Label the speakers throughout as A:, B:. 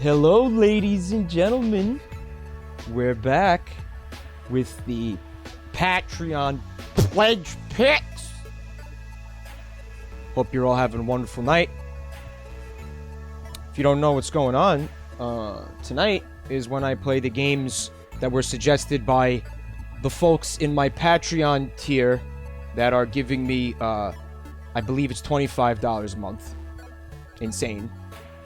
A: Hello, ladies and gentlemen. We're back with the Patreon pledge picks. Hope you're all having a wonderful night. If you don't know what's going on, tonight is when I play the games that were suggested by the folks in my Patreon tier that are giving me, I believe it's $25 a month. Insane.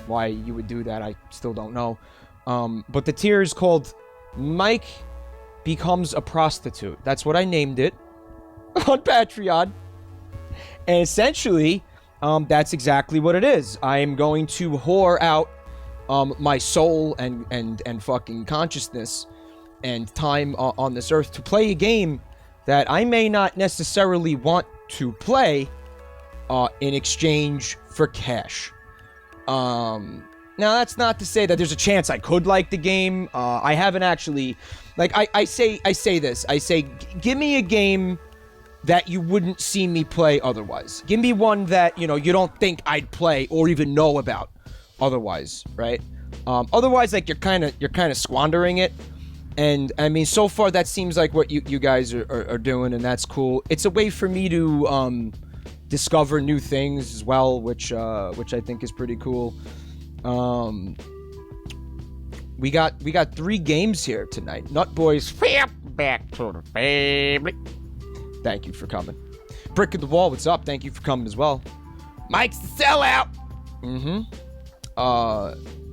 A: Why you would do that, I still don't know. But the tier is called Mike Becomes a Prostitute. That's what I named it on Patreon. And essentially, that's exactly what it is. I am going to whore out my soul and fucking consciousness and time on this earth to play a game that I may not necessarily want to play in exchange for cash. Now that's not to say that there's a chance I could like the game. I haven't actually, like, I say this. I say, give me a game that you wouldn't see me play otherwise. Give me one that, you know, you don't think I'd play or even know about otherwise, right? Otherwise, like, you're kind of squandering it. And, I mean, so far, that seems like what you guys are doing, and that's cool. It's a way for me to, discover new things as well, which I think is pretty cool. We got 3 games here tonight. Nut Boys, back to the family. Thank you for coming. Brick of the Wall, what's up? Thank you for coming as well. Mike's the sellout.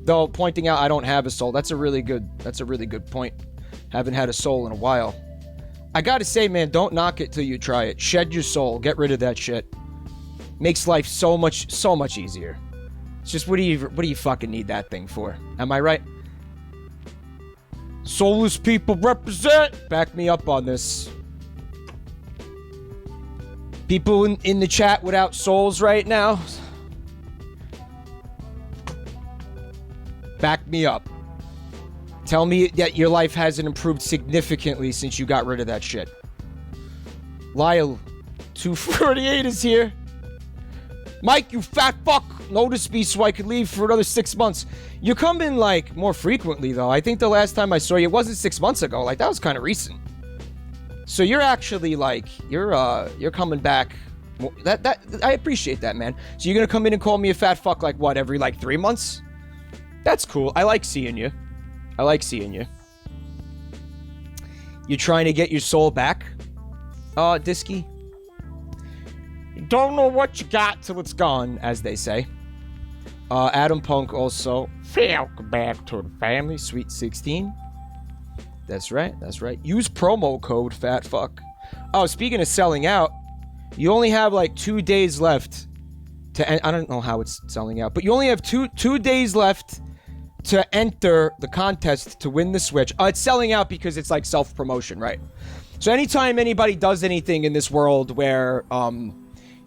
A: Though pointing out I don't have a soul. That's a really good point. Haven't had a soul in a while. I gotta say, man, don't knock it till you try it. Shed your soul. Get rid of that shit. Makes life so much easier. It's just, what do you fucking need that thing for? Am I right? Soulless people represent! Back me up on this. People in the chat without souls right now? Back me up. Tell me that your life hasn't improved significantly since you got rid of that shit. Lyle, 248 is here. Mike, you fat fuck! Notice me so I could leave for another 6 months. You come in, like, more frequently, though. I think the last time I saw you, it wasn't 6 months ago. Like, that was kind of recent. So you're actually, like, you're coming back. That I appreciate that, man. So you're gonna come in and call me a fat fuck, like, what, every, like, 3 months? That's cool. I like seeing you. I like seeing you. You trying to get your soul back, Disky? You don't know what you got till it's gone, as they say. Adam Punk also. Welcome back to the family. Sweet 16. That's right. Use promo code FATFUCK. Oh, speaking of selling out, you only have like 2 days left to... I don't know how it's selling out, but you only have two days left to enter the contest to win the Switch. It's selling out because it's like self-promotion, right? So anytime anybody does anything in this world where...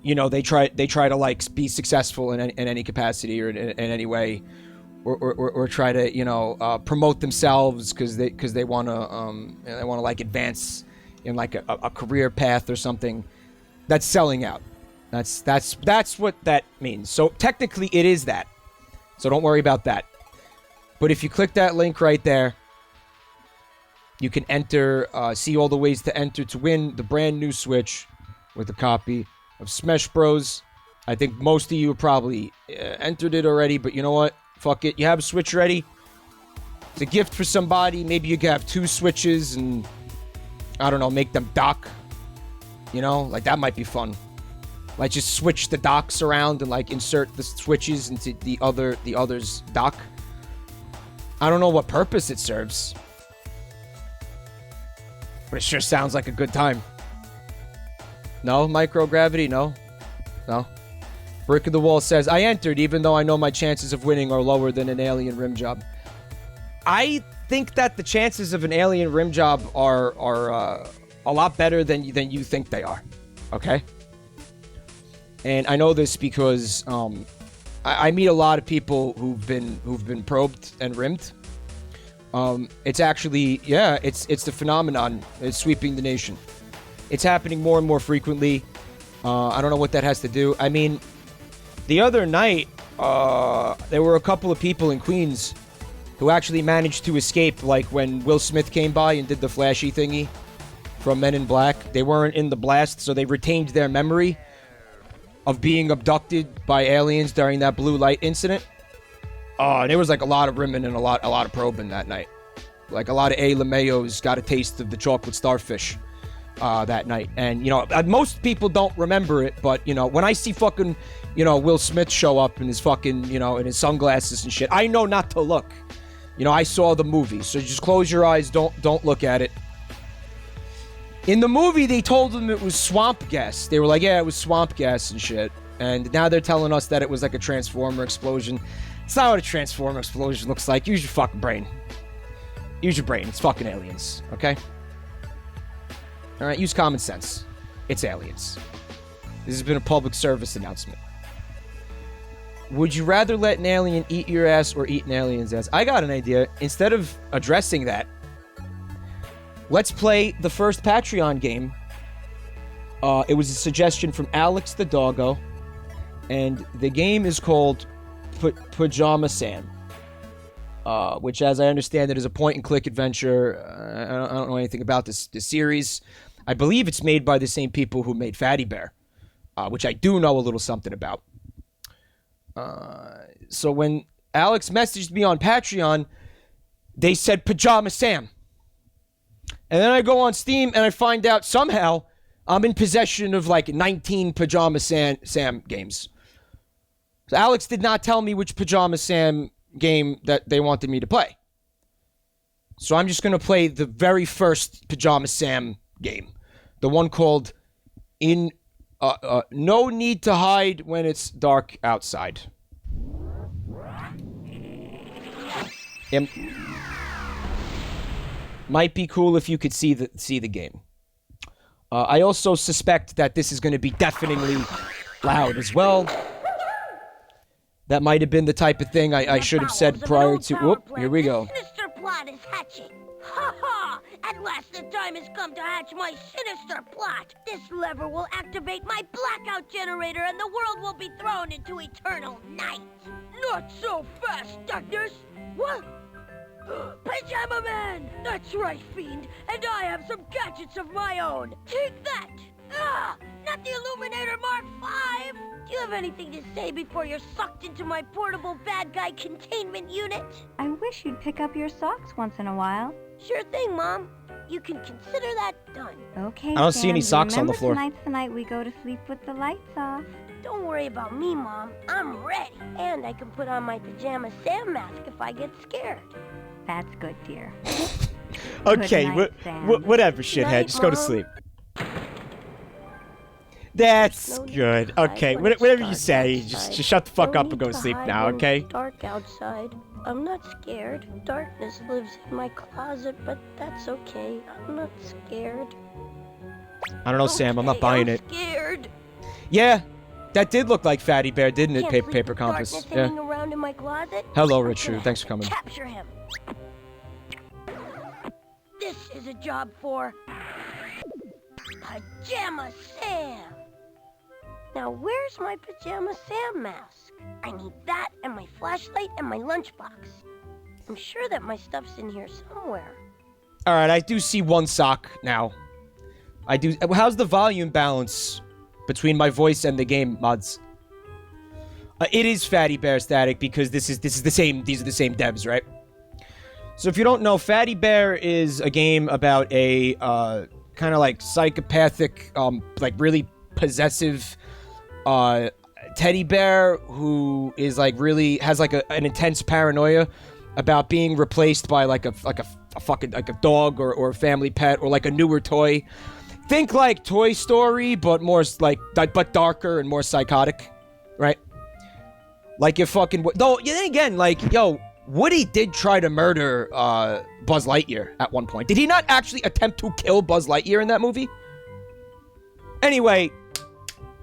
A: you know, they try to, like, be successful in any capacity or in any way, or try to, you know, promote themselves because they want to like advance in like a career path or something. That's selling out. That's what that means. So technically it is that. So don't worry about that. But if you click that link right there, you can enter, see all the ways to enter to win the brand new Switch with a copy of Smash Bros. I think most of you have probably entered it already, but you know what? Fuck it. You have a Switch ready. It's a gift for somebody. Maybe you can have 2 Switches and, I don't know, make them dock. You know? Like, that might be fun. Like, just switch the docks around and, like, insert the Switches into the other's dock. I don't know what purpose it serves. But it sure sounds like a good time. No? Microgravity? No? Brick of the Wall says, I entered even though I know my chances of winning are lower than an alien rim job. I think that the chances of an alien rim job are a lot better than you think they are. Okay? And I know this because I meet a lot of people who've been probed and rimmed. It's actually, yeah, it's the phenomenon. It's sweeping the nation. It's happening more and more frequently. I don't know what that has to do. I mean, the other night, there were a couple of people in Queens who actually managed to escape, like when Will Smith came by and did the flashy thingy from Men in Black. They weren't in the blast, so they retained their memory of being abducted by aliens during that blue light incident. And there was like a lot of rimming and a lot of probing that night. Like a lot of A. LeMayo's got a taste of the chocolate starfish that night. And, most people don't remember it, but, when I see fucking, Will Smith show up in his fucking, in his sunglasses and shit, I know not to look. I saw the movie, so just close your eyes, don't look at it. In the movie, they told them it was swamp gas. They were like, yeah, it was swamp gas and shit. And now they're telling us that it was like a Transformer explosion. It's not what a Transformer explosion looks like. Use your fucking brain. Use your brain. It's fucking aliens, okay? Alright, use common sense. It's aliens. This has been a public service announcement. Would you rather let an alien eat your ass or eat an alien's ass? I got an idea. Instead of addressing that, let's play the first Patreon game. It was a suggestion from Alex the Doggo, and the game is called Pajama Sam, which, as I understand it, is a point-and-click adventure. I don't know anything about this series. I believe it's made by the same people who made Fatty Bear, which I do know a little something about. So when Alex messaged me on Patreon, they said Pajama Sam. And then I go on Steam and I find out somehow I'm in possession of like 19 Pajama Sam games. So Alex did not tell me which Pajama Sam game that they wanted me to play. So I'm just going to play the very first Pajama Sam game. The one called No Need to Hide When It's Dark Outside. Might be cool if you could see the game. I also suspect that this is going to be deafeningly loud as well. That might have been the type of thing I should have said prior to... Whoop, here we go.
B: Sinister plot is hatching. Ha ha! At last the time has come to hatch my sinister plot. This lever will activate my blackout generator and the world will be thrown into eternal night. Not so fast, Daggers! What? Pajama Man! That's right, Fiend, and I have some gadgets of my own. Take that! Not the Illuminator Mark V! Do you have anything to say before you're sucked into my portable bad guy containment unit?
C: I wish you'd pick up your socks once in a while.
B: Sure thing, Mom. You can consider that done.
C: Okay,
A: I don't see any socks on the floor.
C: Tonight's the night we go to sleep with the lights off.
B: Don't worry about me, Mom. I'm ready. And I can put on my Pajama Sam mask if I get scared.
C: That's good, dear.
A: Okay,
C: Good night,
A: whatever, shithead.
B: Night,
A: Just go to
B: Mom.
A: sleep. That's
B: No need
A: good.
B: to hide
A: Okay,
B: when it's
A: whatever you
B: dark
A: say,
B: outside.
A: just shut the fuck
B: No
A: up and
B: need
A: go to
B: to
A: sleep
B: hide
A: now,
B: when
A: okay?
B: it's dark outside. I'm not scared. Darkness lives in my closet, but that's okay. I'm not scared.
A: I don't know, Sam. I'm not
B: Okay,
A: buying
B: I'm
A: it.
B: Scared.
A: Yeah, that did look like Fatty Bear, didn't it?
B: Can't
A: Paper,
B: sleep
A: paper
B: with
A: compass.
B: darkness
A: Yeah.
B: hanging around in my closet.
A: Hello,
B: I'm
A: Richard.
B: gonna
A: Thanks for coming.
B: Capture him. This is a job for Pajama Sam. Now, where's my Pajama Sam mask? I need that and my flashlight and my lunchbox. I'm sure that my stuff's in here somewhere.
A: All right, I do see one sock now. I do. How's the volume balance between my voice and the game, mods? It is Fatty Bear Static because this is the same. These are the same devs, right? So if you don't know, Fatty Bear is a game about a kind of like psychopathic, like really possessive teddy bear who is like really has like an intense paranoia about being replaced by like a fucking like a dog or a family pet or like a newer toy. Think like Toy Story, but more like but darker and more psychotic, right? Like if fucking though. Then again, like yo, Woody did try to murder Buzz Lightyear at one point. Did he not actually attempt to kill Buzz Lightyear in that movie? Anyway,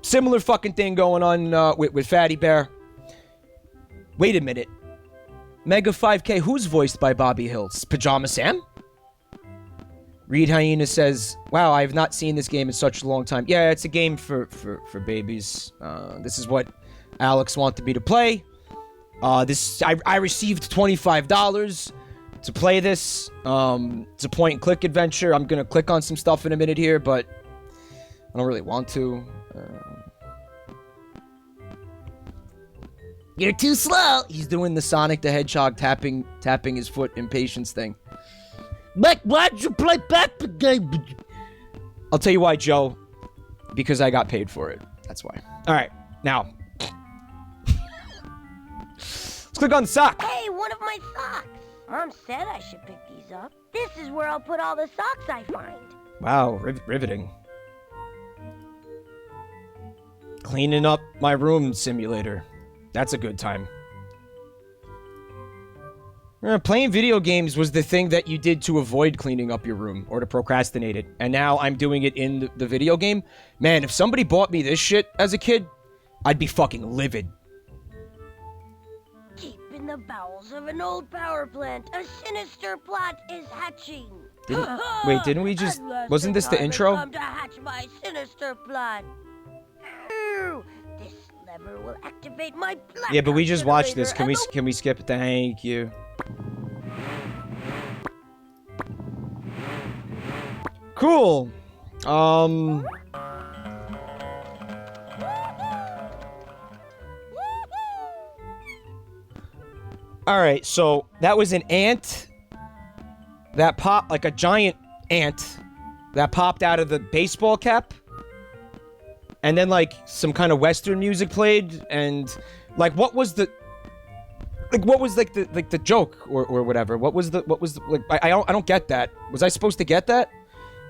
A: similar fucking thing going on with Fatty Bear. Wait a minute. Mega 5K, who's voiced by Bobby Hills? Pajama Sam? Reed Hyena says, wow, I have not seen this game in such a long time. Yeah, it's a game for babies. This is what Alex wanted me to play. I received $25 to play this. It's a point-and-click adventure. I'm gonna click on some stuff in a minute here, but I don't really want to. You're too slow. He's doing the Sonic the Hedgehog tapping his foot impatience thing. But why'd you play back the game? I'll tell you why, Joe. Because I got paid for it. That's why. All right, now let's click on the sock.
B: Hey, one of my socks. Mom said I should pick these up. This is where I'll put all the socks I find.
A: Wow, riveting. Cleaning up my room simulator. That's a good time. Playing video games was the thing that you did to avoid cleaning up your room or to procrastinate it. And now I'm doing it in the video game. Man, if somebody bought me this shit as a kid, I'd be fucking livid.
B: Deep in the bowels of an old power plant, a sinister plot is hatching.
A: Wait, didn't we just... Wasn't this the intro?
B: Come to hatch my sinister plot. This lever will activate my blackout
A: Yeah, but we just watched this. Can
B: generator
A: we skip it? Thank you. Cool. Alright, so that was an ant that popped, like a giant ant that popped out of the baseball cap. And then, like, some kind of Western music played, and, like, what was the joke, or whatever? What was the, like, I don't get that. Was I supposed to get that?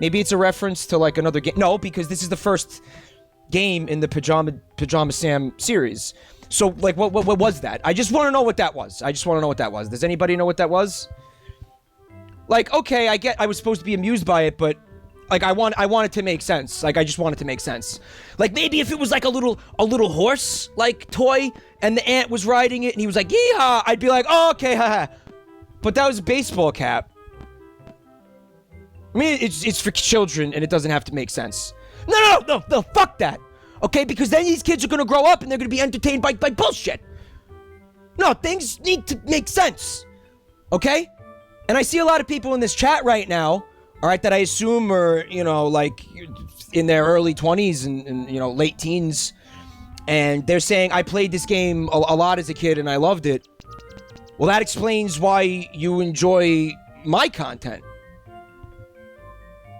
A: Maybe it's a reference to, like, another game. No, because this is the first game in the Pajama Sam series. So, like, what was that? I just want to know what that was. Does anybody know what that was? Like, okay, I was supposed to be amused by it, but... Like, I want it to make sense. Like, I just want it to make sense. Like, maybe if it was, like, a little horse, like, toy, and the ant was riding it, and he was like, yee-haw, I'd be like, oh, okay, haha. But that was a baseball cap. I mean, it's for children, and it doesn't have to make sense. No, fuck that. Okay, because then these kids are gonna grow up, and they're gonna be entertained by bullshit. No, things need to make sense. Okay? And I see a lot of people in this chat right now, alright, that I assume are, you know, like, in their early 20s and you know, late teens. And they're saying, I played this game a lot as a kid and I loved it. Well, that explains why you enjoy my content.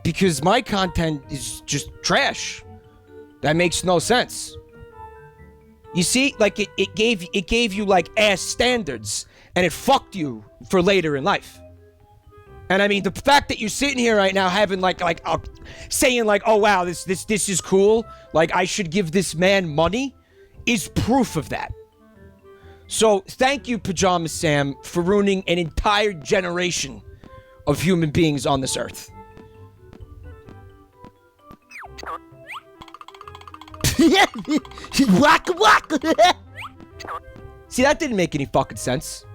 A: Because my content is just trash. That makes no sense. You see, like, it gave you, like, ass standards. And it fucked you for later in life. And I mean, the fact that you're sitting here right now having saying like, oh wow, this is cool, like I should give this man money, is proof of that. So thank you, Pajama Sam, for ruining an entire generation of human beings on this earth. Waka waka. See, that didn't make any fucking sense.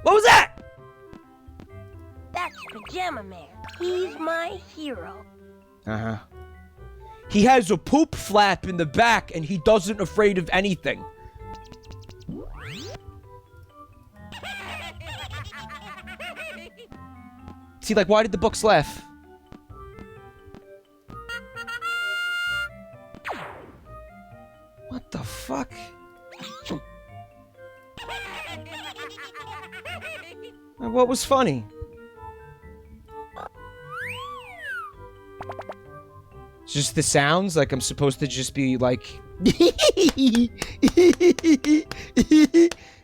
A: What was that?
B: That's Pajama Man. He's my hero.
A: Uh-huh. He has a poop flap in the back, and he doesn't afraid of anything. See, like, why did the books laugh? What the fuck? What was funny? It's just the sounds, like I'm supposed to just be like...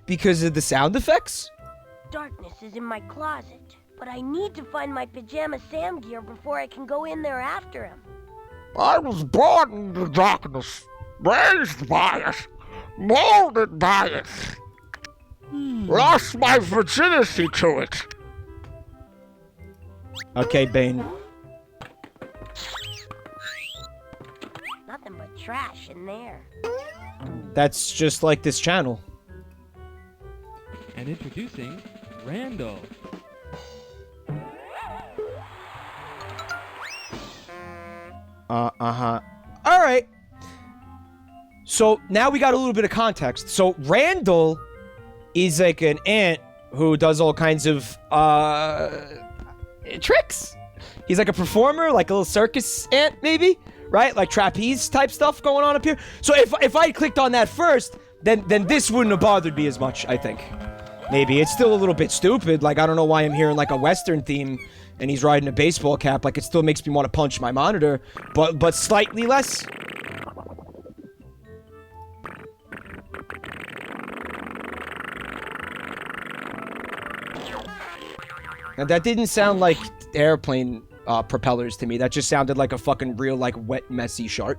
A: because of the sound effects?
B: Darkness is in my closet, but I need to find my Pajama Sam gear before I can go in there after him.
D: I was born in the darkness, raised by it, molded by it, lost my virginity to it.
A: Okay, Bane.
B: Nothing but trash in there.
A: That's just like this channel.
E: And introducing Randall.
A: Uh-huh. Alright. So, now we got a little bit of context. So, Randall He's like an ant who does all kinds of tricks. He's like a performer, like a little circus ant, maybe, right? Like trapeze type stuff going on up here. So if I clicked on that first, then this wouldn't have bothered me as much, I think. Maybe. It's still a little bit stupid. Like, I don't know why I'm hearing like a Western theme and he's riding a baseball cap. Like, it still makes me want to punch my monitor, but slightly less. And that didn't sound like airplane propellers to me. That just sounded like a fucking real, like, wet, messy shark.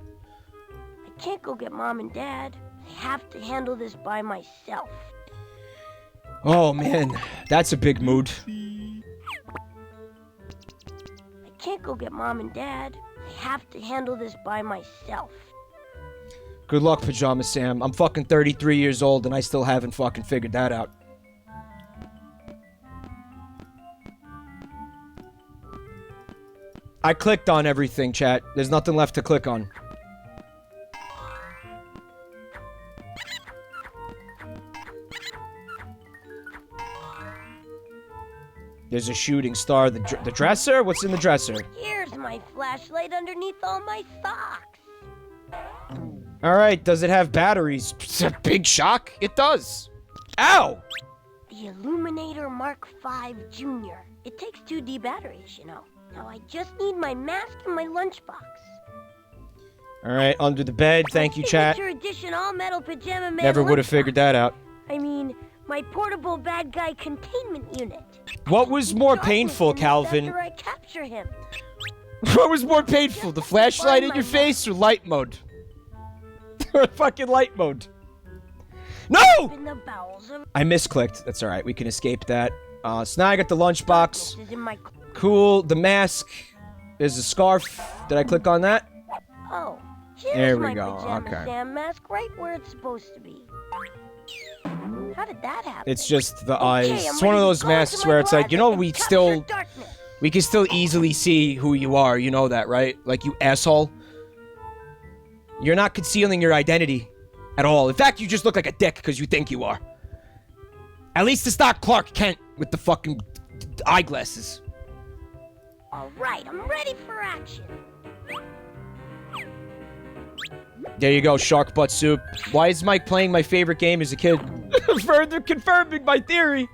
B: I can't go get Mom and Dad. I have to handle this by myself.
A: Oh, man. That's a big mood.
B: I can't go get Mom and Dad. I have to handle this by myself.
A: Good luck, Pajama Sam. I'm fucking 33 years old and I still haven't fucking figured that out. I clicked on everything, chat. There's nothing left to click on. There's a shooting star. The dresser? What's in the dresser?
B: Here's my flashlight underneath all my socks.
A: Alright, does it have batteries? It's a big shock. It does. Ow!
B: The Illuminator Mark V Jr. It takes 2D batteries, you know. Now I just need my mask and my lunchbox.
A: Alright, under the bed. Thank you, chat.
B: Signature edition all-metal Pajama Man
A: Never would have
B: lunchbox.
A: figured that out.
B: I mean, my portable bad guy containment unit.
A: What was more
B: Darkness
A: painful,
B: in this
A: Calvin?
B: After I capture him.
A: What was more painful, the flashlight in your face or light mode? Or fucking light mode? No!
B: In the bowels of
A: I misclicked. That's alright, we can escape that. So now I got the lunchbox.
B: is in my.
A: Cool, the mask. There's a scarf. Did I click on that?
B: Oh, here's
A: There we
B: my
A: go,
B: Pajama
A: okay.
B: Sam mask right where it's supposed to be. How did that happen?
A: It's just the
B: Okay,
A: eyes.
B: I'm
A: It's one of
B: ready to
A: those
B: go into
A: masks
B: my
A: where it's like, you know,
B: closet
A: we
B: and capture
A: still...
B: darkness.
A: We can still easily see who you are, you know that, right? Like, you asshole. You're not concealing your identity at all. In fact, you just look like a dick because you think you are. At least it's not Clark Kent with the fucking eyeglasses.
B: All right, I'm ready for action.
A: There you go, shark butt soup. Why is Mike playing my favorite game as a kid? Further confirming my theory.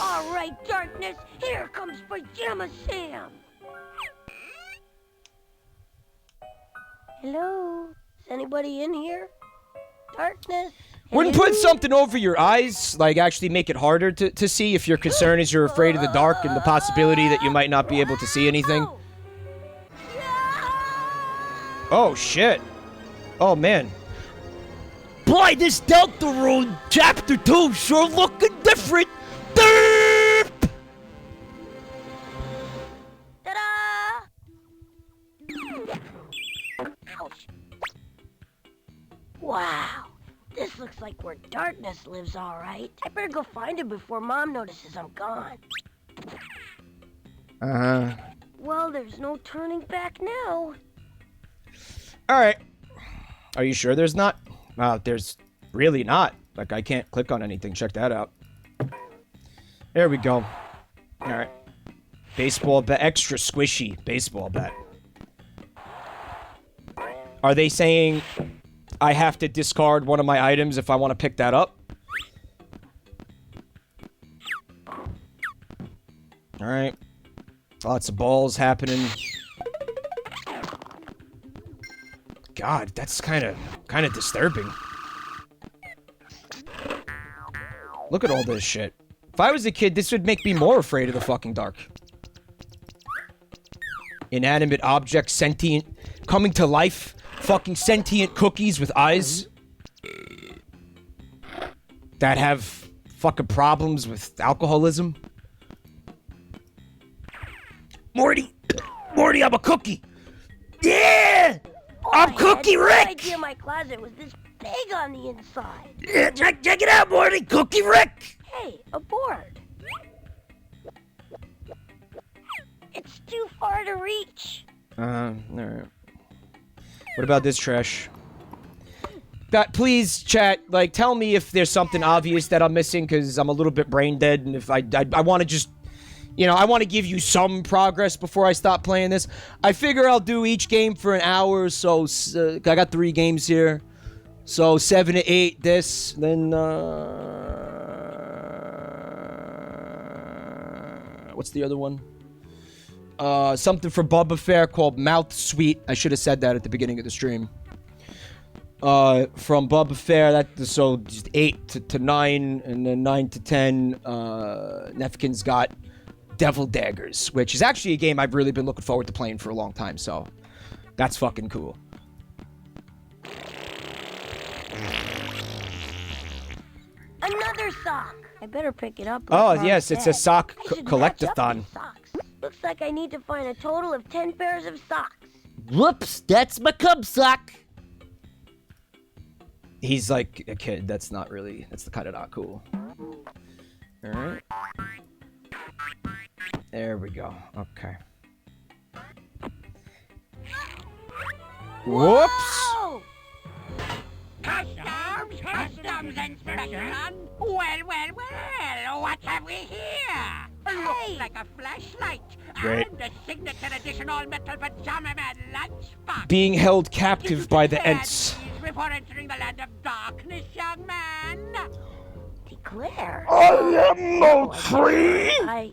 B: All right, darkness, here comes Pajama Sam. Hello? Is anybody in here? Darkness?
A: Wouldn't put something over your eyes, like actually make it harder to see if your concern is you're afraid of the dark and the possibility that you might not be able to see anything? Oh, shit. Oh, man. Boy, this Delta Road Chapter 2 sure looking different. Derp!
B: Ta-da! Ouch. Wow. This looks like where darkness lives, all right. I better go find him before Mom notices I'm gone.
A: Uh-huh.
B: Well, there's no turning back now.
A: Alright. Are you sure there's not? There's really not. Like, I can't click on anything. Check that out. There we go. Alright. Baseball bat. Extra squishy baseball bat. Are they saying I have to discard one of my items if I want to pick that up? Alright. Lots of balls happening. God, that's kind of disturbing. Look at all this shit. If I was a kid, this would make me more afraid of the fucking dark. Inanimate objects, sentient, coming to life. Fucking sentient cookies with eyes. That have fucking problems with alcoholism. Morty! Morty, I'm a cookie! Yeah! I'm Cookie
B: I
A: Rick!
B: had no idea my closet was this big on the inside.
A: Yeah, check it out, Morty! Cookie Rick!
B: Hey, a board. It's too far to reach.
A: Alright. What about this trash? please, chat, like, tell me if there's something obvious that I'm missing, because I'm a little bit brain dead, and if I want to just, you know, I want to give you some progress before I stop playing this. I figure I'll do each game for an hour, so I got 3 games here. So 7 to 8 this, then, what's the other one? Something for Bubba Fair called Mouth Sweet. I should have said that at the beginning of the stream. From Bubba Fair, so just 8 to 9, and then 9 to 10, Nefkin's got Devil Daggers, which is actually a game I've really been looking forward to playing for a long time, so that's fucking cool.
B: Another sock. I better pick it up.
A: Oh, yes, it's a sock
B: I should match up
A: collectathon.
B: these socks. Looks like I need to find a total of 10 pairs of socks.
F: Whoops, that's my cub sock.
A: He's like a kid. That's not really, that's kind of not cool. Alright. There we go. Okay. Whoops!
B: Oh!
G: Customs inspection. Well, what have we here? Looks like a flashlight
A: Great.
G: and a signature edition all-metal Pajama Man lunchbox.
A: Being held captive
G: You
A: by the
G: prepared,
A: Ents.
G: please, before entering the land of darkness, young man.
B: Declare.
D: I am no tree.
G: I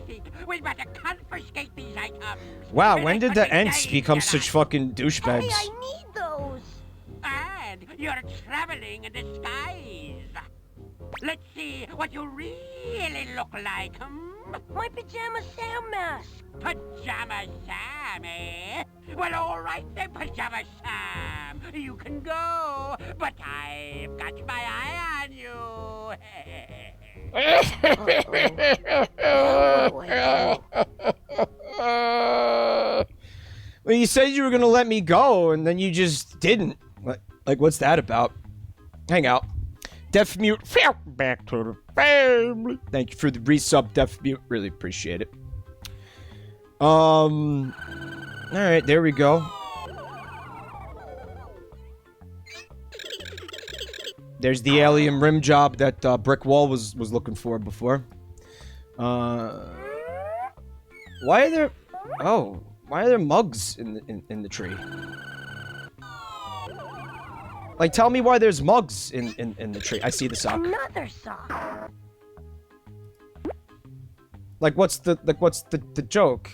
G: think we better confiscate these items.
A: Wow, when did the
G: They could be
A: Ents become
G: dangerous.
A: such fucking
B: Hey,
A: douchebags?
B: I need those.
G: And you're traveling in disguise. Let's see what you really look like,
B: My Pajama Sam mask.
G: Pajama Sam, eh? Well, all right then, Pajama Sam. You can go, but I've got my eye on you.
A: Well, you said you were gonna let me go, and then you just didn't. Like, what's that about? Hang out. Deaf Mute, back to the family. Thank you for the resub, Deaf Mute. Really appreciate it. Alright, there we go. There's the alien rim job that Brick Wall was looking for before. Why are there... Oh, why are there mugs in the tree? Like, tell me why there's mugs in the tree. I see the sock.
B: Another sock.
A: Like, what's the joke?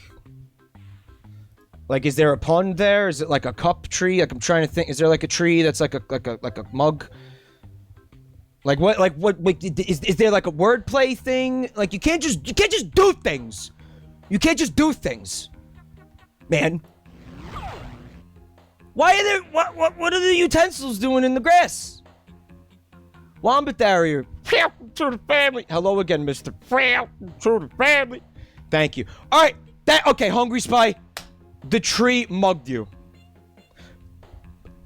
A: Like, is there a pun there? Is it like a cup tree? Like, I'm trying to think. Is there like a tree that's like a mug? Like what? Is there like a wordplay thing? Like, you can't just do things. You can't just do things, man. Why are there... What are the utensils doing in the grass? Wombat Area. To the family. Hello again, Mr. To the family. Thank you. Alright. Okay, Hungry Spy. The tree mugged you.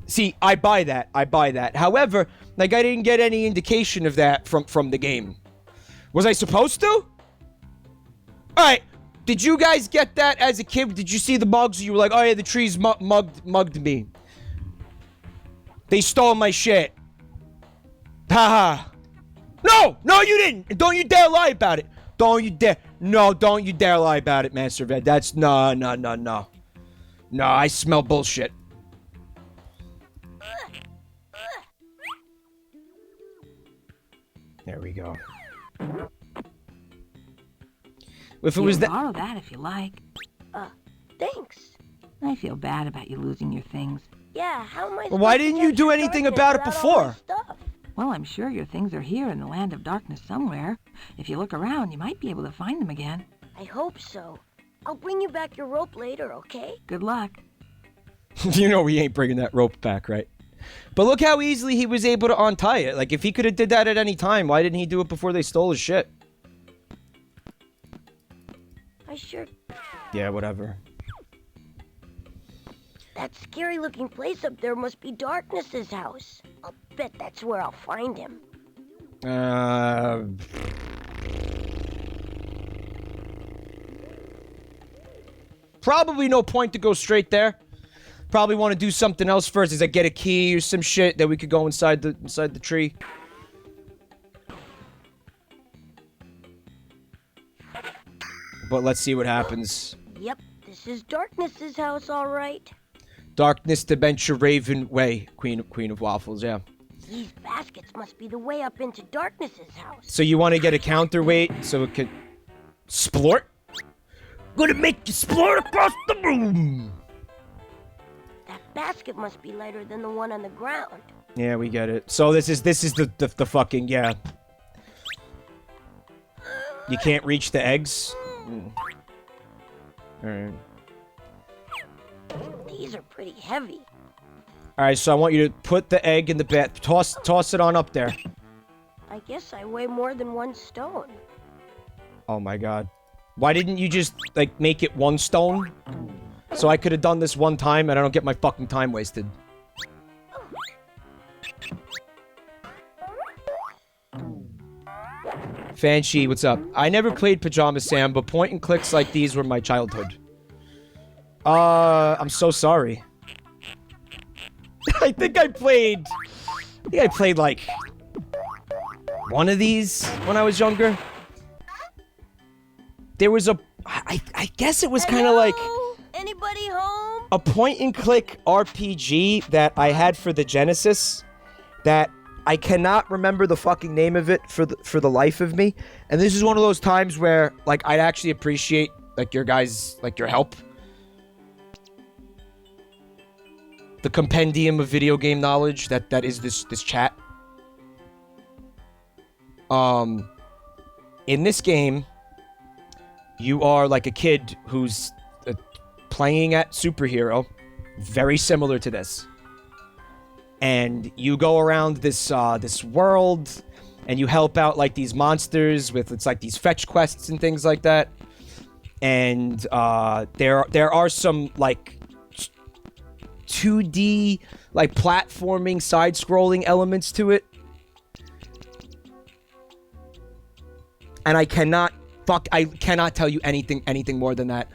A: See, I buy that. However, like, I didn't get any indication of that from the game. Was I supposed to? Alright. Did you guys get that as a kid? Did you see the mugs? You were like, oh yeah, the trees mugged me. They stole my shit. Haha. No, you didn't. Don't you dare lie about it. Don't you dare. No, don't you dare lie about it, Master Red. That's no. No, I smell bullshit. There we go. If it was that...
H: borrow that if you like.
B: Thanks.
H: I feel bad about you losing your things.
B: Yeah, how am I
A: Well, why
B: supposed to
A: didn't you
B: get
A: do
B: through
A: anything
B: darkness
A: about it
B: without all my
A: before?
B: stuff?
H: Well, I'm sure your things are here in the land of darkness somewhere. If you look around, you might be able to find them again.
B: I hope so. I'll bring you back your rope later, okay?
H: Good luck.
A: You know he ain't bringing that rope back, right? But look how easily he was able to untie it. Like, if he could have did that at any time, why didn't he do it before they stole his shit?
B: I sure...
A: Yeah, whatever.
B: That scary-looking place up there must be Darkness's house. I'll bet that's where I'll find him.
A: Probably no point to go straight there. probably want to do something else first. Is like get a key or some shit that we could go inside the tree. But let's see what happens.
B: Yep, this is Darkness's house, all right.
A: Darkness, Dementia, Raven, Way, Queen of Waffles, yeah.
B: These baskets must be the way up into Darkness's house.
A: So you want to get a counterweight so it could... Splort? Gonna make you splort across the room!
B: That basket must be lighter than the one on the ground.
A: Yeah, we get it. So this is the fucking, yeah. You can't reach the eggs? Alright.
B: These are pretty heavy.
A: Alright, so I want you to put the egg in the bed. Toss it on up there.
B: I guess I weigh more than 1 stone.
A: Oh my god. Why didn't you just, like, make it 1 stone? So I could have done this 1 time and I don't get my fucking time wasted. Fanchi, what's up? I never played Pajama Sam, but point and clicks like these were my childhood. I'm so sorry. I think I played like 1 of these when I was younger. There was I guess it was kind of like
B: Anybody home?
A: a point and click RPG that I had for the Genesis that I cannot remember the fucking name of it for the life of me. And this is one of those times where like I'd actually appreciate like your guys, like your help. The compendium of video game knowledge that is this chat. In this game, you are like a kid who's playing at superhero, very similar to this. And you go around this world, and you help out like these monsters with it's like these fetch quests and things like that. And there are some like 2D like platforming, side-scrolling elements to it. And I cannot tell you anything more than that,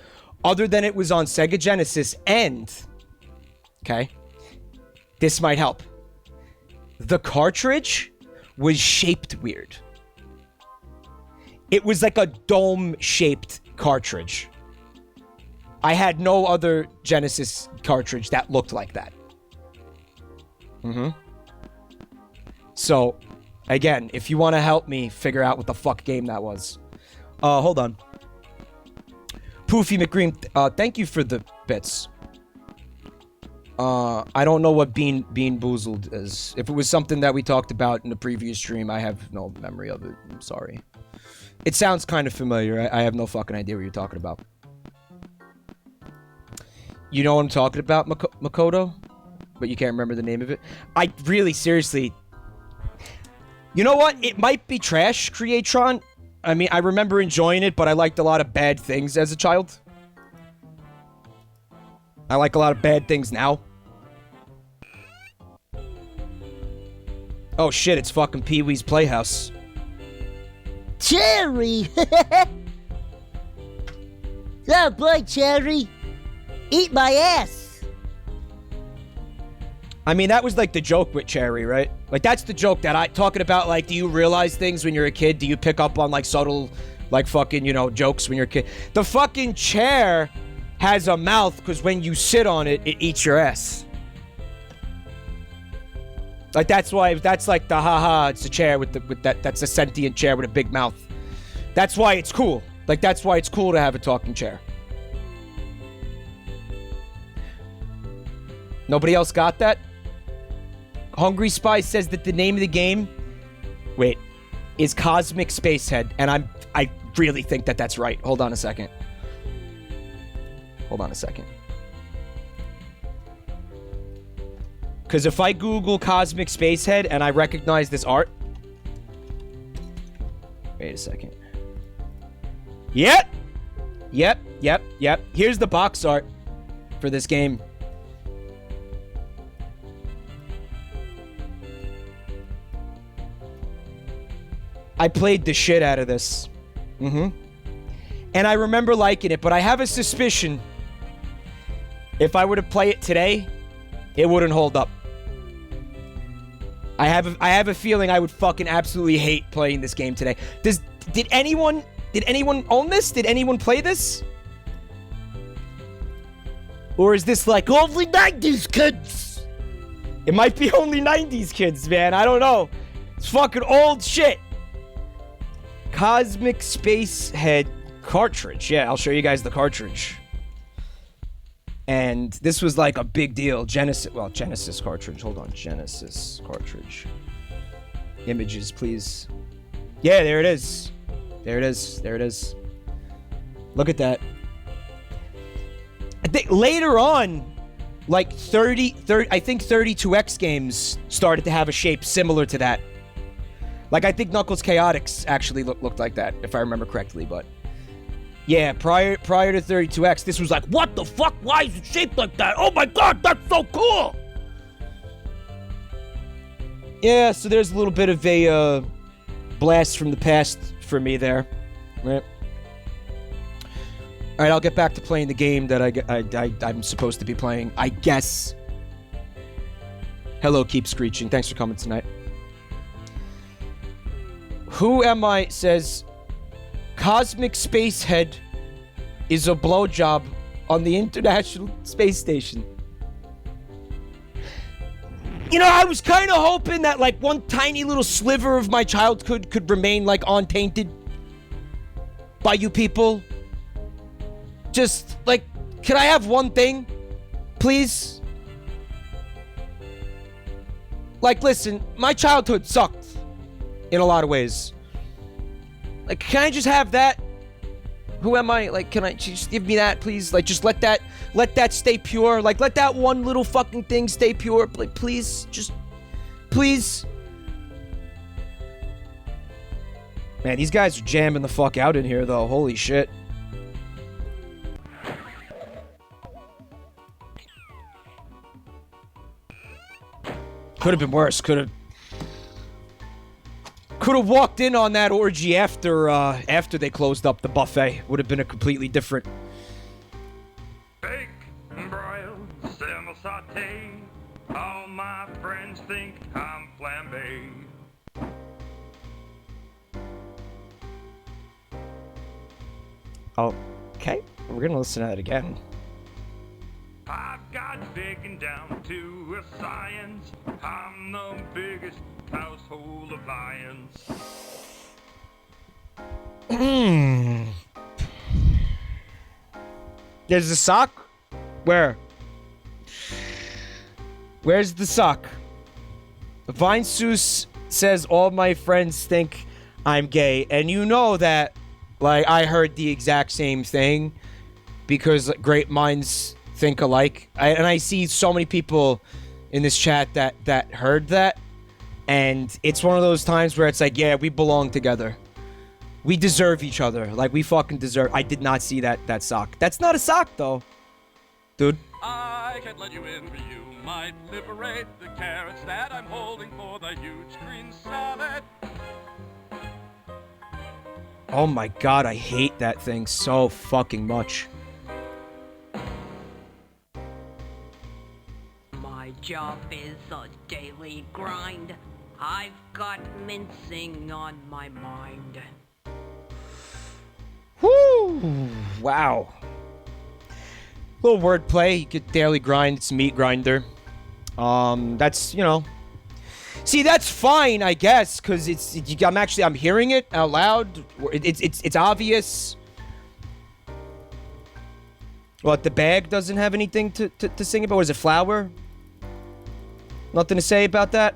A: other than it was on Sega Genesis. And okay, this might help. The cartridge was shaped weird. It was like a dome-shaped cartridge. I had no other Genesis cartridge that looked like that. So, again, if you want to help me figure out what the fuck game that was. Hold on. Poofy McGreen, thank you for the bits. I don't know what Bean Boozled is. If it was something that we talked about in the previous stream, I have no memory of it. I'm sorry. It sounds kind of familiar. I have no fucking idea what you're talking about. You know what I'm talking about, Makoto? But you can't remember the name of it? I really, seriously... You know what? It might be trash, Creatron. I mean, I remember enjoying it, but I liked a lot of bad things as a child. I like a lot of bad things now. Oh shit, it's fucking Pee-wee's Playhouse.
F: Cherry! Oh boy, Cherry. Eat my ass.
A: I mean, that was like the joke with Cherry, right? Like, that's the joke that talking about, like, do you realize things when you're a kid? Do you pick up on, like, subtle, like, fucking, you know, jokes when you're a kid? The fucking chair has a mouth because when you sit on it, it eats your ass. Like, that's why, that's like the haha, it's a chair with that's a sentient chair with a big mouth. That's why it's cool. Like, that's why it's cool to have a talking chair. Nobody else got that? Hungry Spy says that the name of the game, wait, is Cosmic Spacehead, and I really think that that's right. Hold on a second. Because if I Google Cosmic Spacehead and I recognize this art... Wait a second. Yep! Here's the box art for this game. I played the shit out of this. And I remember liking it, but I have a suspicion If I were to play it today, it wouldn't hold up. I have a feeling I would fucking absolutely hate playing this game today. Did anyone own this? Did anyone play this? Or is this like only 90s kids? It might be only 90s kids, man. I don't know. It's fucking old shit. Cosmic Space Head cartridge. Yeah, I'll show you guys the cartridge. And this was like a big deal. Genesis cartridge. Hold on. Genesis cartridge. Images, please. Yeah, there it is. There it is. There it is. Look at that. I think later on, like 32X games started to have a shape similar to that. Like, I think Knuckles Chaotix actually looked like that, if I remember correctly, but... Yeah, prior to 32X, this was like, what the fuck? Why is it shaped like that? Oh my god, that's so cool! Yeah, so there's a little bit of a blast from the past for me there. Right. Alright, I'll get back to playing the game that I'm supposed to be playing, I guess. Hello, Keep Screeching. Thanks for coming tonight. Who Am I says... Cosmic Space Head is a blowjob on the International Space Station. You know, I was kind of hoping that, like, one tiny little sliver of my childhood could remain, like, untainted by you people. Just, like, can I have one thing? Please? Like, listen, my childhood sucked in a lot of ways. Like, can I just have that? Who am I? Like, can I just give me that, please? Like, just let that stay pure. Like, let that one little fucking thing stay pure. Like, please, just, please. Man, these guys are jamming the fuck out in here, though. Holy shit. Could have been worse. Could have walked in on that orgy after they closed up the buffet. Would have been a completely different.
I: Bake, broil, simmer, saute. All my friends think I'm flambé.
A: Okay, we're gonna listen to that again.
I: I've got digging down to a science. I'm the biggest household appliance.
A: There's the sock? Where? Where's the sock? Vinesus says all my friends think I'm gay. And you know that, like, I heard the exact same thing. Because great minds think alike. And I see so many people in this chat that heard that. And it's one of those times where it's like, yeah, we belong together. We deserve each other. Like, we fucking deserve... I did not see that sock. That's not a sock, though. Dude.
J: I can't let you in, but you might liberate the carrots that I'm holding for the huge green salad.
A: Oh my god, I hate that thing so fucking much.
B: My job is a daily grind. I've got mincing on my mind.
A: Woo! Wow. Little wordplay. You get daily grind. It's meat grinder. That's, you know. See, that's fine, I guess, because I'm hearing it out loud. It's obvious. What, the bag doesn't have anything to sing about? Was it flour? Nothing to say about that?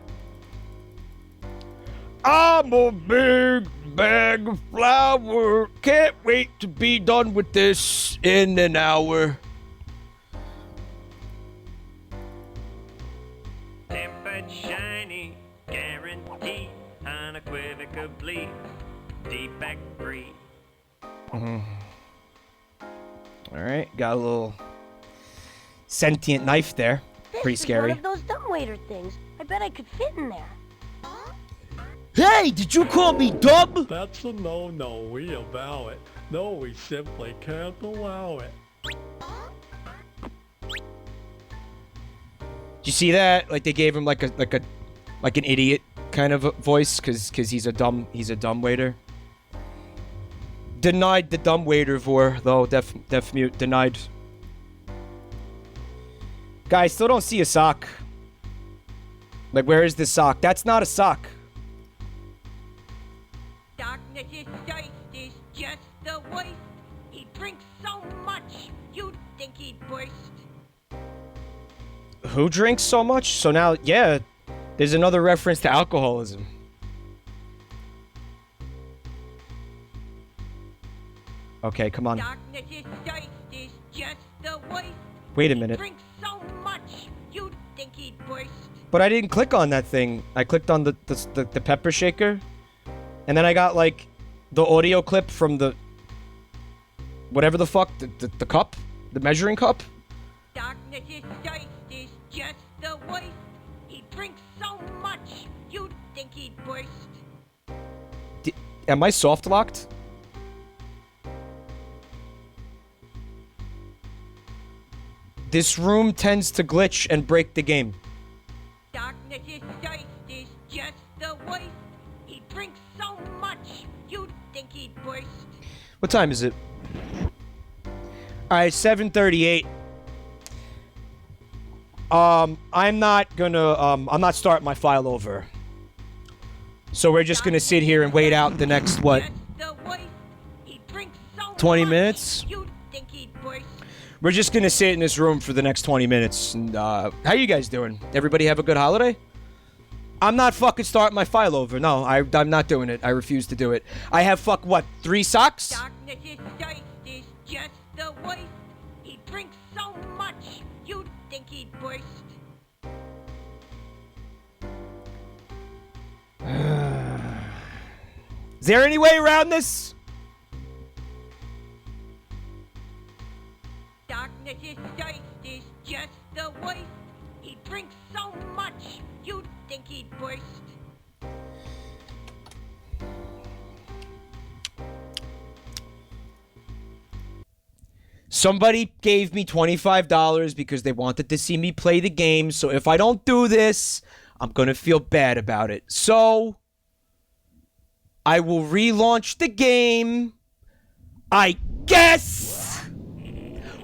A: I'm a big bag of flour. Can't wait to be done with this in an hour.
I: Tempered shiny, guaranteed, unequivocally, defect free.
A: Alright, got a little sentient knife there. Pretty scary.
B: This is one of those dumbwaiter things. I bet I could fit in there.
F: Hey, did you call me dumb?
E: That's a no-no. We avow it. No, we simply can't allow it.
A: you see that? Like they gave him like an idiot kind of a voice because he's a dumb waiter. Denied the dumb waiter vor though. Def mute denied. Guys, still don't see a sock. Like, where is this sock? That's not a sock.
B: Darkness's thirst is just the worst. He drinks so much, you'd think he'd burst.
A: Who drinks so much? So now, yeah, there's another reference to alcoholism. Okay, come on.
B: Darkness's thirst is just the worst.
A: Wait a minute.
B: He drinks so much, you'd think he'd burst.
A: But I didn't click on that thing. I clicked on the pepper shaker. And then I got, like, the audio clip from the... whatever the fuck, the cup? The measuring cup?
B: Darkness's thirst is just the worst. He drinks so much, you'd think he'd burst.
A: Am I soft locked? This room tends to glitch and break the game.
B: Darkness's thirst is just the worst. He drinks so much, you'd think he'd burst.
A: What time is it? Alright, 7:38. I'm not gonna, I'm not starting my file over. So we're just gonna sit here and wait out the next, what? 20 minutes? We're just gonna sit in this room for the next 20 minutes. And, how you guys doing? Everybody have a good holiday? I'm not fucking starting my file over. No, I'm not doing it. I refuse to do it. I have what, 3 socks?
B: Darkness's thirst is just the worst. He drinks so much, you'd think he'd burst.
A: Is there any way around this?
B: Darkness's thirst is just the worst. He drinks so much, you'd think he'd burst.
A: Somebody gave me $25 because they wanted to see me play the game. So if I don't do this, I'm going to feel bad about it. So I will relaunch the game, I guess.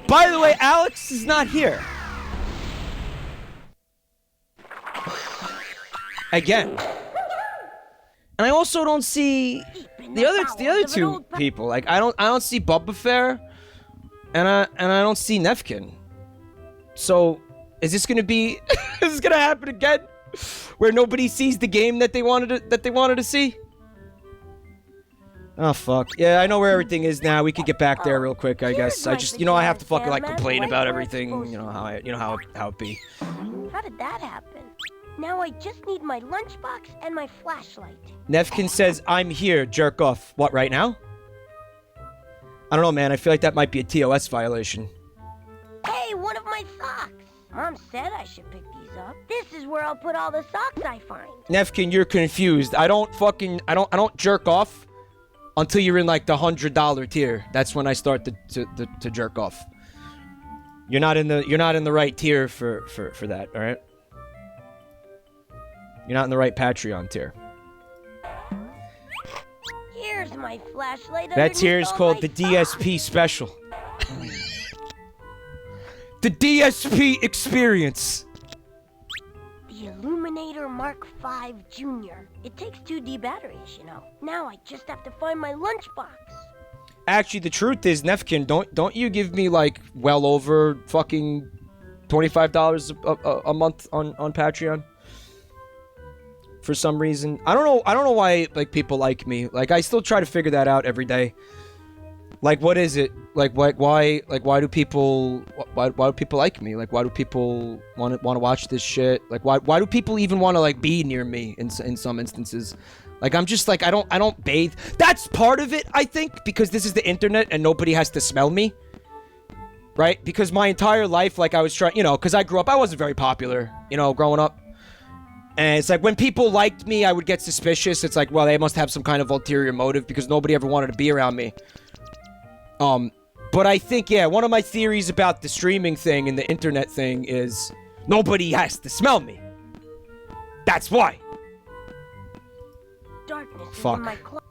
A: By the way, Alex is not here. Again. And I also don't see the other two people. Like I don't see Bubba Fair. And I don't see Nefkin. So, is this gonna be? Is this gonna happen again? Where nobody sees the game that they wanted to see? Oh fuck! Yeah, I know where everything is now. We could get back there real quick, I guess. I just, I have to fucking like complain about everything. You know how it be.
B: How did that happen? Now I just need my lunchbox and my flashlight.
A: Nefkin says, "I'm here. Jerk off." What, right now? I don't know, man. I feel like that might be a TOS violation.
B: Hey, one of my socks. Mom said I should pick these up. This is where I'll put all the socks I find.
A: Nefkin, you're confused. I don't jerk off until you're in like the $100 tier. That's when I start to jerk off. You're not in the right tier for that, all right? You're not in the right Patreon tier.
B: Here's my flashlight.
A: That tier is called the DSP Special. The DSP Experience.
B: The Illuminator Mark V Jr. It takes 2D batteries, you know. Now I just have to find my lunchbox.
A: Actually, the truth is, Nefkin, don't you give me like well over fucking $25 a month on Patreon? For some reason. I don't know why like people like me. Like I still try to figure that out every day. Like what is it? Like why do people like me? Like why do people want to watch this shit? Like why do people even want to like be near me in some instances? Like I'm just like I don't bathe. That's part of it, I think, because this is the internet and nobody has to smell me. Right? Because my entire life like I was trying, cuz I grew up, I wasn't very popular, growing up. And it's like, when people liked me, I would get suspicious. It's like, well, they must have some kind of ulterior motive because nobody ever wanted to be around me. But I think, yeah, one of my theories about the streaming thing and the internet thing is Nobody has to smell me. That's why.
B: Darkness is
A: Fuck.
B: in my closet.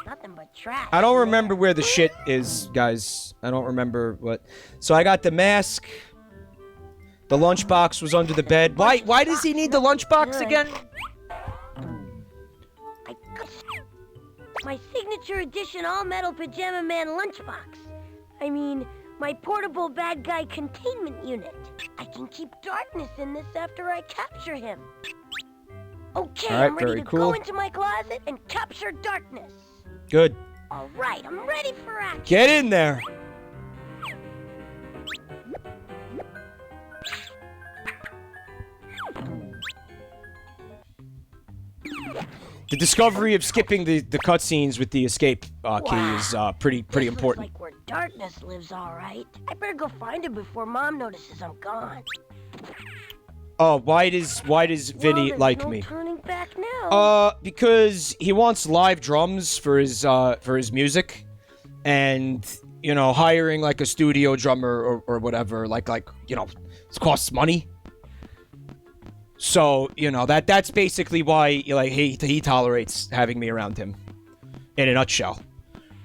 B: Nothing but trash.
A: I don't remember where the shit is, guys. I don't remember what. So I got the mask. The lunchbox was under the bed. Why does he need the lunchbox again?
B: My signature edition all-metal Pajama Man lunchbox. I mean, my portable bad guy containment unit. I can keep darkness in this after I capture him. Okay,
A: All right,
B: I'm ready
A: very
B: to
A: cool.
B: go into my closet and capture darkness.
A: Good.
B: All right, I'm ready for action.
A: Get in there. The discovery of skipping the cutscenes with the escape key is pretty
B: This
A: important.
B: looks like where darkness lives, all right. I better go find him before Mom notices I'm gone.
A: Oh, why does Vinny
B: Well,
A: like
B: there's no
A: me?
B: turning back now.
A: Because he wants live drums for his music, and you know, hiring like a studio drummer or whatever, like you know, it costs money. So you know that's basically why like he tolerates having me around him. In a nutshell,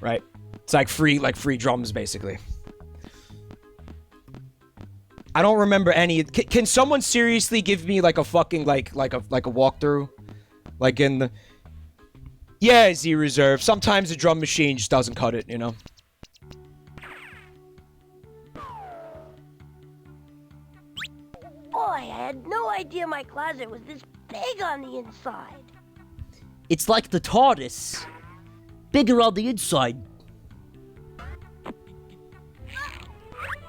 A: right? It's like free drums basically. I don't remember any. Can someone seriously give me like a fucking like a walkthrough, like in the? Yeah, Z Reserve. Sometimes the drum machine just doesn't cut it, you know.
B: Boy, I had no idea my closet was this big on the inside.
F: It's like the TARDIS. Bigger on the inside.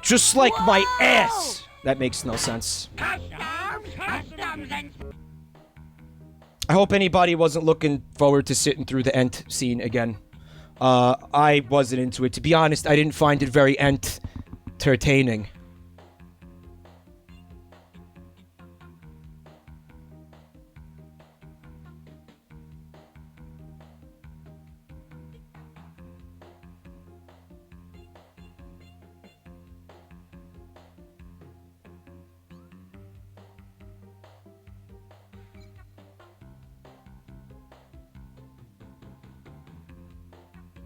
A: Just like my ass. That makes no sense. I hope anybody wasn't looking forward to sitting through the Ent scene again. I wasn't into it. To be honest, I didn't find it very entertaining.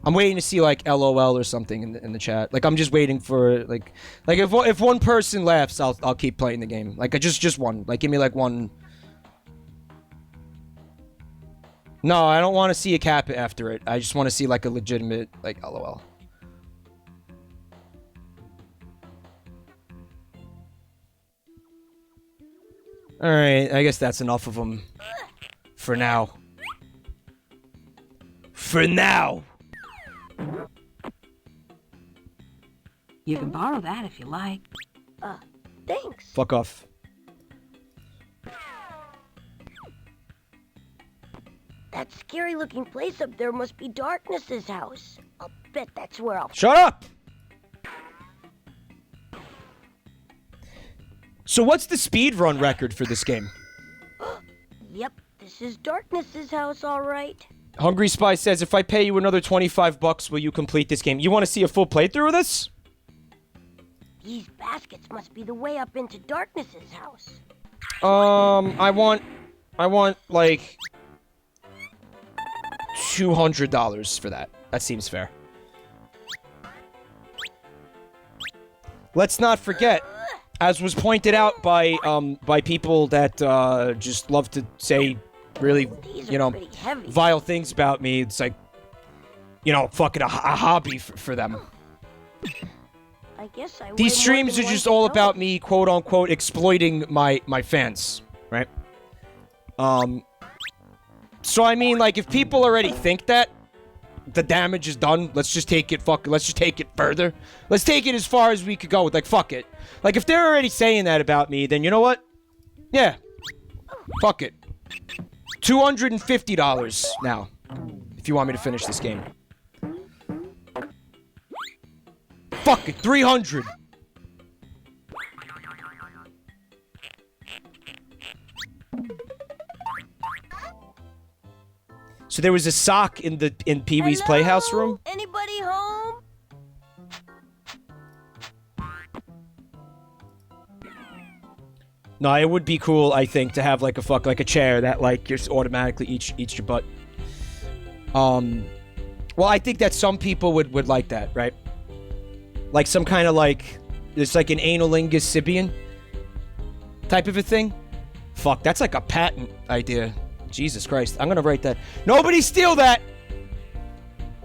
A: I'm waiting to see like LOL or something in the chat. Like I'm just waiting for like if one person laughs, I'll keep playing the game. Like just one. Like give me like one. No, I don't want to see a cap after it. I just want to see like a legitimate like LOL. All right, I guess that's enough of them for now. For now.
H: You can borrow that if you like.
B: Thanks.
A: Fuck off.
B: That scary-looking place up there must be Darkness's house. I'll bet that's where I'll...
A: Shut up! So what's the speedrun record for this game?
B: Yep, this is Darkness's house, all right.
A: Hungry Spy says, if I pay you another $25, will you complete this game? You want to see a full playthrough of this?
B: These baskets must be the way up into Darkness's house.
A: I want like $200 for that. That seems fair. Let's not forget, as was pointed out by people that just love to say really, you know, vile things about me. It's like, you know, fucking a hobby for them.
B: I guess I
A: These streams are just all about me, quote unquote, exploiting my fans, right? So I mean, like, if people already think that the damage is done, let's just take it further. Let's take it as far as we could go with, like, fuck it. Like, if they're already saying that about me, then you know what? Yeah. Fuck it. $250 now, if you want me to finish this game. Fuck it, 300. So there was a sock in Pee-wee's Playhouse room?
B: Anybody home?
A: No, it would be cool, I think, to have like a chair that like just automatically eats your butt. Well, I think that some people would like that, right? Like some kind of like, it's like an analingus Sibian type of a thing. Fuck, that's like a patent idea. Jesus Christ, I'm gonna write that. Nobody steal that!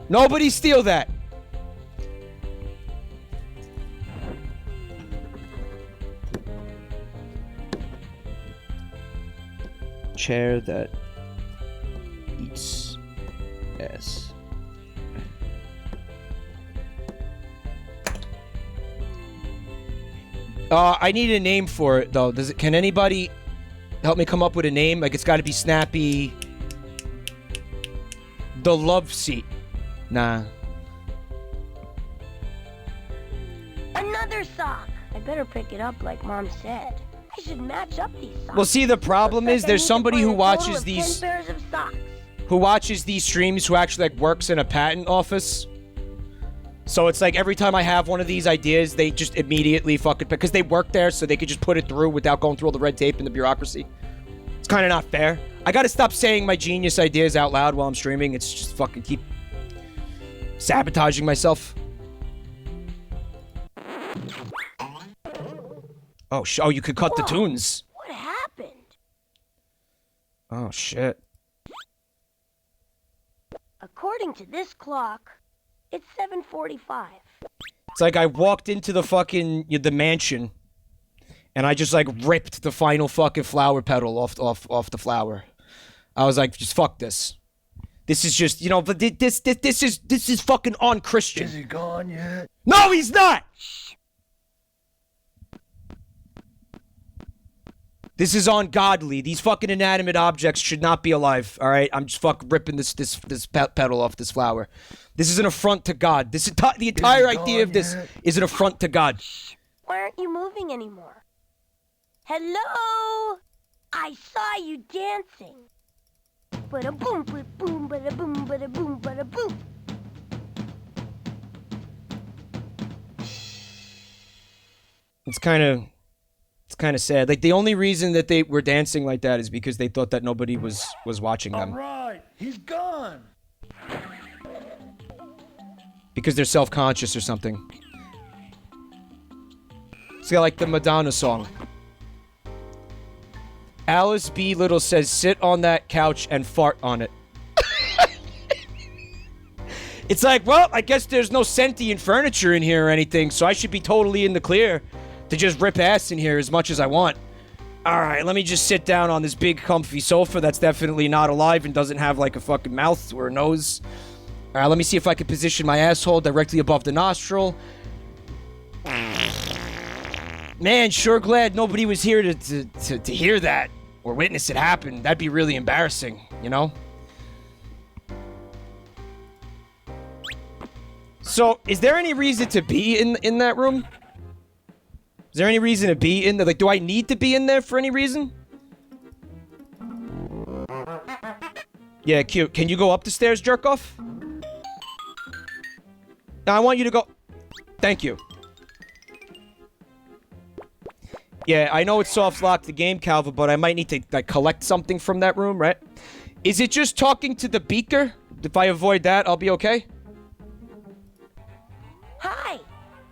A: Nobody steal that! Chair that eats ass. I need a name for it though. Can anybody help me come up with a name? Like it's got to be snappy. The love seat. Nah.
B: Another sock. I better pick it up like Mom said. I should match up these socks.
A: Well, see, the problem is there's somebody who watches
B: 10
A: these
B: pairs of socks.
A: streams who actually like works in a patent office. So it's like every time I have one of these ideas, they just immediately fucking, because they work there, so they could just put it through without going through all the red tape and the bureaucracy. It's kind of not fair. I gotta stop saying my genius ideas out loud while I'm streaming. It's just fucking keep sabotaging myself. Oh, you could cut the tunes.
B: What happened?
A: Oh, shit.
B: According to this clock, it's 7:45.
A: It's like I walked into the fucking, the mansion, and I just like ripped the final fucking flower petal off the flower. I was like, just fuck this. This is just, but this is fucking un-Christian.
D: Is he gone yet?
A: No, he's not! This is ungodly. These fucking inanimate objects should not be alive, alright? I'm just fucking ripping this petal off this flower. This is an affront to God. The entire idea of this is an affront to God.
B: Why aren't you moving anymore? Hello? I saw you dancing. Bada boom, bada boom, bada boom, bada boom, bada boom.
A: It's kind of sad. Like, the only reason that they were dancing like that is because they thought that nobody was watching them.
D: All right, he's gone.
A: Because they're self-conscious or something. It's got like the Madonna song. Alice B. Little says, sit on that couch and fart on it. It's like, well, I guess there's no sentient furniture in here or anything, so I should be totally in the clear to just rip ass in here as much as I want. Alright, let me just sit down on this big comfy sofa that's definitely not alive and doesn't have like a fucking mouth or a nose. Alright, let me see if I can position my asshole directly above the nostril. Man, sure glad nobody was here to hear that or witness it happen. That'd be really embarrassing, you know? So, is there any reason to be in that room? Is there any reason to be in there? Like, do I need to be in there for any reason? Yeah, cute. Can you go up the stairs, jerk off? No, I want you to go. Thank you. Yeah, I know it's soft locked the game, Calva, but I might need to, like, collect something from that room, right? Is it just talking to the beaker? If I avoid that, I'll be okay?
B: Hi.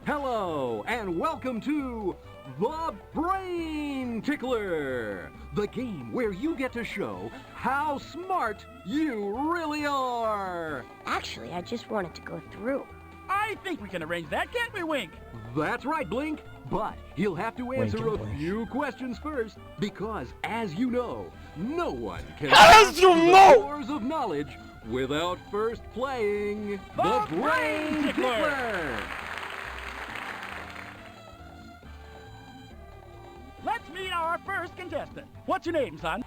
K: Hello, and welcome to The Brain Tickler, the game where you get to show how smart you really are.
B: Actually, I just wanted to go through.
G: I think we can arrange that, can't we, Wink?
K: That's right, Blink. But you'll have to answer a few questions first, because, as you know, no one can
D: As you
K: the
D: know!
K: doors of knowledge without first playing The Brain Tickler.
G: Let's meet our first contestant. What's your name, son?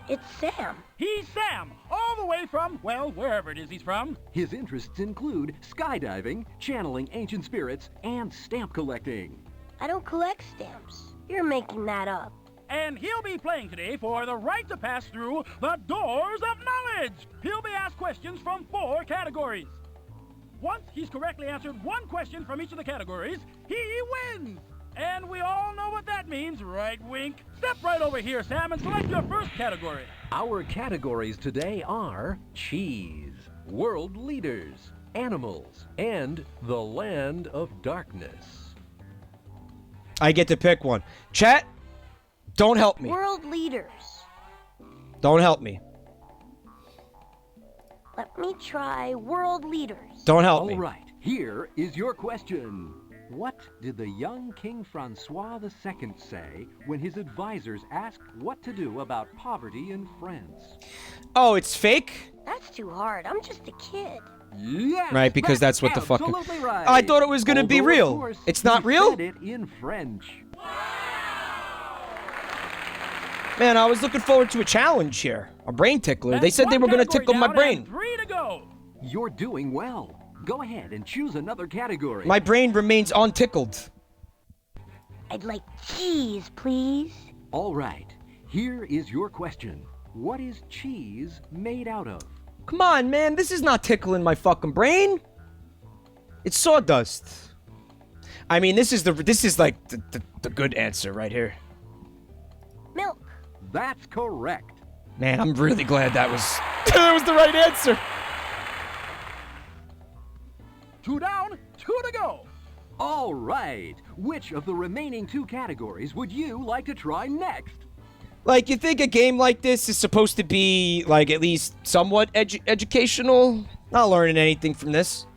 B: It's Sam.
G: He's Sam, all the way from, well, wherever it is he's from.
K: His interests include skydiving, channeling ancient spirits, and stamp collecting.
B: I don't collect stamps. You're making that up.
G: And he'll be playing today for the right to pass through the doors of knowledge. He'll be asked questions from 4 categories. Once he's correctly answered one question from each of the categories, he wins.
E: And we all know what that means, right, Wink? Step right over here, Sam, and select your first category.
K: Our categories today are cheese, world leaders, animals, and the land of darkness.
A: I get to pick one. Chat, don't help me.
B: World leaders.
A: Don't help me.
B: Let me try world leaders.
A: Don't help me.
K: All right, here is your question. What did the young King Francois II say when his advisors asked what to do about poverty in France?
A: Oh, it's fake?
B: That's too hard. I'm just a kid.
K: Yes,
A: Right, because that's what the fucking...
K: absolutely right.
A: I thought it was gonna be
K: Although, of
A: real.
K: course,
A: It's not
K: he
A: real?
K: said it in French.
A: Man, I was looking forward to a challenge here. A brain tickler. They said they were gonna tickle my brain.
E: 3 to go.
K: You're doing well. Go ahead and choose another category.
A: My brain remains untickled.
B: I'd like cheese, please.
K: All right, here is your question. What is cheese made out of?
A: Come on, man. This is not tickling my fucking brain. It's sawdust. I mean, this is like the good answer right here.
B: Milk.
K: That's correct.
A: Man, I'm really glad that was that was the right answer.
E: 2 down, 2 to go.
K: All right, which of the remaining 2 categories would you like to try next?
A: Like, you think a game like this is supposed to be, like, at least somewhat educational? Not learning anything from this.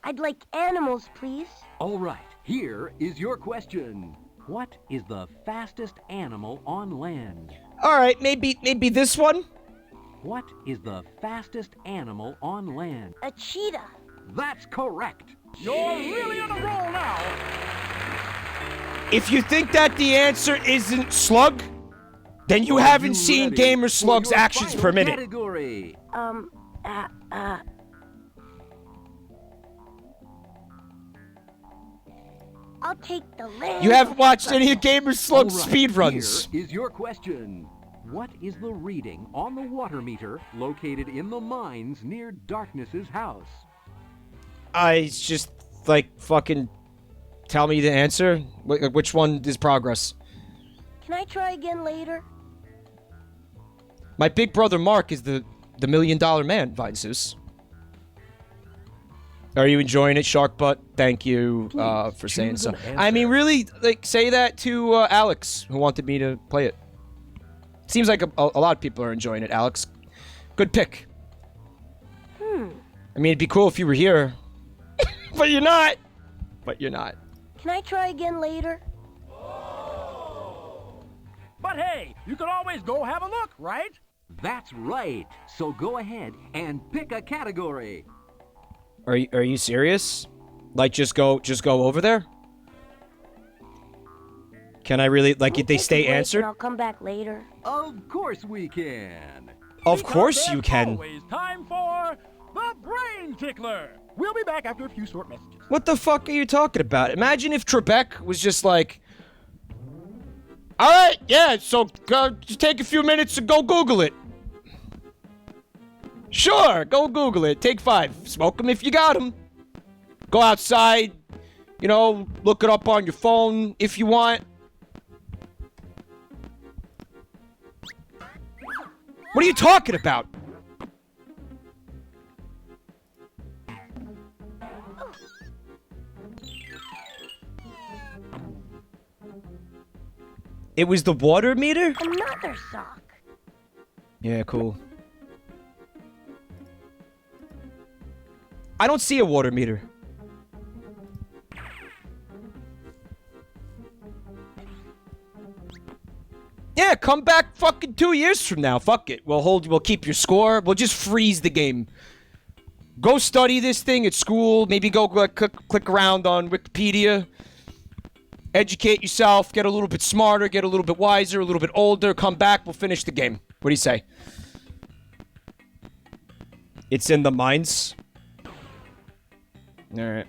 B: I'd like animals, please.
K: All right, here is your question. What is the fastest animal on land?
A: All right, maybe this one?
K: What is the fastest animal on land?
B: A cheetah.
K: That's correct.
E: You're really on a roll now.
A: If you think that the answer isn't slug, then you haven't seen Gamer Slug's actions per minute.
K: Category.
B: I'll take the land.
A: You haven't watched any of Gamer Slug's
K: All right,
A: speedruns.
K: Here is your question. What is the reading on the water meter located in the mines near Darkness's house?
A: I just, like, fucking tell me the answer. Which one is progress?
B: Can I try again later?
A: My big brother Mark is the $1 million man, Vine Zeus. Are you enjoying it, Shark Butt? Thank you for saying so. I mean, really, like, say that to Alex, who wanted me to play it. Seems like a lot of people are enjoying it, Alex. Good pick. I mean, it'd be cool if you were here. But you're not. But you're not.
B: Can I try again later?
E: But hey, you can always go have a look, right?
K: That's right. So go ahead and pick a category.
A: Are you serious? Like, just go over there? Can I really, like, if they stay answered?
B: I'll come back later.
K: Of course we can.
A: Of course you can.
E: Always time for the Brain Tickler. We'll be back after a few short messages.
A: What the fuck are you talking about? Imagine if Trebek was just like, all right, yeah, so just take a few minutes to go Google it. Sure, go Google it. Take 5. Smoke them if you got them. Go outside, you know, look it up on your phone if you want. What are you talking about? It was the water meter?
B: Another sock.
A: Yeah, cool. I don't see a water meter. Yeah, come back fucking 2 years from now. Fuck it. We'll keep your score. We'll just freeze the game. Go study this thing at school. Maybe go click around on Wikipedia. Educate yourself. Get a little bit smarter. Get a little bit wiser. A little bit older. Come back. We'll finish the game. What do you say? It's in the mines. Alright.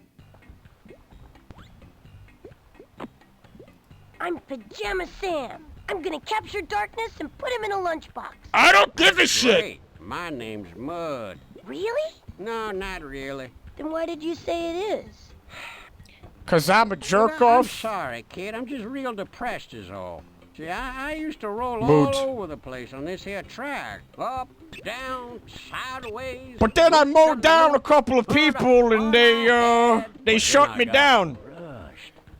B: I'm Pajama Sam. I'm gonna capture Darkness and put him in a lunchbox.
D: I don't give a shit.
G: Great. My name's Mud.
B: Really?
G: No, not really.
B: Then why did you say it is?
D: 'Cause I'm a jerk
G: I'm
D: off?
G: sorry, kid. I'm just real depressed is all. See, I used to roll
D: Mood.
G: all over the place on this here track. Up, down, sideways.
D: But then I mowed down a couple of people and they shut me down.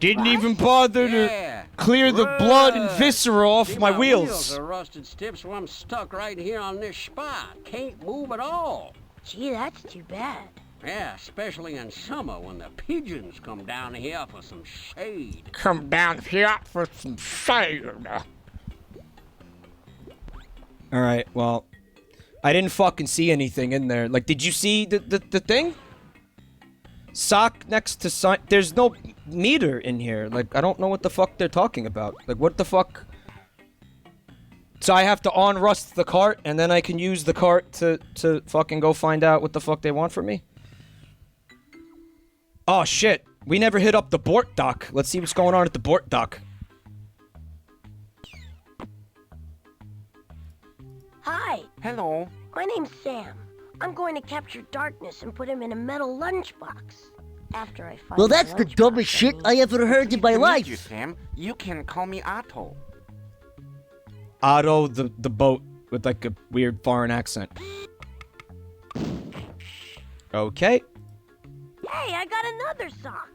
D: Didn't even bother to clear the blood and viscera off
G: See,
D: my
G: wheels
D: wheels.
G: are rusted stiff, so I'm stuck right here on this spot. Can't move at all.
B: Gee, that's too bad.
G: Yeah, especially in summer when the pigeons come down here for some shade.
D: Come down here for some shade.
A: Alright, well, I didn't fucking see anything in there. Like, did you see the thing? Sock next to sign. There's no meter in here. Like, I don't know what the fuck they're talking about. Like, what the fuck? So I have to on-rust the cart, and then I can use the cart to fucking go find out what the fuck they want from me? Oh, shit. We never hit up the Bort dock. Let's see what's going on at the Bort dock.
B: Hi.
K: Hello.
B: My name's Sam. I'm going to capture Darkness and put him in a metal lunchbox. After I find
F: Well, that's the
B: lunchbox,
F: dumbest shit I ever heard in my life.
K: You, Sam. You can call me Otto.
A: Otto the boat with like a weird foreign accent. Okay.
B: Hey, I got another sock.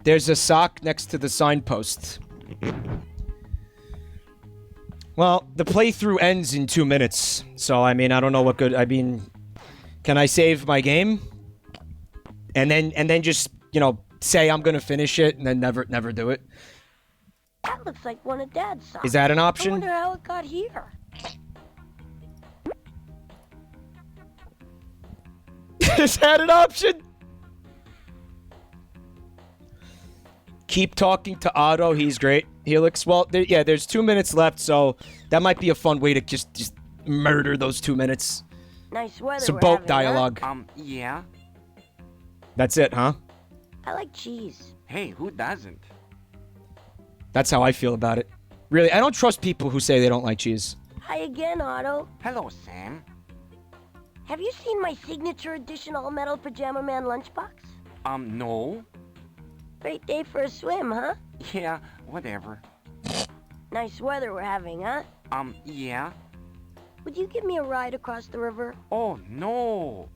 A: There's a sock next to the signpost. Well, the playthrough ends in 2 minutes, so I mean, I don't know what good. I mean, can I save my game? And then just, you know, say I'm gonna finish it and then never do it.
B: That looks like one of Dad's socks.
A: Is that an
B: I
A: option?
B: wonder how it got here.
A: Is that an option? Keep talking to Otto. He's great. Helix. Well, there's 2 minutes left, so that might be a fun way to just murder those 2 minutes.
B: Nice weather.
A: Some
B: we're
A: boat
B: having,
A: dialogue.
K: Yeah?
A: That's it, huh?
B: Huh? I like cheese.
K: Hey, who doesn't?
A: That's how I feel about it. Really, I don't trust people who say they don't like cheese.
B: Hi again, Otto.
K: Hello, Sam.
B: Have you seen my signature edition all-metal Pajama Man lunchbox?
K: No.
B: Great day for a swim, huh?
K: Yeah, whatever.
B: Nice weather we're having, huh?
K: Yeah.
B: Would you give me a ride across the river?
K: Oh, no.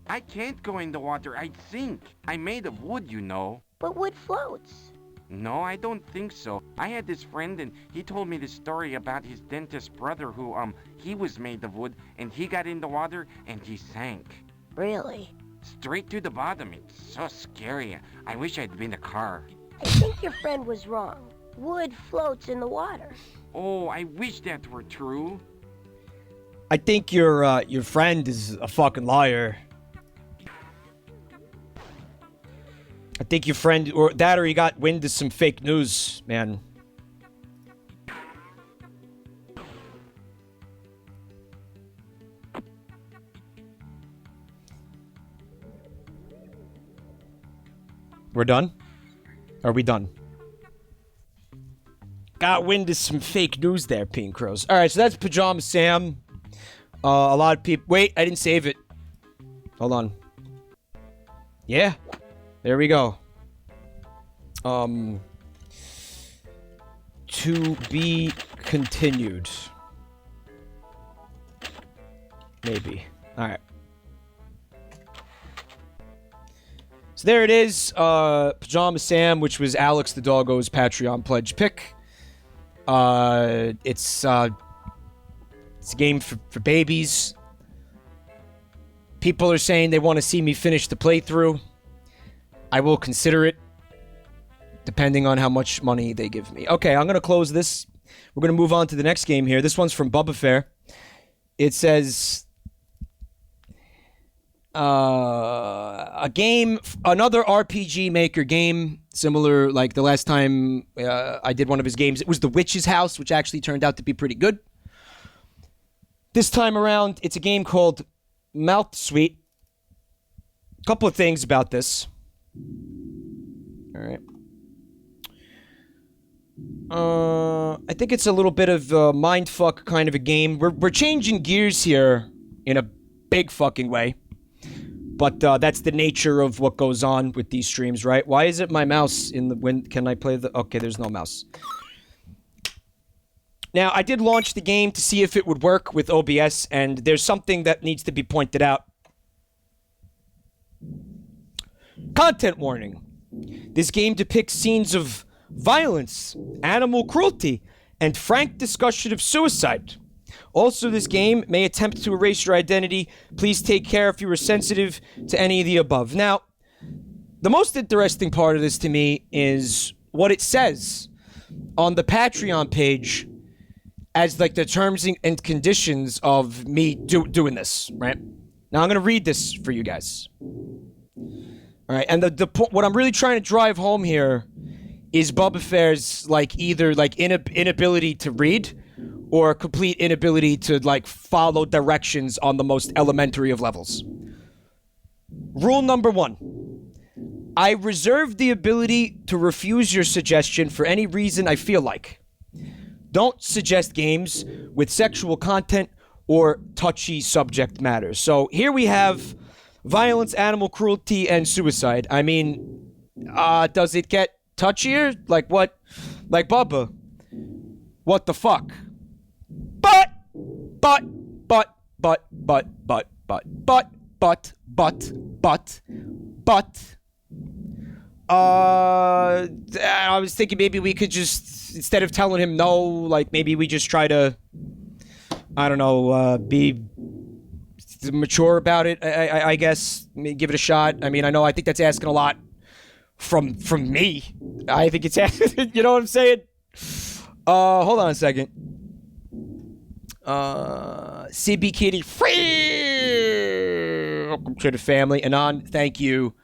K: I can't go in the water. I'd sink. I'm made of wood, you know.
B: But wood floats.
K: No, I don't think so. I had this friend and he told me the story about his dentist brother who, he was made of wood and he got in the water and he sank.
B: Really?
K: Straight to the bottom. It's so scary. I wish I'd been a car.
B: I think your friend was wrong. Wood floats in the water.
K: Oh, I wish that were true.
A: I think your friend is a fucking liar. I think your friend, or he got wind of some fake news, man. We're done? Are we done? Got wind of some fake news there, Pink Crows. Alright, so that's Pajama Sam. A lot of people... Wait, I didn't save it. Hold on. Yeah. There we go. To be continued. Maybe. Alright. So there it is. Pajama Sam, which was Alex the Doggo's Patreon pledge pick. It's a game for babies. People are saying they want to see me finish the playthrough. I will consider it, depending on how much money they give me. Okay, I'm going to close this. We're going to move on to the next game here. This one's from Bubba Fair. It says... a game, another RPG Maker game, similar like the last time I did one of his games. It was The Witch's House, which actually turned out to be pretty good. This time around, it's a game called Mouth Sweet. A couple of things about this. All right. I think it's a little bit of a mindfuck kind of a game. We're changing gears here in a big fucking way. But that's the nature of what goes on with these streams, right? Why is it my mouse in the... When can I play the... Okay, there's no mouse. Now, I did launch the game to see if it would work with OBS, and there's something that needs to be pointed out. Content warning. This game depicts scenes of violence, animal cruelty, and frank discussion of suicide. Also, this game may attempt to erase your identity. Please take care if you are sensitive to any of the above. Now, the most interesting part of this to me is what it says on the Patreon page as like the terms and conditions of me doing this, right? Now, I'm going to read this for you guys. All right, and what I'm really trying to drive home here is Bubba Fair's like either like inability to read or a complete inability to like follow directions on the most elementary of levels. Rule number 1. I reserve the ability to refuse your suggestion for any reason I feel like. Don't suggest games with sexual content or touchy subject matters. So here we have violence, animal cruelty, and suicide. I mean, does it get touchier? Like what? Like Bubba? What the fuck? But, I was thinking maybe we could just, instead of telling him no, like maybe we just try to, I don't know, be mature about it, I guess. Give it a shot. I mean, I think that's asking a lot from me. I think it's asking, you know what I'm saying? Hold on a second. CB Kitty, welcome to the family. Anon, thank you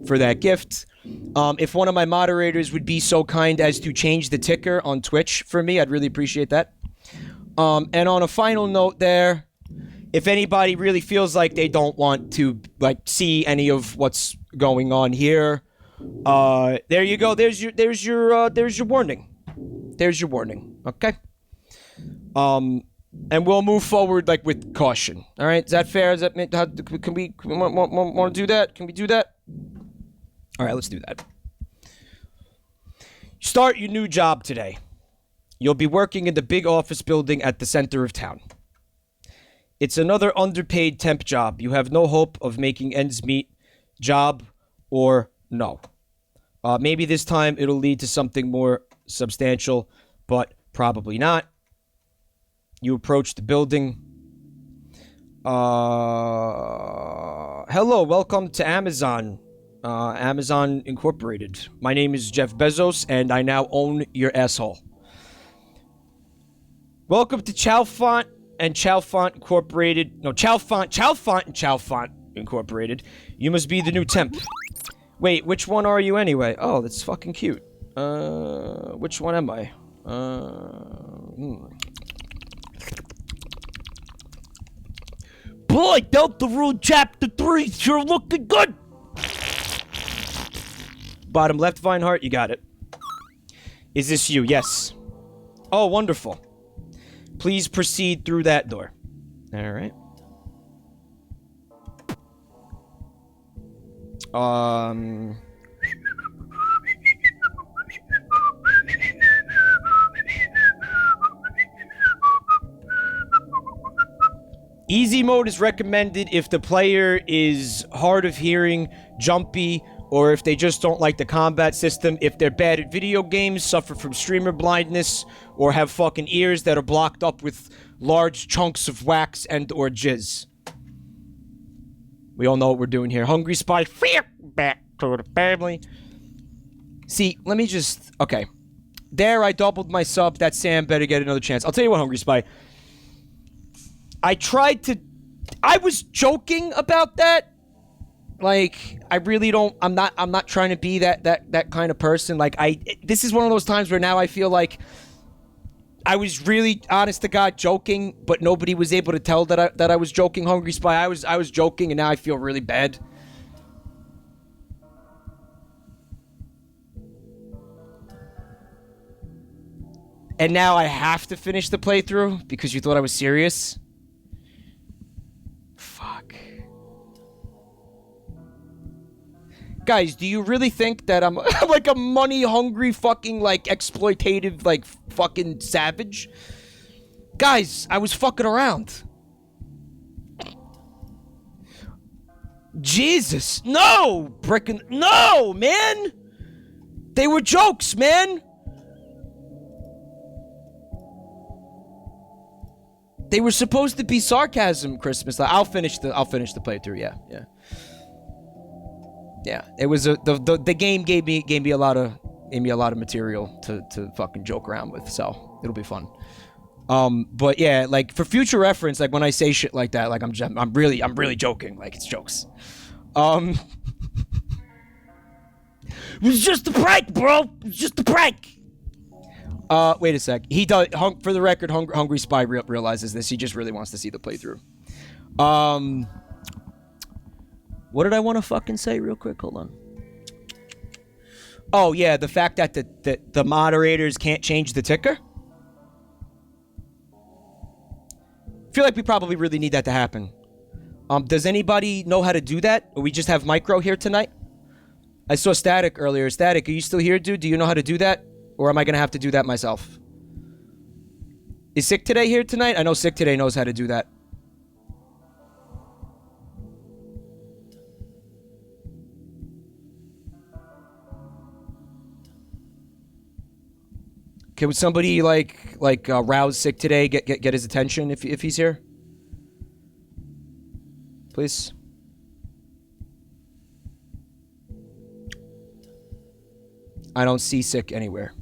A: for that gift. If one of my moderators would be so kind as to change the ticker on Twitch for me, I'd really appreciate that. And on a final note there, if anybody really feels like they don't want to like see any of what's going on here, there you go. There's your warning. There's your warning. Okay. And we'll move forward like with caution. All right, is that fair? Is that can we want to do that? Can we do that? All right, let's do that. Start your new job today. You'll be working in the big office building at the center of town. It's another underpaid temp job. You have no hope of making ends meet, job or no. Maybe this time it'll lead to something more substantial, but probably not. You approach the building. Hello, welcome to Amazon. Amazon Incorporated. My name is Jeff Bezos, and I now own your asshole. Welcome to Chalfont and Chalfont Incorporated. No, Chalfont and Chalfont Incorporated. You must be the new temp. Wait, which one are you anyway? Oh, that's fucking cute. Which one am I? Boy, Delta Rule Chapter 3 sure looking good. Bottom left, Vinehart, you got it. Is this you? Yes. Oh, wonderful. Please proceed through that door. All right. Easy mode is recommended if the player is hard of hearing, jumpy, or if they just don't like the combat system, if they're bad at video games, suffer from streamer blindness, or have fucking ears that are blocked up with large chunks of wax and or jizz. We all know what we're doing here. Hungry Spy, back to the family. See, let me just... Okay. There, I doubled my sub. That Sam better get another chance. I'll tell you what, Hungry Spy. I tried to... I was joking about that. Like, I really don't... I'm not trying to be that kind of person. Like, this is one of those times where now I feel like I was really, honest to God, joking, but nobody was able to tell that I was joking, Hungry Spy. I was joking, and now I feel really bad. And now I have to finish the playthrough because you thought I was serious? Fuck. Guys, do you really think that I'm like a money-hungry fucking, like, exploitative, like, fucking savage? Guys, I was fucking around. Jesus. No! No, man! They were jokes, man! They were supposed to be sarcasm, Christmas. I'll finish the playthrough, yeah. Yeah, it was the game gave me a lot of material to fucking joke around with, so it'll be fun. But yeah, like for future reference, like when I say shit like that, like I'm really joking, like it's jokes. It was just a prank, bro. It was just a prank. Wait a sec. He does. For the record, Hungry Spy realizes this. He just really wants to see the playthrough. What did I want to fucking say real quick? Hold on. Oh, yeah, the fact that the moderators can't change the ticker. I feel like we probably really need that to happen. Does anybody know how to do that? Or we just have Micro here tonight? I saw Static earlier. Static, are you still here, dude? Do you know how to do that? Or am I going to have to do that myself? Is Sick Today here tonight? I know Sick Today knows how to do that. Can somebody rouse Sick Today, get his attention if he's here? Please. I don't see Sick anywhere.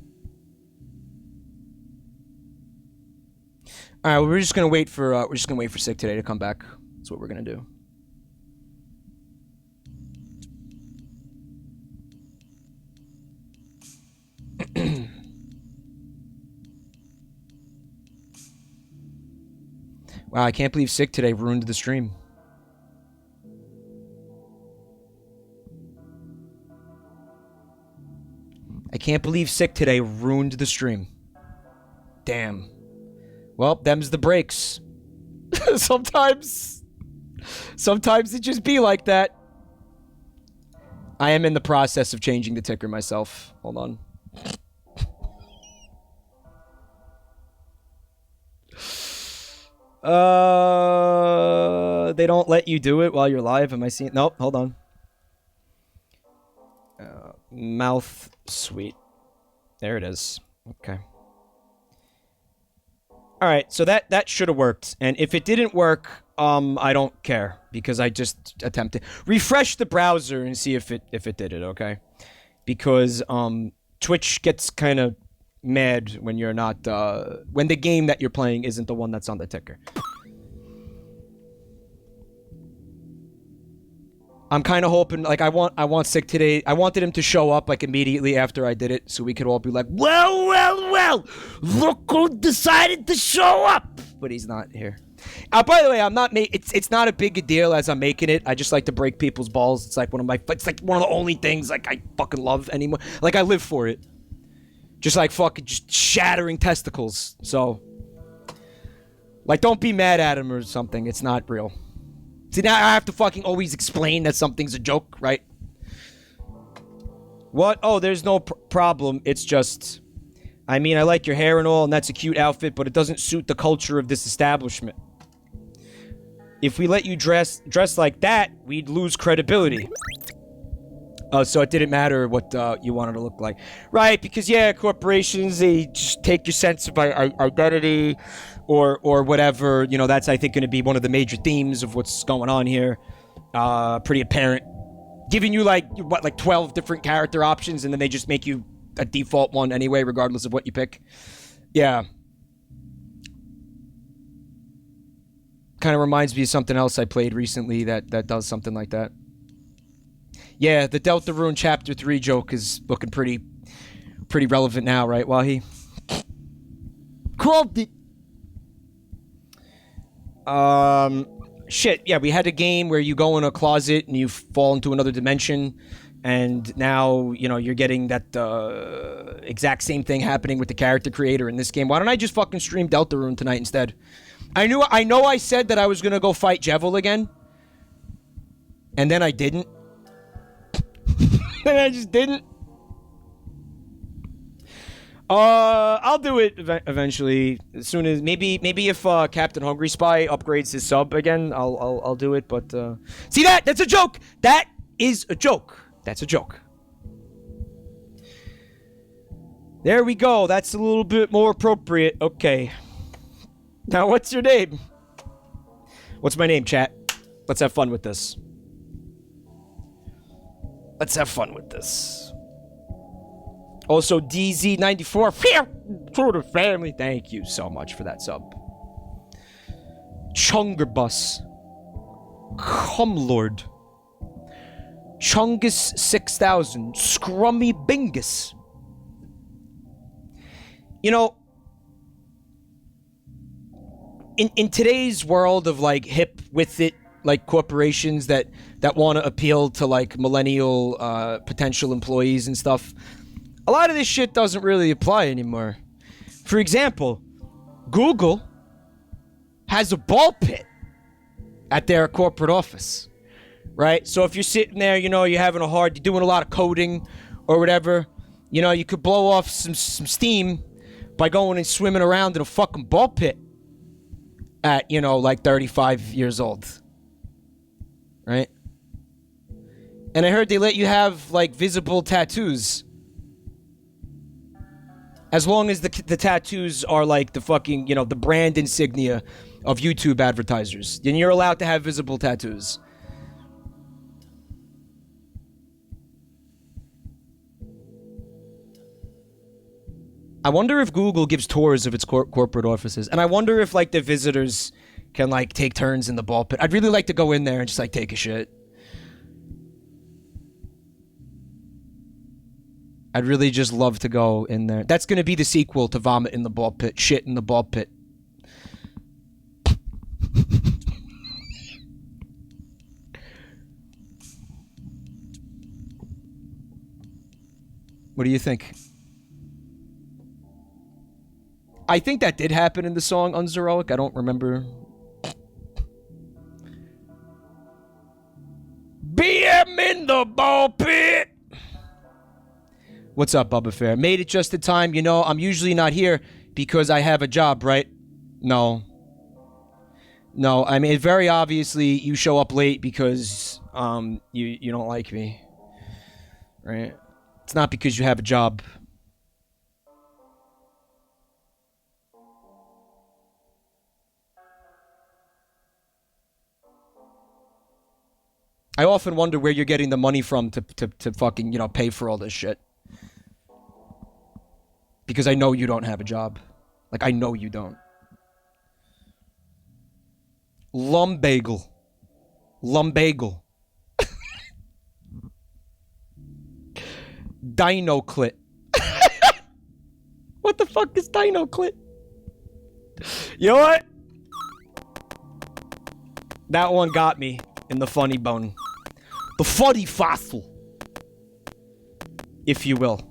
A: All right, well, we're just gonna wait for Sick Today to come back. That's what we're gonna do. Wow, I can't believe Sick Today ruined the stream. I can't believe Sick Today ruined the stream. Damn. Well, them's the breaks. Sometimes it just be like that. I am in the process of changing the ticker myself. Hold on. They don't let you do it while you're live. Am I seeing? Nope, hold on. Mouth sweet. There it is. Okay. All right, so that should have worked. And if it didn't work, I don't care because I just attempted. Refresh the browser and see if it did it, okay? Because Twitch gets kind of mad when you're not when the game that you're playing isn't the one that's on the ticker. I'm kind of hoping, like, I want Sick Today. I wanted him to show up, like, immediately after I did it, so we could all be like, well, look who decided to show up! But he's not here. By the way, I'm not it's not a big a deal as I'm making it. I just like to break people's balls. It's like one of the only things, like, I fucking love anymore. Like, I live for it. Just, like, fucking just shattering testicles. So, like, don't be mad at him or something. It's not real. See, now I have to fucking always explain that something's a joke, right? What? Oh, there's no problem. It's just... I mean, I like your hair and all, and that's a cute outfit, but it doesn't suit the culture of this establishment. If we let you dress like that, we'd lose credibility. Oh, so it didn't matter what you wanted to look like. Right, because, yeah, corporations, they just take your sense of identity... Or whatever, you know, that's, I think, going to be one of the major themes of what's going on here. Pretty apparent. Giving you, like 12 different character options, and then they just make you a default one anyway, regardless of what you pick. Yeah. Kind of reminds me of something else I played recently that does something like that. Yeah, the Deltarune Chapter 3 joke is looking pretty relevant now, right, Wahi? Called it. Shit, yeah, we had a game where you go in a closet and you fall into another dimension, and now, you know, you're getting that, exact same thing happening with the character creator in this game. Why don't I just fucking stream Deltarune tonight instead? I know I said that I was gonna go fight Jevil again, and then I didn't. And I just didn't. I'll do it eventually. As soon as maybe if Captain Hungry Spy upgrades his sub again, I'll do it. But see that? That's a joke. That is a joke. That's a joke. There we go. That's a little bit more appropriate. Okay. Now, what's your name? What's my name, chat? Let's have fun with this. Let's have fun with this. Also, DZ94 to the family. Thank you so much for that sub. Chungerbus. Cumlord. Chungus 6000. Scrummy Bingus. You know, in today's world of like hip with it, like corporations that want to appeal to like millennial potential employees and stuff, a lot of this shit doesn't really apply anymore. For example, Google has a ball pit at their corporate office, right? So if you're sitting there, you know, you're doing a lot of coding or whatever, you know, you could blow off some steam by going and swimming around in a fucking ball pit at, you know, like 35 years old, right? And I heard they let you have like visible tattoos. As long as the tattoos are like the fucking, you know, the brand insignia of YouTube advertisers. Then you're allowed to have visible tattoos. I wonder if Google gives tours of its corporate offices. And I wonder if like the visitors can like take turns in the ball pit. I'd really like to go in there and just like take a shit. I'd really just love to go in there. That's going to be the sequel to Vomit in the Ball Pit. Shit in the Ball Pit. What do you think? I think that did happen in the song Unzeroic. I don't remember. BM in the ball pit! What's up, Bubba Fair? Made it just in time. You know, I'm usually not here because I have a job, right? No. No, I mean, very obviously you show up late because, you don't like me. Right? It's not because you have a job. I often wonder where you're getting the money from to fucking, you know, pay for all this shit. Because I know you don't have a job. Like, I know you don't. Lumbagle. Lumbagle. Dinoclit. What the fuck is Dinoclit? You know what? That one got me in the funny bone. The funny fossil. If you will.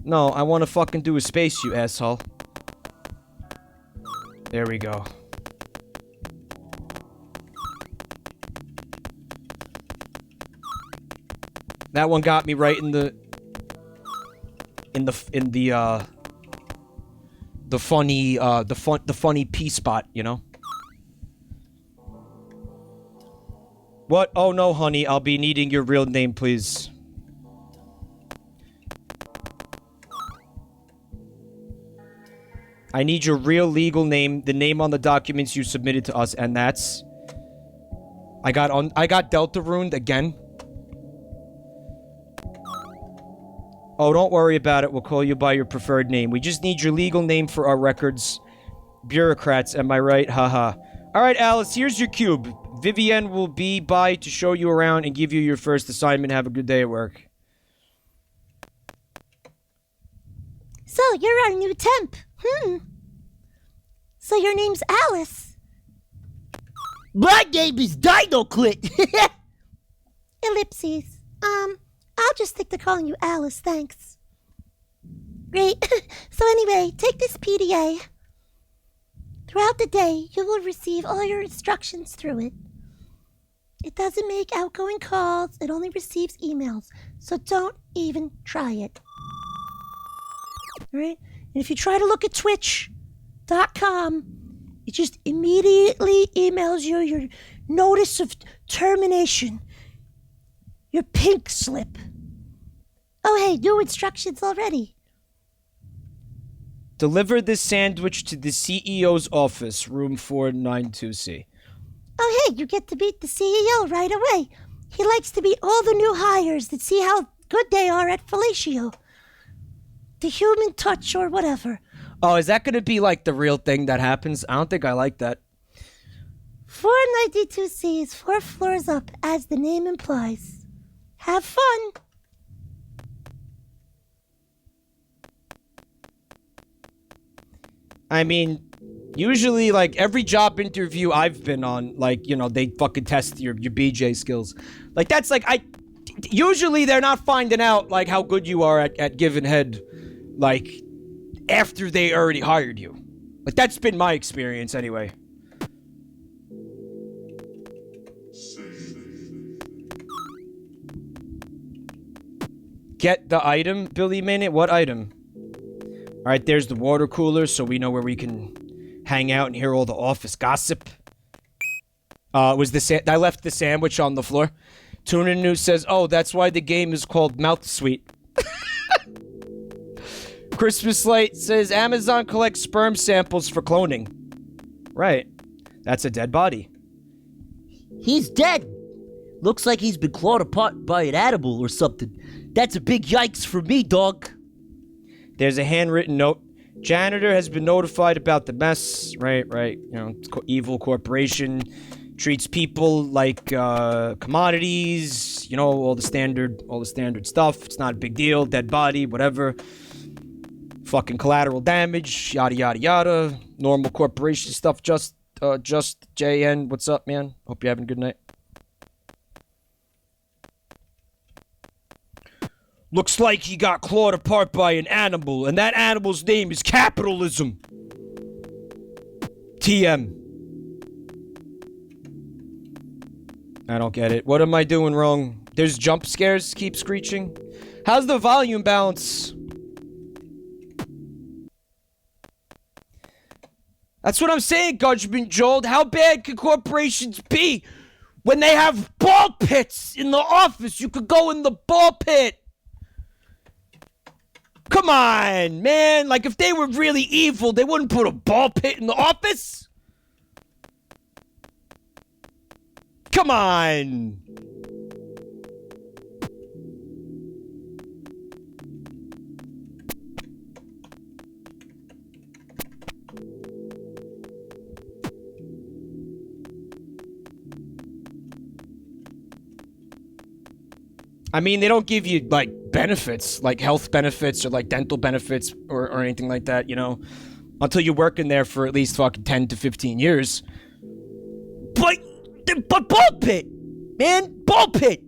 A: No, I want to fucking do a space, you asshole. There we go. That one got me right in the funny P spot, you know? What? Oh no, honey, I'll be needing your real name, please. I need your real legal name, the name on the documents you submitted to us, and that's... I got Delta ruined again. Oh, don't worry about it. We'll call you by your preferred name. We just need your legal name for our records. Bureaucrats, am I right? Haha. Alright, Alice, here's your cube. Vivienne will be by to show you around and give you your first assignment. Have a good day at work.
B: So, you're our new temp. So your name's Alice.
F: My name is Dinoclit.
B: Ellipses. I'll just stick to calling you Alice, thanks. Great. So anyway, take this PDA. Throughout the day, you will receive all your instructions through it.
L: It doesn't make outgoing calls. It only receives emails. So don't even try it. Alright? And if you try to look at Twitch.com, it just immediately emails you your notice of termination. Your pink slip. Oh, hey, new instructions already.
A: Deliver this sandwich to the CEO's office, room 492C.
L: Oh, hey, you get to meet the CEO right away. He likes to meet all the new hires and see how good they are at fellatio. The human touch or whatever.
A: Oh, is that going to be like the real thing that happens? I don't think I like that.
L: 492C is 4 floors up, as the name implies. Have fun!
A: I mean, usually, like, every job interview I've been on, like, you know, they fucking test your BJ skills. Like, that's like, usually they're not finding out, like, how good you are at giving head, like, after they already hired you. Like, that's been my experience anyway. Get the item, Billy Minute? What item? Alright, there's the water cooler, so we know where we can hang out and hear all the office gossip. I left the sandwich on the floor. Tuna News says, oh, that's why the game is called Mouth Sweet. Christmas Light says, Amazon collects sperm samples for cloning. Right. That's a dead body.
F: He's dead. Looks like he's been clawed apart by an animal or something. That's a big yikes for me, dog.
A: There's a handwritten note. Janitor has been notified about the mess. Right. You know, evil corporation treats people like commodities. You know, all the standard stuff. It's not a big deal. Dead body, whatever. Fucking collateral damage. Yada yada yada. Normal corporation stuff. Just JN. What's up, man? Hope you're having a good night. Looks like he got clawed apart by an animal, and that animal's name is capitalism. TM. I don't get it. What am I doing wrong? There's jump scares keep screeching. How's the volume balance? That's what I'm saying, Gudgeman Joel. How bad can corporations be when they have ball pits in the office? You could go in the ball pit. Come on, man. Like, if they were really evil, they wouldn't put a ball pit in the office. Come on. I mean, they don't give you, like, benefits, like health benefits or, like, dental benefits or anything like that, you know, until you're working there for at least fucking 10 to 15 years. But ball pit, man, ball pit.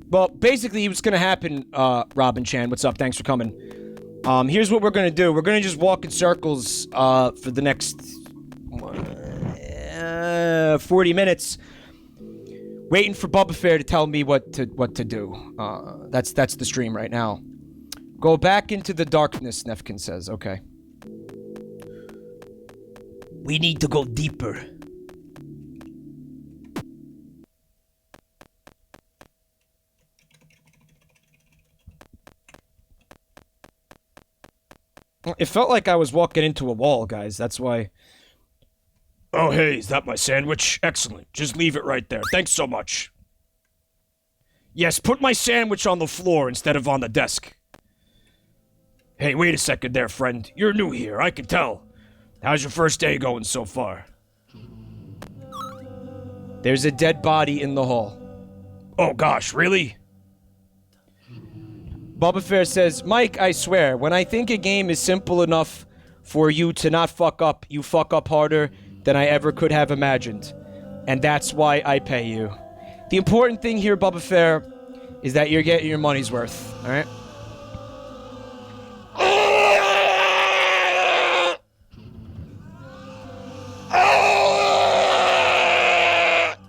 A: Well, basically, what's going to happen, Robin Chan, what's up? Thanks for coming. Here's what we're going to do. We're going to just walk in circles for the next 40 minutes, waiting for Bubba Fair to tell me what to do. That's the stream right now. Go back into the darkness, Nefkin says. Okay.
F: We need to go deeper.
A: It felt like I was walking into a wall, guys. That's why. Oh, hey, is that my sandwich? Excellent. Just leave it right there. Thanks so much. Yes, put my sandwich on the floor instead of on the desk. Hey, wait a second there, friend. You're new here, I can tell. How's your first day going so far? There's a dead body in the hall. Oh, gosh, really? Bubba Fair says, Mike, I swear, when I think a game is simple enough for you to not fuck up. You fuck up harder than I ever could have imagined. And that's why I pay you. The important thing here, Bubba Fair, is that you're getting your money's worth, alright?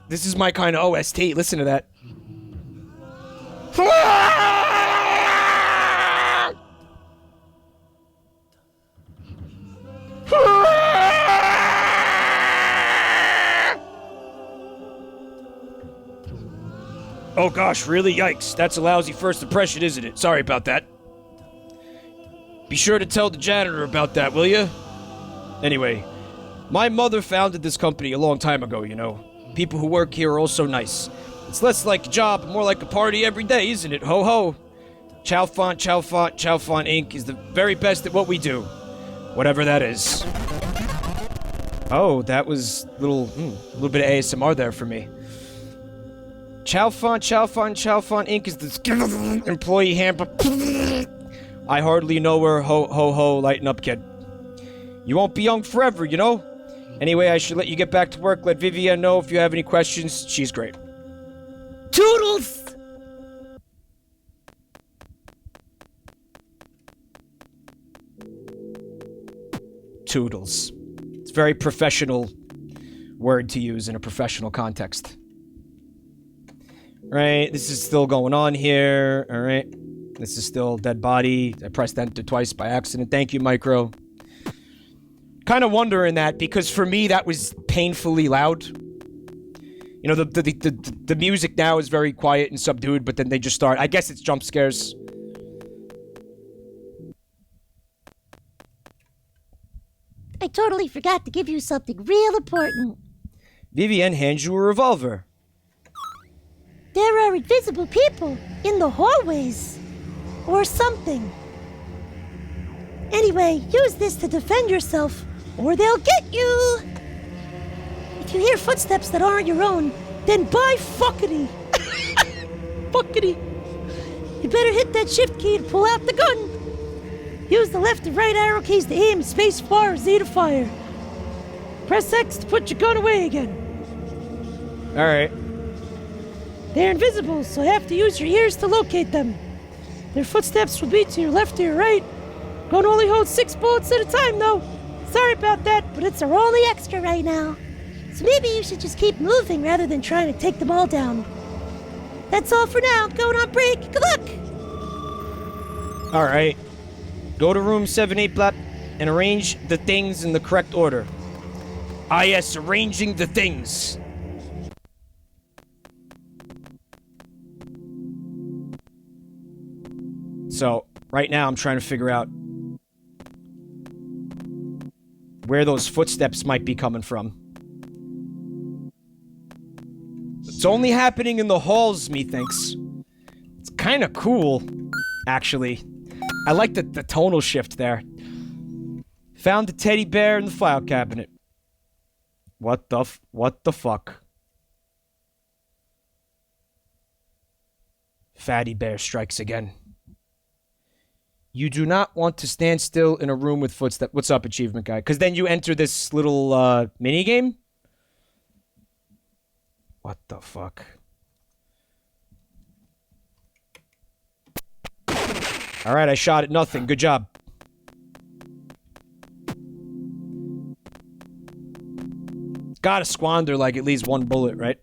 A: This is my kind of OST. Listen to that. Oh gosh, really? Yikes. That's a lousy first impression, isn't it? Sorry about that. Be sure to tell the janitor about that, will you? Anyway, my mother founded this company a long time ago, you know. People who work here are all so nice. It's less like a job, more like a party every day, isn't it? Ho ho. Chalfont Inc. is the very best at what we do. Whatever that is. Oh, that was a little bit of ASMR there for me. Chalfont Inc. is the employee handbook. I hardly know her. Ho ho ho, lighten up, kid. You won't be young forever, you know? Anyway, I should let you get back to work. Let Vivienne know if you have any questions. She's great.
L: Toodles!
A: Toodles. It's a very professional word to use in a professional context. Right, this is still going on here. Alright. This is still dead body. I pressed enter twice by accident. Thank you, Micro. Kind of wondering that, because for me that was painfully loud. You know, the music now is very quiet and subdued, but then they just start. I guess it's jump scares.
L: I totally forgot to give you something real important.
A: Vivienne hands you a revolver.
L: There are invisible people in the hallways. Or something. Anyway, use this to defend yourself, or they'll get you! If you hear footsteps that aren't your own, then buy fuckity! Fuckity! You better hit that shift key and pull out the gun! Use the left and right arrow keys to aim, space bar or Z to fire. Press X to put your gun away again.
A: Alright.
L: They're invisible, so you have to use your ears to locate them. Their footsteps will be to your left or your right. Gun only holds 6 bullets at a time, though. Sorry about that, but it's our only extra right now. So maybe you should just keep moving rather than trying to take them all down. That's all for now. Going on break. Good luck!
A: Alright. Go to room 7-8 Blap and arrange the things in the correct order. Ah yes, arranging the things. So, right now I'm trying to figure out where those footsteps might be coming from. It's only happening in the halls, methinks. It's kind of cool, actually. I like the tonal shift there. Found the teddy bear in the file cabinet. What the fuck? Fatty bear strikes again. You do not want to stand still in a room with footsteps. What's up, achievement guy? Because then you enter this little mini game. What the fuck? All right, I shot at nothing. Good job. Gotta squander like at least one bullet, right?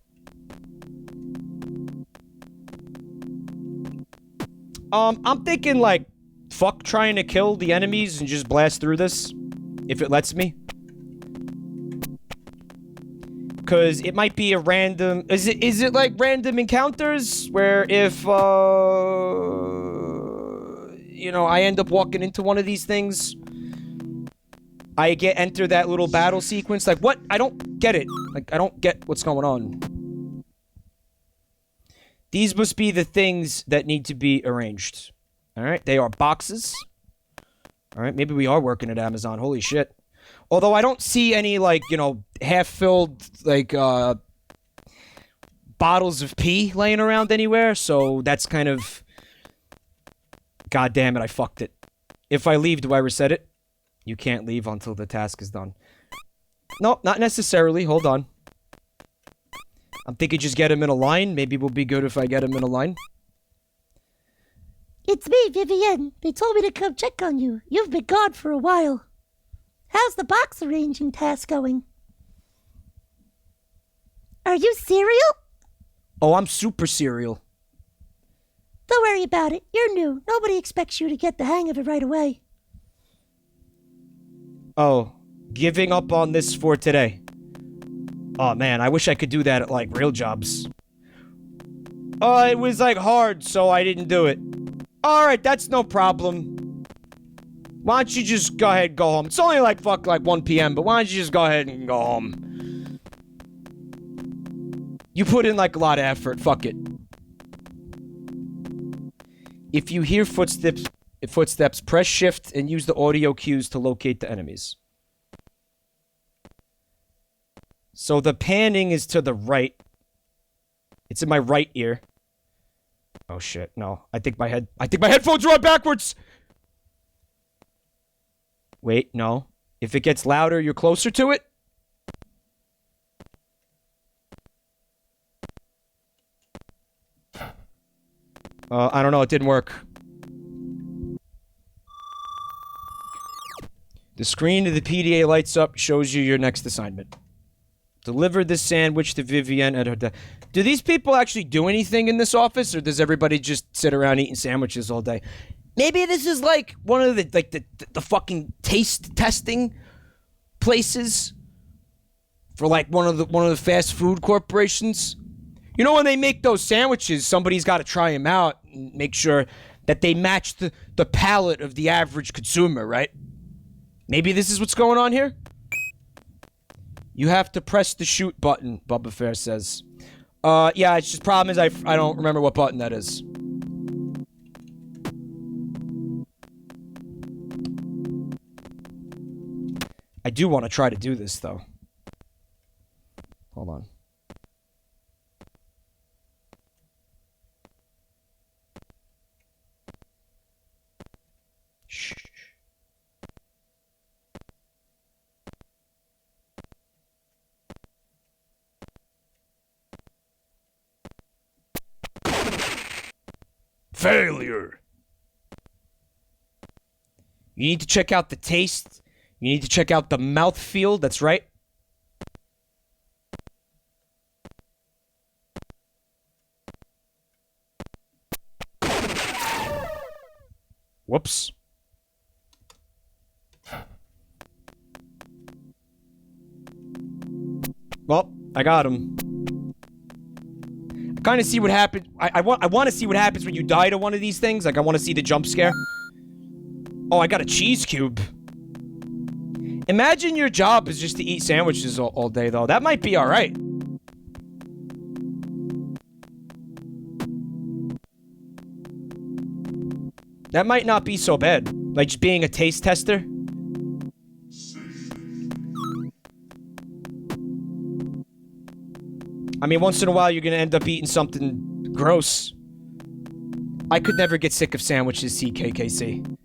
A: I'm thinking like fuck trying to kill the enemies and just blast through this, if it lets me. Cause it might be a random. Is it like random encounters where if you know, I end up walking into one of these things, I enter that little battle sequence? Like what? I don't get it. Like I don't get what's going on. These must be the things that need to be arranged. Alright, they are boxes. Alright, maybe we are working at Amazon. Holy shit. Although I don't see any, like, you know, half-filled, like, bottles of pee laying around anywhere, so that's kind of... God damn it, I fucked it. If I leave, do I reset it? You can't leave until the task is done. No, not necessarily. Hold on. I'm thinking just get him in a line. Maybe it will be good if I get him in a line.
L: It's me, Vivienne. They told me to come check on you. You've been gone for a while. How's the box arranging task going? Are you cereal?
A: Oh, I'm super serial.
L: Don't worry about it. You're new. Nobody expects you to get the hang of it right away.
A: Oh, giving up on this for today. Oh man, I wish I could do that at like real jobs. Oh, it was like hard, so I didn't do it. Alright, that's no problem. Why don't you just go ahead and go home? It's only like 1 p.m., but why don't you just go ahead and go home? You put in like a lot of effort, fuck it. If you hear footsteps, press shift and use the audio cues to locate the enemies. So the panning is to the right. It's in my right ear. Oh shit, no. I think my headphones are on backwards! Wait, no. If it gets louder, you're closer to it? I don't know, it didn't work. The screen of the PDA lights up, shows you your next assignment. Deliver this sandwich to Vivienne at her desk. Do these people actually do anything in this office, or does everybody just sit around eating sandwiches all day? Maybe this is like one of the fucking taste testing places for like one of the fast food corporations. You know, when they make those sandwiches, somebody's got to try them out and make sure that they match the palate of the average consumer, right? Maybe this is what's going on here? You have to press the shoot button, Bubba Fair says. Yeah, it's just problem is I don't remember what button that is. I do want to try to do this, though. Hold on. Shh. Failure. You need to check out the taste. You need to check out the mouthfeel. That's right. Whoops. Well, I got him. I kind of see what happened. I want to see what happens when you die to one of these things. Like, I want to see the jump scare. Oh, I got a cheese cube. Imagine your job is just to eat sandwiches all day, though. That might be alright. That might not be so bad. Like, just being a taste tester. I mean, once in a while, you're gonna end up eating something gross. I could never get sick of sandwiches, CKKC.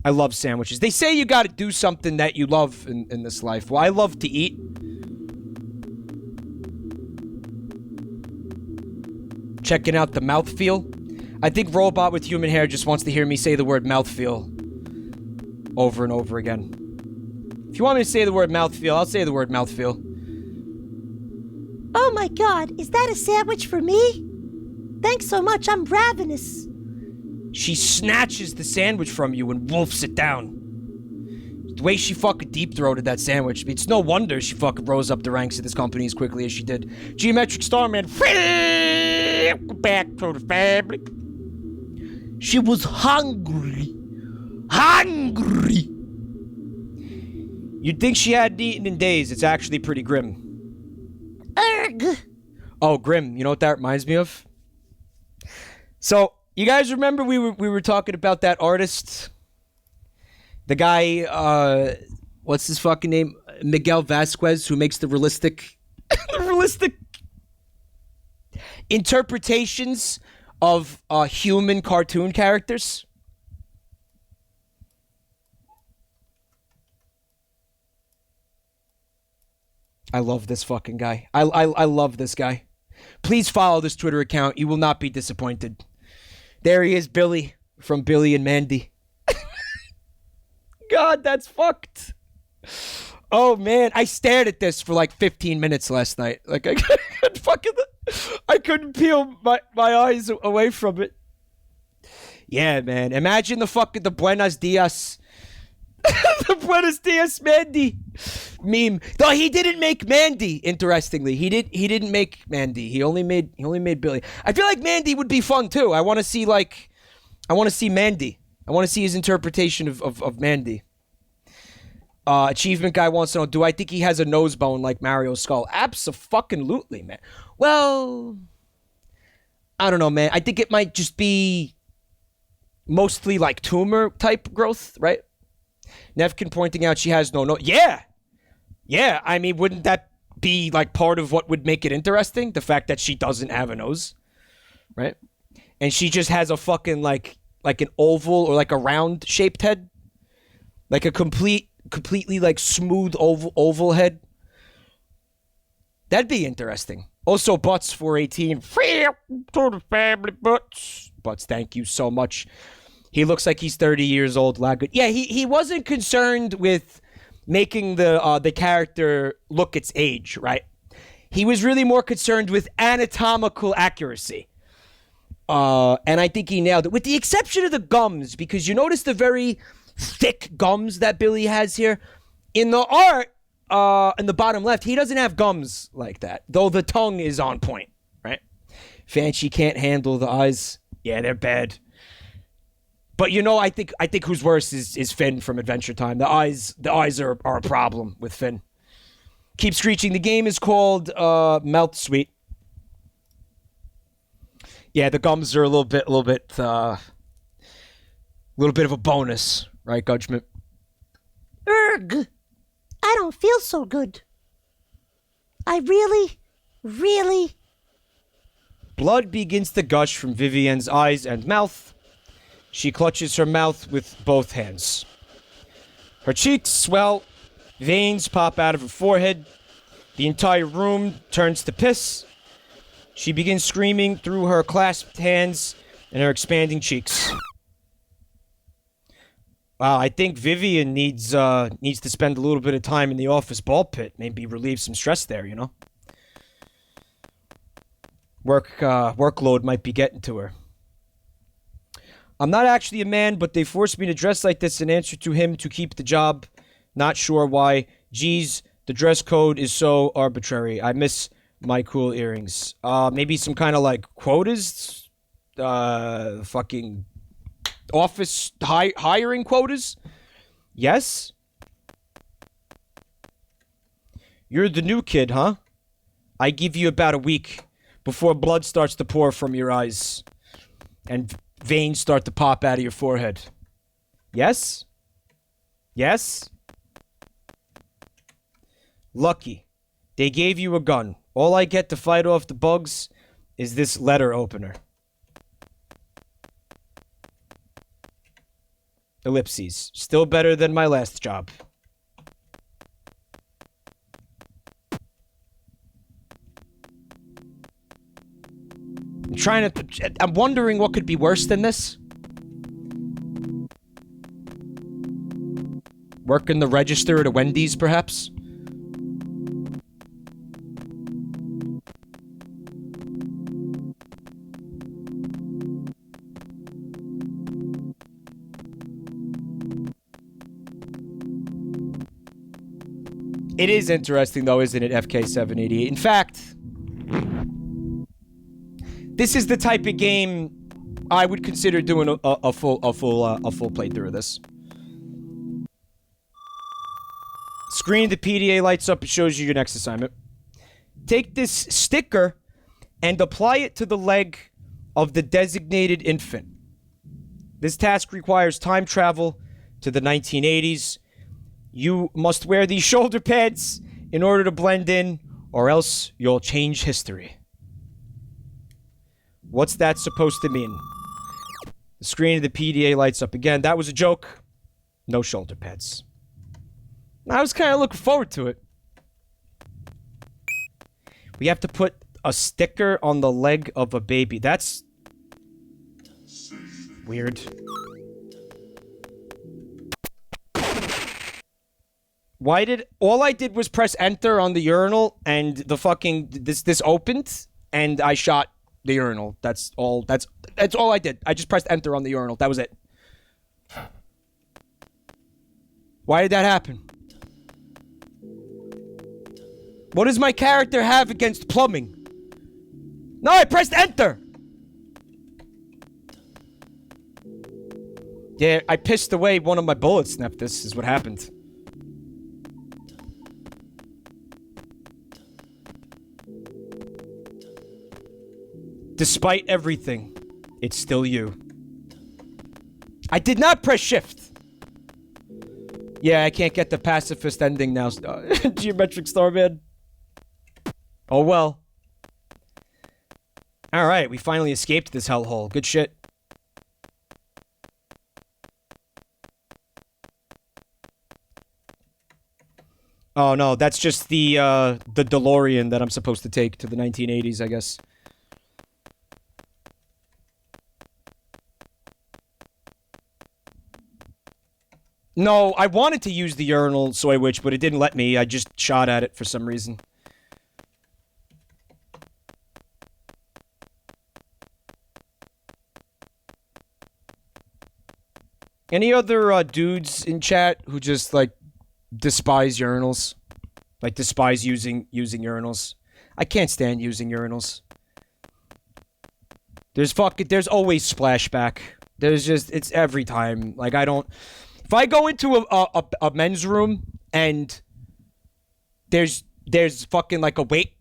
A: I love sandwiches. They say you gotta do something that you love in this life. Well, I love to eat. Checking out the mouthfeel. I think Robot with Human Hair just wants to hear me say the word mouthfeel over and over again. If you want me to say the word mouthfeel, I'll say the word mouthfeel.
L: Oh my god, is that a sandwich for me? Thanks so much, I'm ravenous.
A: She snatches the sandwich from you and wolfs it down. The way she fucking deep-throated that sandwich, it's no wonder she fucking rose up the ranks of this company as quickly as she did. Geometric Starman, back to the family.
F: She was hungry. Hungry!
A: You'd think she hadn't eaten in days. It's actually pretty grim.
L: Erg!
A: Oh, grim. You know what that reminds me of? So, you guys remember we were talking about that artist? The guy, what's his fucking name? Miguel Vasquez, who makes the realistic interpretations of human cartoon characters. I love this fucking guy. I love this guy. Please follow this Twitter account. You will not be disappointed. There he is, Billy, from Billy and Mandy. God, that's fucked. Oh, man. I stared at this for like 15 minutes last night. Like, I couldn't peel my eyes away from it. Yeah, man. Imagine the Buenos Dias. The Buenos Dias Mandy meme. Though he didn't make Mandy, interestingly. He didn't make Mandy. He only made Billy. I feel like Mandy would be fun too. I want to see Mandy. I want to see his interpretation of Mandy. Achievement guy wants to know, do I think he has a nose bone like Mario's skull? Abso-fucking-lutely, man. Well, I don't know, man. I think it might just be mostly like tumor type growth, right? Nevkin pointing out she has no nose. Yeah. Yeah, I mean, wouldn't that be like part of what would make it interesting? The fact that she doesn't have a nose, right? And she just has a fucking like an oval or like a round shaped head. Like a completely like smooth oval head. That'd be interesting. Also, Butts 418. Free to the family, Butts. Butts, thank you so much. He looks like he's 30 years old. Good. Yeah, he wasn't concerned with making the character look its age, right? He was really more concerned with anatomical accuracy. And I think he nailed it. With the exception of the gums, because you notice the very thick gums that Billy has here. In the art, in the bottom left, he doesn't have gums like that. Though the tongue is on point, right? Fancy can't handle the eyes. Yeah, they're bad. But I think who's worse is Finn from Adventure Time. The eyes are a problem with Finn. Keep screeching. The game is called Melt Sweet. Yeah, the gums are a little bit of a bonus, right, Gudgement?
L: Erg! I don't feel so good. I really...
A: Blood begins to gush from Vivienne's eyes and mouth. She clutches her mouth with both hands. Her cheeks swell. Veins pop out of her forehead. The entire room turns to piss. She begins screaming through her clasped hands and her expanding cheeks. Wow, I think Vivian needs to spend a little bit of time in the office ball pit. Maybe relieve some stress there, Workload might be getting to her. I'm not actually a man, but they forced me to dress like this in answer to him to keep the job. Not sure why. Geez, the dress code is so arbitrary. I miss my cool earrings. Maybe some kind of like quotas? Fucking office hiring quotas? Yes? You're the new kid, huh? I give you about a week before blood starts to pour from your eyes and veins start to pop out of your forehead. Yes? Yes? Lucky. They gave you a gun. All I get to fight off the bugs is this letter opener. Ellipses. Still better than my last job. I'm wondering what could be worse than this. Working the register at a Wendy's, perhaps? It is interesting, though, isn't it, FK788? In fact, this is the type of game I would consider doing a full playthrough of this. Screen of the PDA lights up. It shows you your next assignment. Take this sticker and apply it to the leg of the designated infant. This task requires time travel to the 1980s. You must wear these shoulder pads in order to blend in, or else you'll change history. What's that supposed to mean? The screen of the PDA lights up again. That was a joke. No shoulder pads. I was kind of looking forward to it. We have to put a sticker on the leg of a baby. That's weird. Why did... All I did was press enter on the urinal, and the fucking... This opened, and I shot the urinal. That's all... That's all I did. I just pressed enter on the urinal. That was it. Why did that happen? What does my character have against plumbing? No, I pressed enter! Yeah, I pissed away one of my bullets, Snap. This is what happened. Despite everything, it's still you. I did not press shift. Yeah, I can't get the pacifist ending now. Geometric Starman. Oh well. Alright, we finally escaped this hellhole. Good shit. Oh no, that's just the DeLorean that I'm supposed to take to the 1980s, I guess. No, I wanted to use the urinal soy witch, but it didn't let me. I just shot at it for some reason. Any other dudes in chat who just like despise urinals? Like despise using urinals? I can't stand using urinals. There's always splashback. It's every time. Like I don't... If I go into a men's room and there's fucking like a wait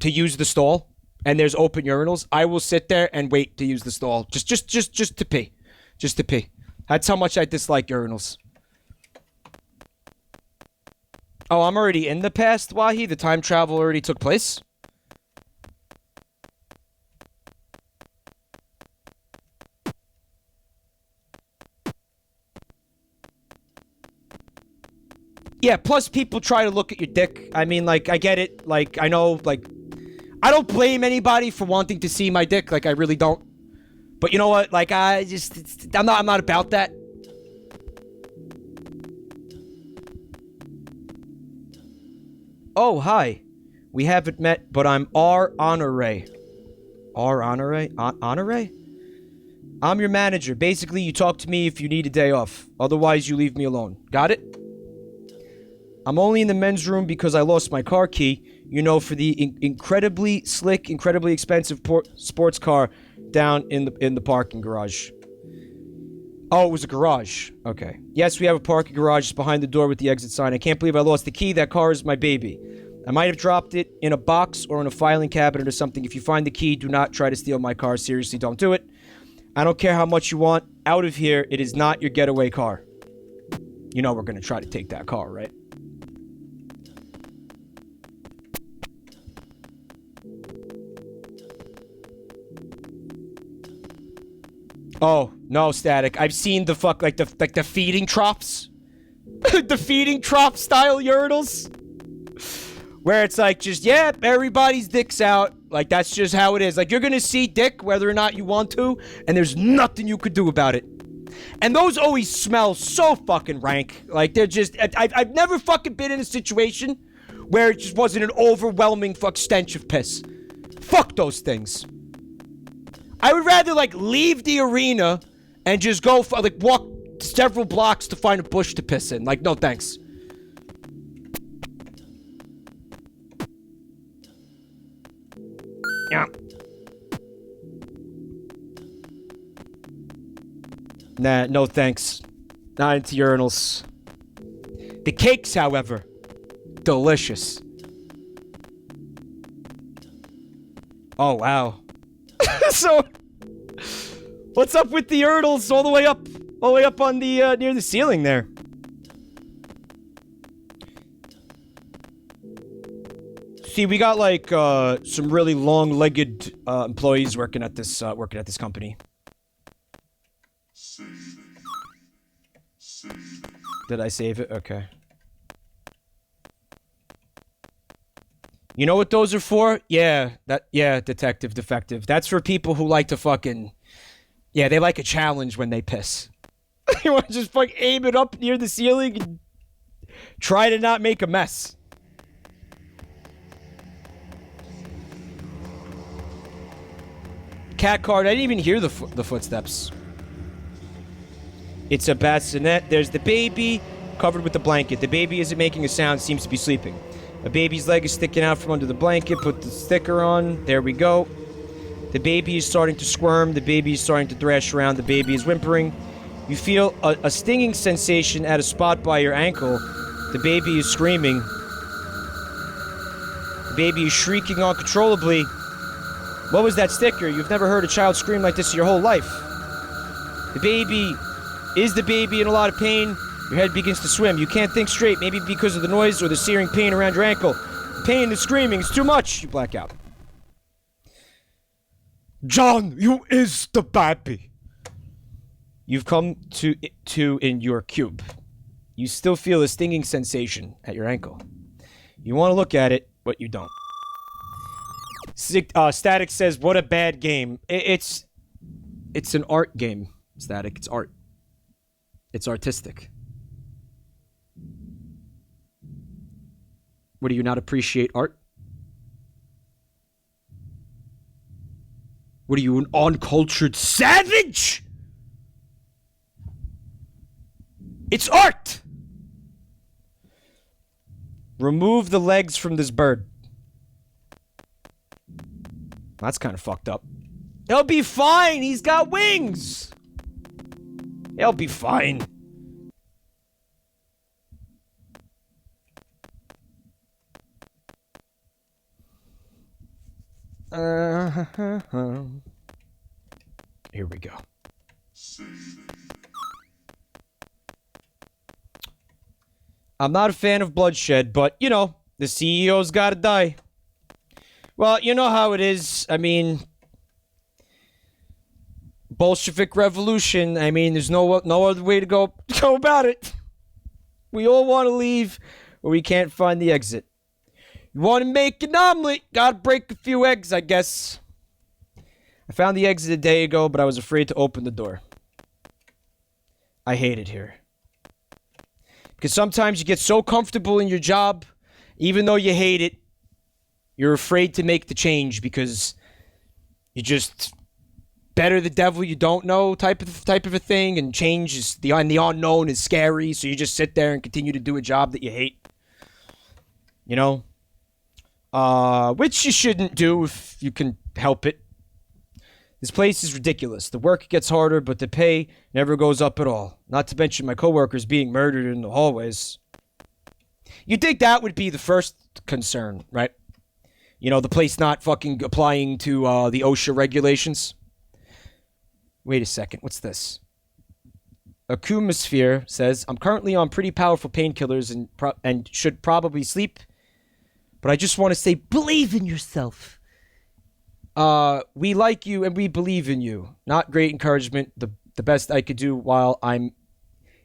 A: to use the stall and there's open urinals, I will sit there and wait to use the stall. Just to pee. Just to pee. That's how much I dislike urinals. Oh, I'm already in the past, Wahi? The time travel already took place? Yeah, plus people try to look at your dick. I mean, like, I get it. Like, I know, like... I don't blame anybody for wanting to see my dick. Like, I really don't. But you know what? Like, I'm not about that. Oh, hi. We haven't met, but I'm R. Honore. R. Honore? Honore? I'm your manager. Basically, you talk to me if you need a day off. Otherwise, you leave me alone. Got it? I'm only in the men's room because I lost my car key, you know, for the incredibly slick, incredibly expensive sports car down in the parking garage. Oh, it was a garage. Okay. Yes, we have a parking garage behind the door with the exit sign. I can't believe I lost the key. That car is my baby. I might have dropped it in a box or in a filing cabinet or something. If you find the key, do not try to steal my car. Seriously, don't do it. I don't care how much you want out of here. It is not your getaway car. You know we're going to try to take that car, right? Oh, no, Static. I've seen the the feeding troughs. The feeding trough style urinals. Where it's like, just, yeah, everybody's dick's out. Like, that's just how it is. Like, you're gonna see dick whether or not you want to, and there's nothing you could do about it. And those always smell so fucking rank. Like, they're just... I've never fucking been in a situation where it just wasn't an overwhelming stench of piss. Fuck those things. I would rather, like, leave the arena and just go, walk several blocks to find a bush to piss in. Like, no thanks. Yeah. Nah, no thanks. Not into urinals. The cakes, however, delicious. Oh, wow. So, what's up with the urinals all the way up on the, near the ceiling there? See, we got, like, some really long-legged, employees working at this company. Did I save it? Okay. You know what those are for? Yeah, detective, defective. That's for people who like to fucking... Yeah, they like a challenge when they piss. You want to just fucking aim it up near the ceiling and try to not make a mess. Cat card, I didn't even hear the footsteps. It's a bassinet. There's the baby covered with the blanket. The baby isn't making a sound, seems to be sleeping. A baby's leg is sticking out from under the blanket. Put the sticker on. There we go. The baby is starting to squirm. The baby is starting to thrash around. The baby is whimpering. You feel a stinging sensation at a spot by your ankle. The baby is screaming. The baby is shrieking uncontrollably. What was that sticker? You've never heard a child scream like this in your whole life. The baby... Is the baby in a lot of pain? Your head begins to swim. You can't think straight, maybe because of the noise or the searing pain around your ankle. The pain, the screaming, it's too much. You black out.
D: John, you is the baby.
A: You've come to in your cube. You still feel a stinging sensation at your ankle. You want to look at it, but you don't. Static says, what a bad game. It's an art game, Static. It's art. It's artistic. What, do you not appreciate art? What are you, an uncultured savage? It's art! Remove the legs from this bird. That's kind of fucked up. He'll be fine! He's got wings! He'll be fine. Here we go. I'm not a fan of bloodshed, but, you know, the CEO's gotta die. Well, you know how it is. I mean... Bolshevik revolution. I mean, there's no other way to go about it. We all want to leave, but we can't find the exit. You want to make an omelet? Gotta break a few eggs, I guess. I found the exit a day ago, but I was afraid to open the door. I hate it here. Because sometimes you get so comfortable in your job, even though you hate it, you're afraid to make the change because you just... better the devil you don't know type of a thing, and change is the unknown is scary, so you just sit there and continue to do a job that you hate. You know? Which you shouldn't do if you can help it. This place is ridiculous. The work gets harder, but the pay never goes up at all. Not to mention my coworkers being murdered in the hallways. You'd think that would be the first concern, right? You know, the place not fucking applying to the OSHA regulations. Wait a second, what's this? Akumosphere says, I'm currently on pretty powerful painkillers and should probably sleep, but I just want to say, believe in yourself. We like you and we believe in you. Not great encouragement, the best I could do while I'm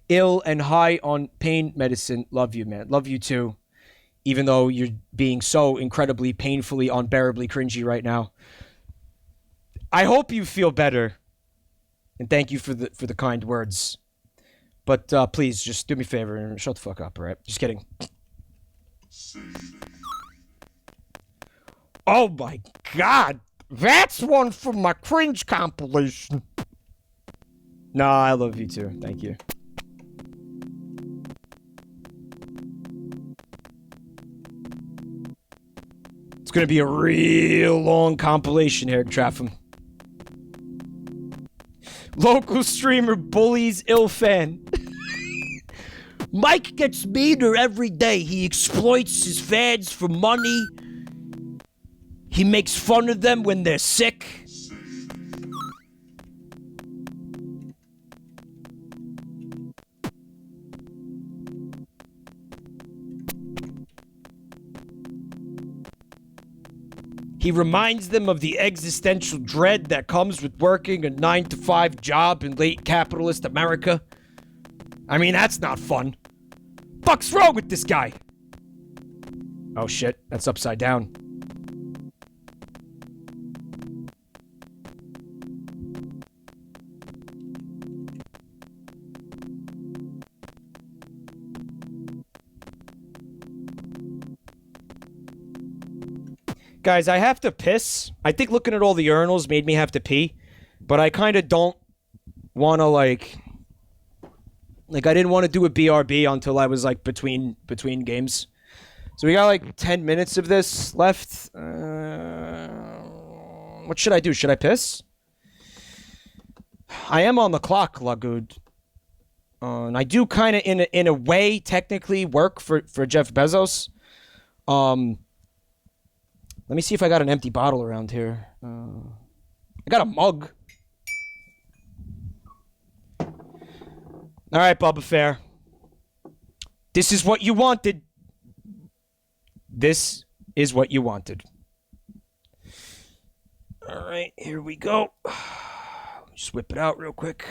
A: ill and high on pain medicine. Love you, man. Love you too. Even though you're being so incredibly, painfully, unbearably cringy right now. I hope you feel better. And thank you for the kind words. But please, just do me a favor and shut the fuck up, alright? Just kidding.
D: Oh my god! That's one from my cringe compilation.
A: Nah, I love you too. Thank you. It's gonna be a real long compilation here, Trapham. Local streamer bullies ill fan.
F: Mike gets meaner every day. He exploits his fans for money. He makes fun of them when they're sick.
A: He reminds them of the existential dread that comes with working a 9-to-5 job in late capitalist America. I mean, that's not fun. Fuck's wrong with this guy? Oh shit, that's upside down. Guys, I have to piss. I think looking at all the urinals made me have to pee. But I kind of don't want to, like, I didn't want to do a BRB until I was, like, between games. So we got, like, 10 minutes of this left. What should I do? Should I piss? I am on the clock, Lagud. And I do kind of, in a way, technically work for Jeff Bezos. Let me see if I got an empty bottle around here. I got a mug. All right, Bubba Fair. This is what you wanted. This is what you wanted. All right, here we go. Just whip it out real quick.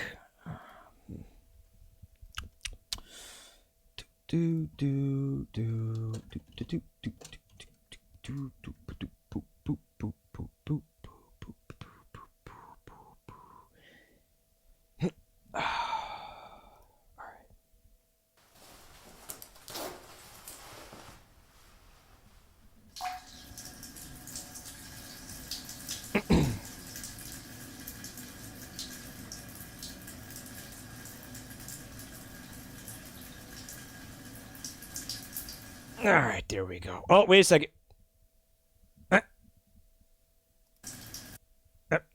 A: Do do do do do do do do do. All right, there we go. Oh, wait a second.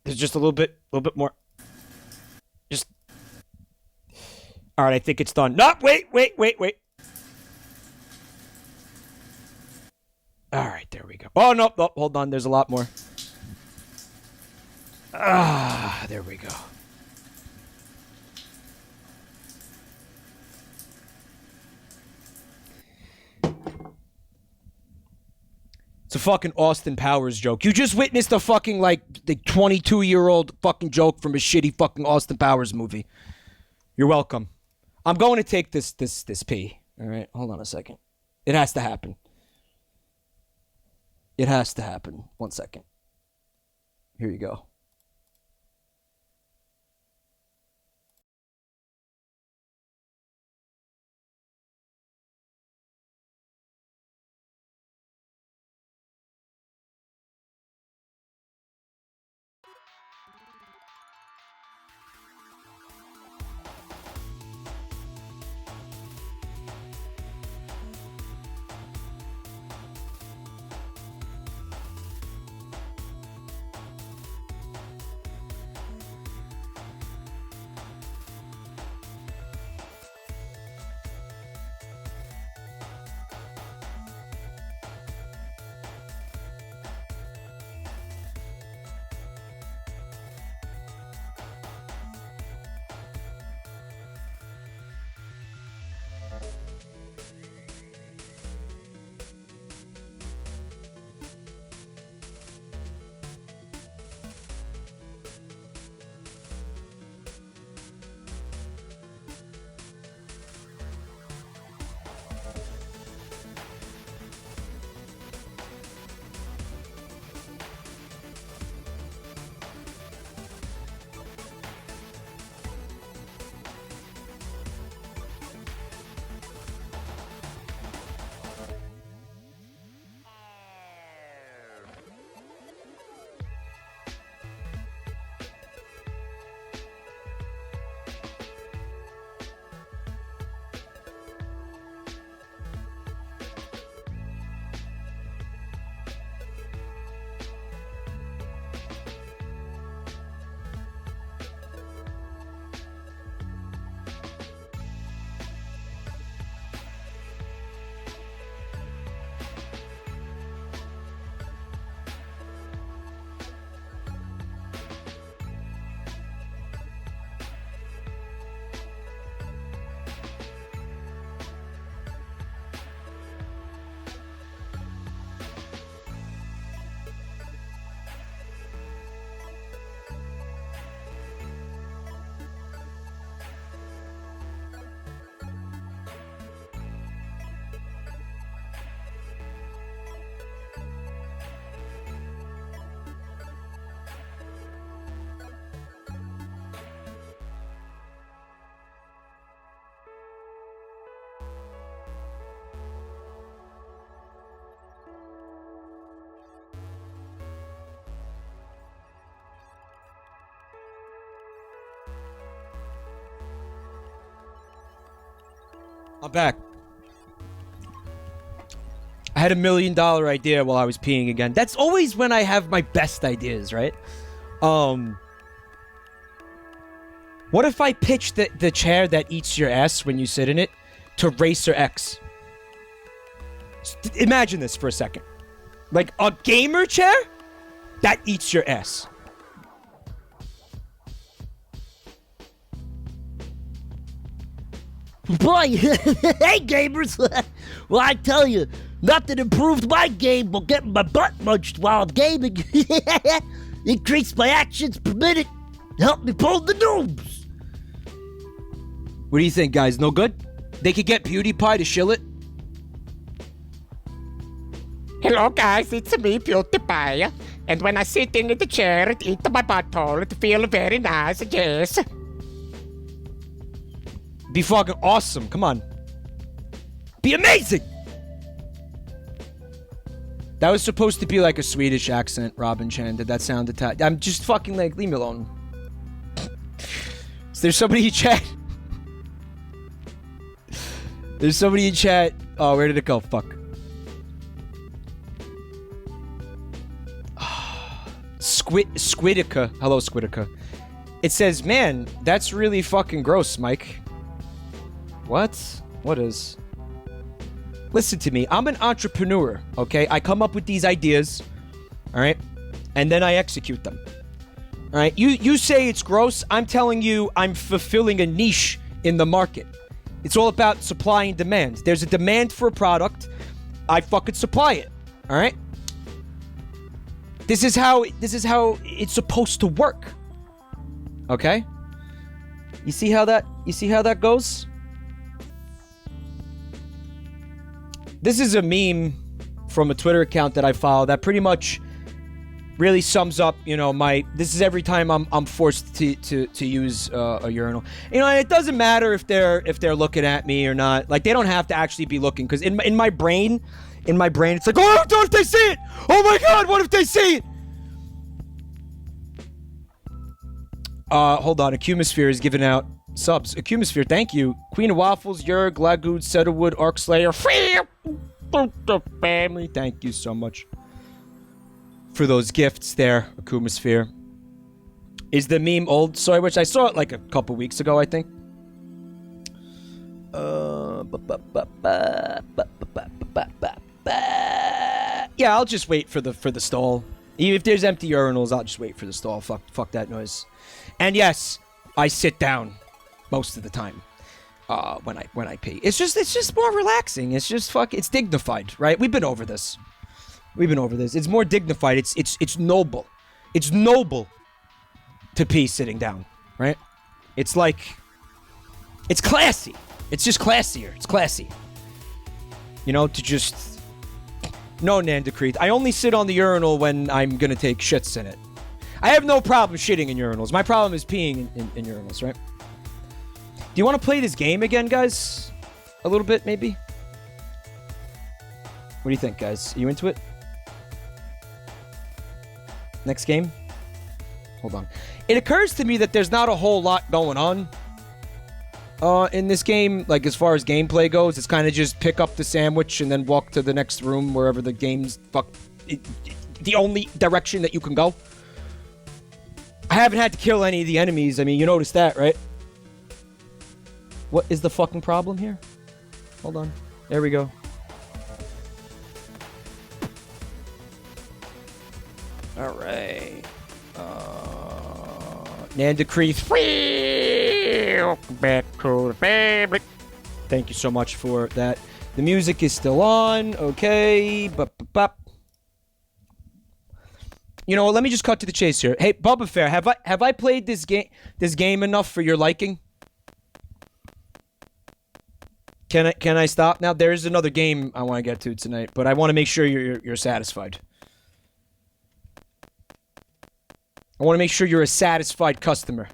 A: There's just a little bit more. Just. All right, I think it's done. No, wait. All right, there we go. Oh, no, hold on. There's a lot more. There we go. It's a fucking Austin Powers joke. You just witnessed a fucking, like, the 22-year-old fucking joke from a shitty fucking Austin Powers movie. You're welcome. I'm going to take this pee. All right, hold on a second. It has to happen. It has to happen. 1 second. Here you go. I'm back. I had $1 million idea while I was peeing again. That's always when I have my best ideas, right? What if I pitch the chair that eats your ass when you sit in it to Racer X? Imagine this for a second. Like a gamer chair that eats your ass.
F: Boy, hey gamers! Well, I tell you, nothing improved my game while getting my butt munched while I'm gaming. Increased my actions per minute, helped me pull the noobs.
A: What do you think, guys? No good? They could get PewDiePie to shill it?
M: Hello guys, it's me, PewDiePie. And when I sit in the chair, it eats my butthole. It feels very nice, yes.
A: Be fucking awesome. Come on. Be amazing! That was supposed to be like a Swedish accent, Robin Chan. Did that sound attacked? I'm just fucking like, leave me alone. Is there somebody in chat? There's somebody in chat. Oh, where did it go? Fuck. Squidica. Hello, Squidica. It says, man, that's really fucking gross, Mike. What? What is? Listen to me. I'm an entrepreneur, okay? I come up with these ideas, all right? And then I execute them. All right? You say it's gross. I'm telling you I'm fulfilling a niche in the market. It's all about supply and demand. There's a demand for a product. I fucking supply it. All right? This is how it's supposed to work. Okay? You see how that goes? This is a meme from a Twitter account that I follow that pretty much really sums up, you know, this is every time I'm forced to use a urinal. You know, it doesn't matter if they're looking at me or not. Like, they don't have to actually be looking, because in my brain, it's like, oh, what if they see it? Oh my god, what if they see it? Hold on, Acumosphere is giving out subs. Acumosphere, thank you. Queen of Waffles, Jerge, Lagood, Cedarwood, Arc Slayer, the family. Thank you so much for those gifts there, Acumosphere. Is the meme old? Sorry, which I saw it like a couple weeks ago, I think. Yeah, I'll just wait for the stall. Even if there's empty urinals, I'll just wait for the stall. Fuck that noise. And yes, I sit down most of the time when I pee. It's just more relaxing. It's just it's dignified, right? We've been over this. It's more dignified. It's noble. It's noble to pee sitting down, right? It's like, it's classy. It's just classier. It's classy. You know, to just... No, Nandacrete. I only sit on the urinal when I'm gonna take shits in it. I have no problem shitting in urinals. My problem is peeing in urinals, right? Do you want to play this game again, guys? A little bit, maybe? What do you think, guys? Are you into it? Next game? Hold on. It occurs to me that there's not a whole lot going on in this game. Like, as far as gameplay goes, it's kind of just pick up the sandwich and then walk to the next room wherever the game's the only direction that you can go. I haven't had to kill any of the enemies. I mean, you noticed that, right? What is the fucking problem here? Hold on. There we go. Alright. Nandacrete. Back to the family. Thank you so much for that. The music is still on. Okay. Bop. You know what? Let me just cut to the chase here. Hey, Bubba Fair, have I played this game enough for your liking? Can I stop now? There is another game I want to get to tonight, but I want to make sure you're satisfied. I want to make sure you're a satisfied customer.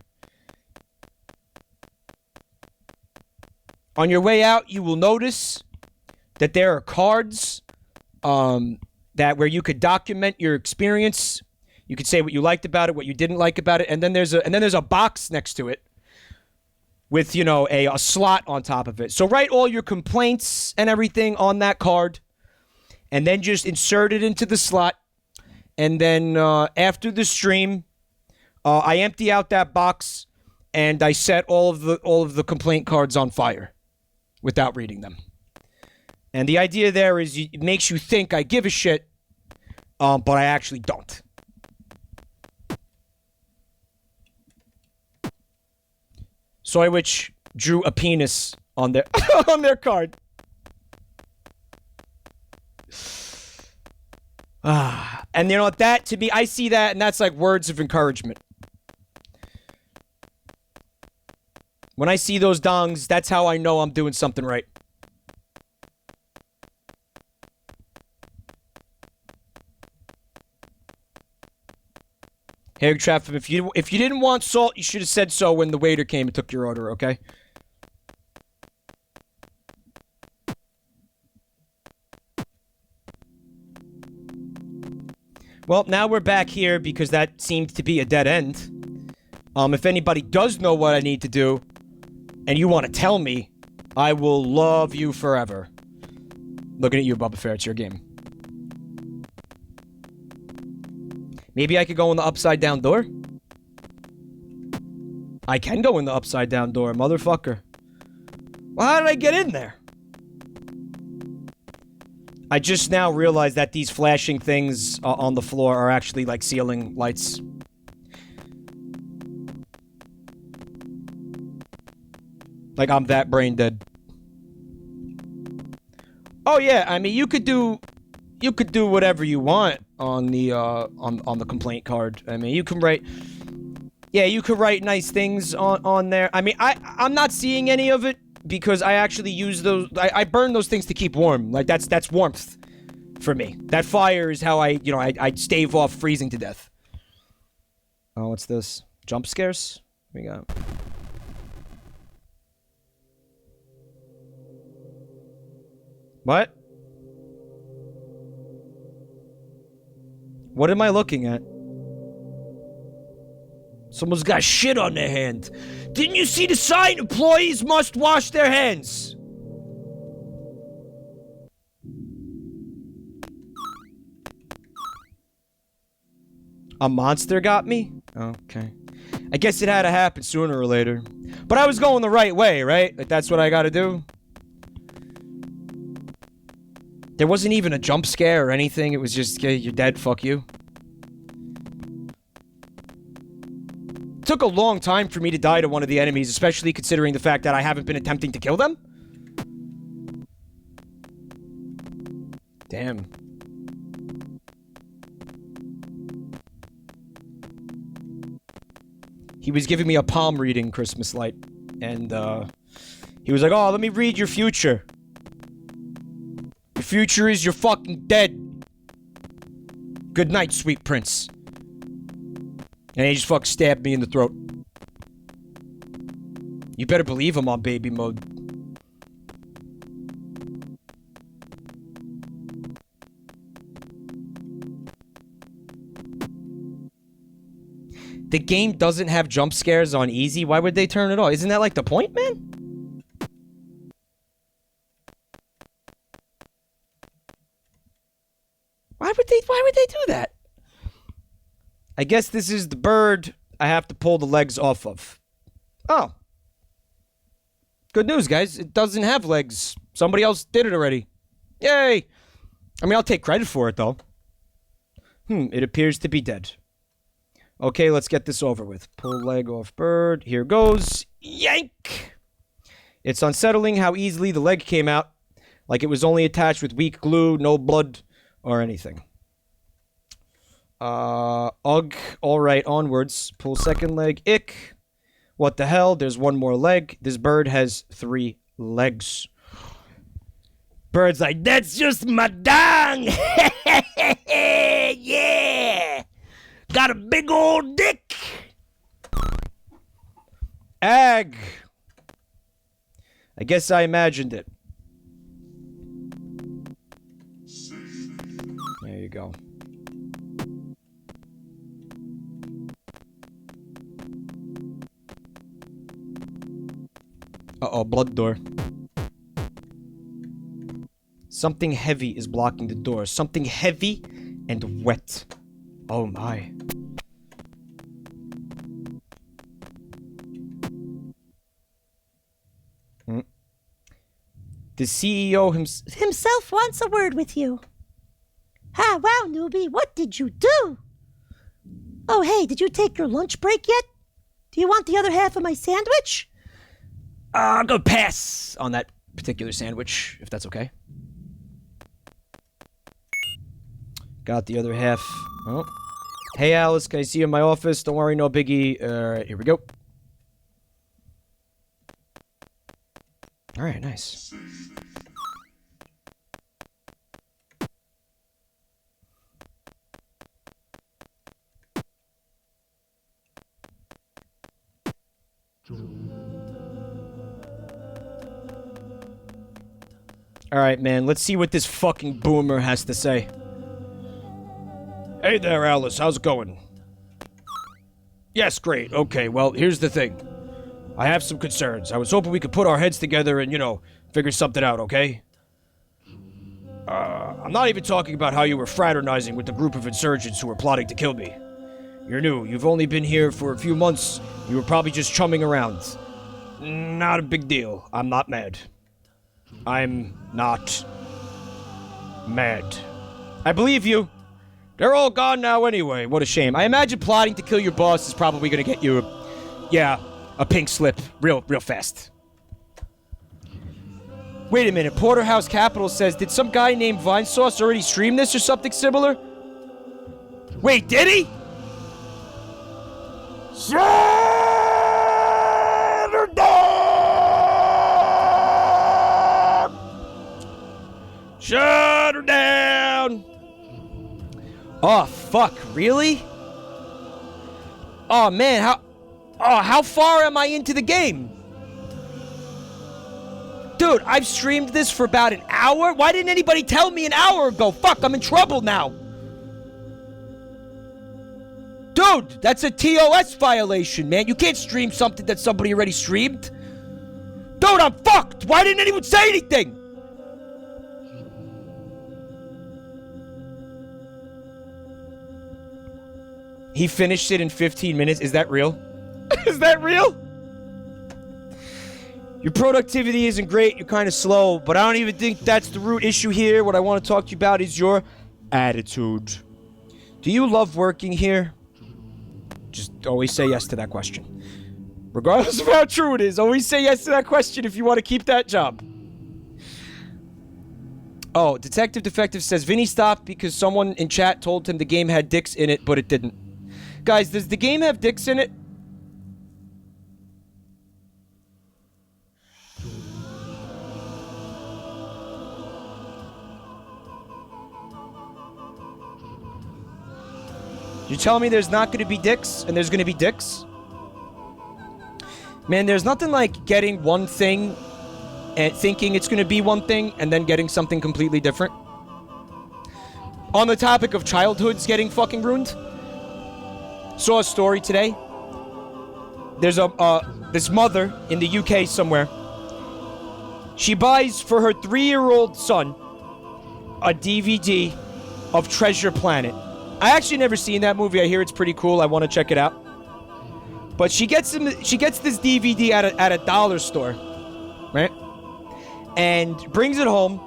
A: On your way out, you will notice that there are cards that where you could document your experience. You could say what you liked about it, what you didn't like about it, and then there's a box next to it with, you know, a slot on top of it. So write all your complaints and everything on that card, and then just insert it into the slot. And then after the stream, I empty out that box and I set all of the complaint cards on fire without reading them. And the idea there is it makes you think I give a shit, but I actually don't. Soywich drew a penis on their on their card. And you know what, that to me, I see that and that's like words of encouragement. When I see those dongs, that's how I know I'm doing something right. Hey, Traff, if you didn't want salt, you should have said so when the waiter came and took your order, okay? Well, now we're back here because that seemed to be a dead end. If anybody does know what I need to do, and you want to tell me, I will love you forever. Looking at you, Bubba Fair, it's your game. Maybe I could go in the upside down door? I can go in the upside down door, motherfucker. Well, how did I get in there? I just now realized that these flashing things on the floor are actually like ceiling lights. Like I'm that brain dead. Oh yeah, I mean you could do whatever you want on the on the complaint card. I mean you can write, yeah, you could write nice things on there. I mean I'm not seeing any of it because I actually use those. I burn those things to keep warm. Like that's warmth for me. That fire is how I stave off freezing to death. Oh, what's this? Jump scares? We got. What? What am I looking at? Someone's got shit on their hand. Didn't you see the sign? Employees must wash their hands. A monster got me? Okay. I guess it had to happen sooner or later. But I was going the right way, right? Like, that's what I gotta do. There wasn't even a jump scare or anything. It was just, okay, you're dead, fuck you. It took a long time for me to die to one of the enemies, especially considering the fact that I haven't been attempting to kill them. Damn. He was giving me a palm reading, Christmas light. And, he was like, oh, let me read your future. Your future is you're fucking dead. Good night, sweet prince. And he just fucking stabbed me in the throat. You better believe I'm on baby mode. The game doesn't have jump scares on easy. Why would they turn it off? Isn't that like the point, man? Why would they do that? I guess this is the bird I have to pull the legs off of. Oh. Good news, guys. It doesn't have legs. Somebody else did it already. Yay! I mean, I'll take credit for it, though. It appears to be dead. Okay, let's get this over with. Pull leg off bird. Here goes. Yank! It's unsettling how easily the leg came out. Like it was only attached with weak glue, no blood or anything. Ugh. Alright, onwards. Pull second leg. Ick. What the hell? There's one more leg. This bird has 3 legs. Bird's like, that's just my dong! Yeah! Got a big old dick! Ag! I guess I imagined it. There you go. Uh-oh, blood door. Something heavy is blocking the door. Something heavy and wet. Oh my. The CEO
L: himself wants a word with you. Ah, wow, newbie, what did you do? Oh, hey, did you take your lunch break yet? Do you want the other half of my sandwich?
A: I'll go pass on that particular sandwich, if that's okay. Got the other half. Oh. Hey, Alice, can I see you in my office? Don't worry, no biggie. Alright, here we go. Alright, nice. Alright, man, let's see what this fucking boomer has to say. Hey there, Alice, how's it going? Yes, great. Okay, well, here's the thing. I have some concerns. I was hoping we could put our heads together and, you know, figure something out, okay? I'm not even talking about how you were fraternizing with the group of insurgents who were plotting to kill me. You're new. You've only been here for a few months. You were probably just chumming around. Not a big deal. I'm not mad. I'm not mad. I believe you. They're all gone now anyway. What a shame. I imagine plotting to kill your boss is probably gonna get you a pink slip real fast. Wait a minute. Porterhouse Capital says, did some guy named Vinesauce already stream this or something similar? Wait, did he? Shut her down! Oh, fuck, really? Oh, man, how far am I into the game? Dude, I've streamed this for about an hour? Why didn't anybody tell me an hour ago? Fuck, I'm in trouble now. Dude, that's a TOS violation, man. You can't stream something that somebody already streamed. Dude, I'm fucked. Why didn't anyone say anything? He finished it in 15 minutes. Is that real? Is that real? Your productivity isn't great. You're kind of slow, but I don't even think that's the root issue here. What I want to talk to you about is your attitude. Do you love working here? Just always say yes to that question. Regardless of how true it is, always say yes to that question if you want to keep that job. Oh, Detective Defective says, Vinny stopped because someone in chat told him the game had dicks in it, but it didn't. Guys, does the game have dicks in it? You tell me there's not going to be dicks, and there's going to be dicks? Man, there's nothing like getting one thing and thinking it's going to be one thing, and then getting something completely different. On the topic of childhoods getting fucking ruined, saw a story today. There's this mother in the UK somewhere. She buys for her 3-year-old son a DVD of Treasure Planet. I actually never seen that movie. I hear it's pretty cool. I want to check it out. But she gets this DVD at a dollar store, right? And brings it home,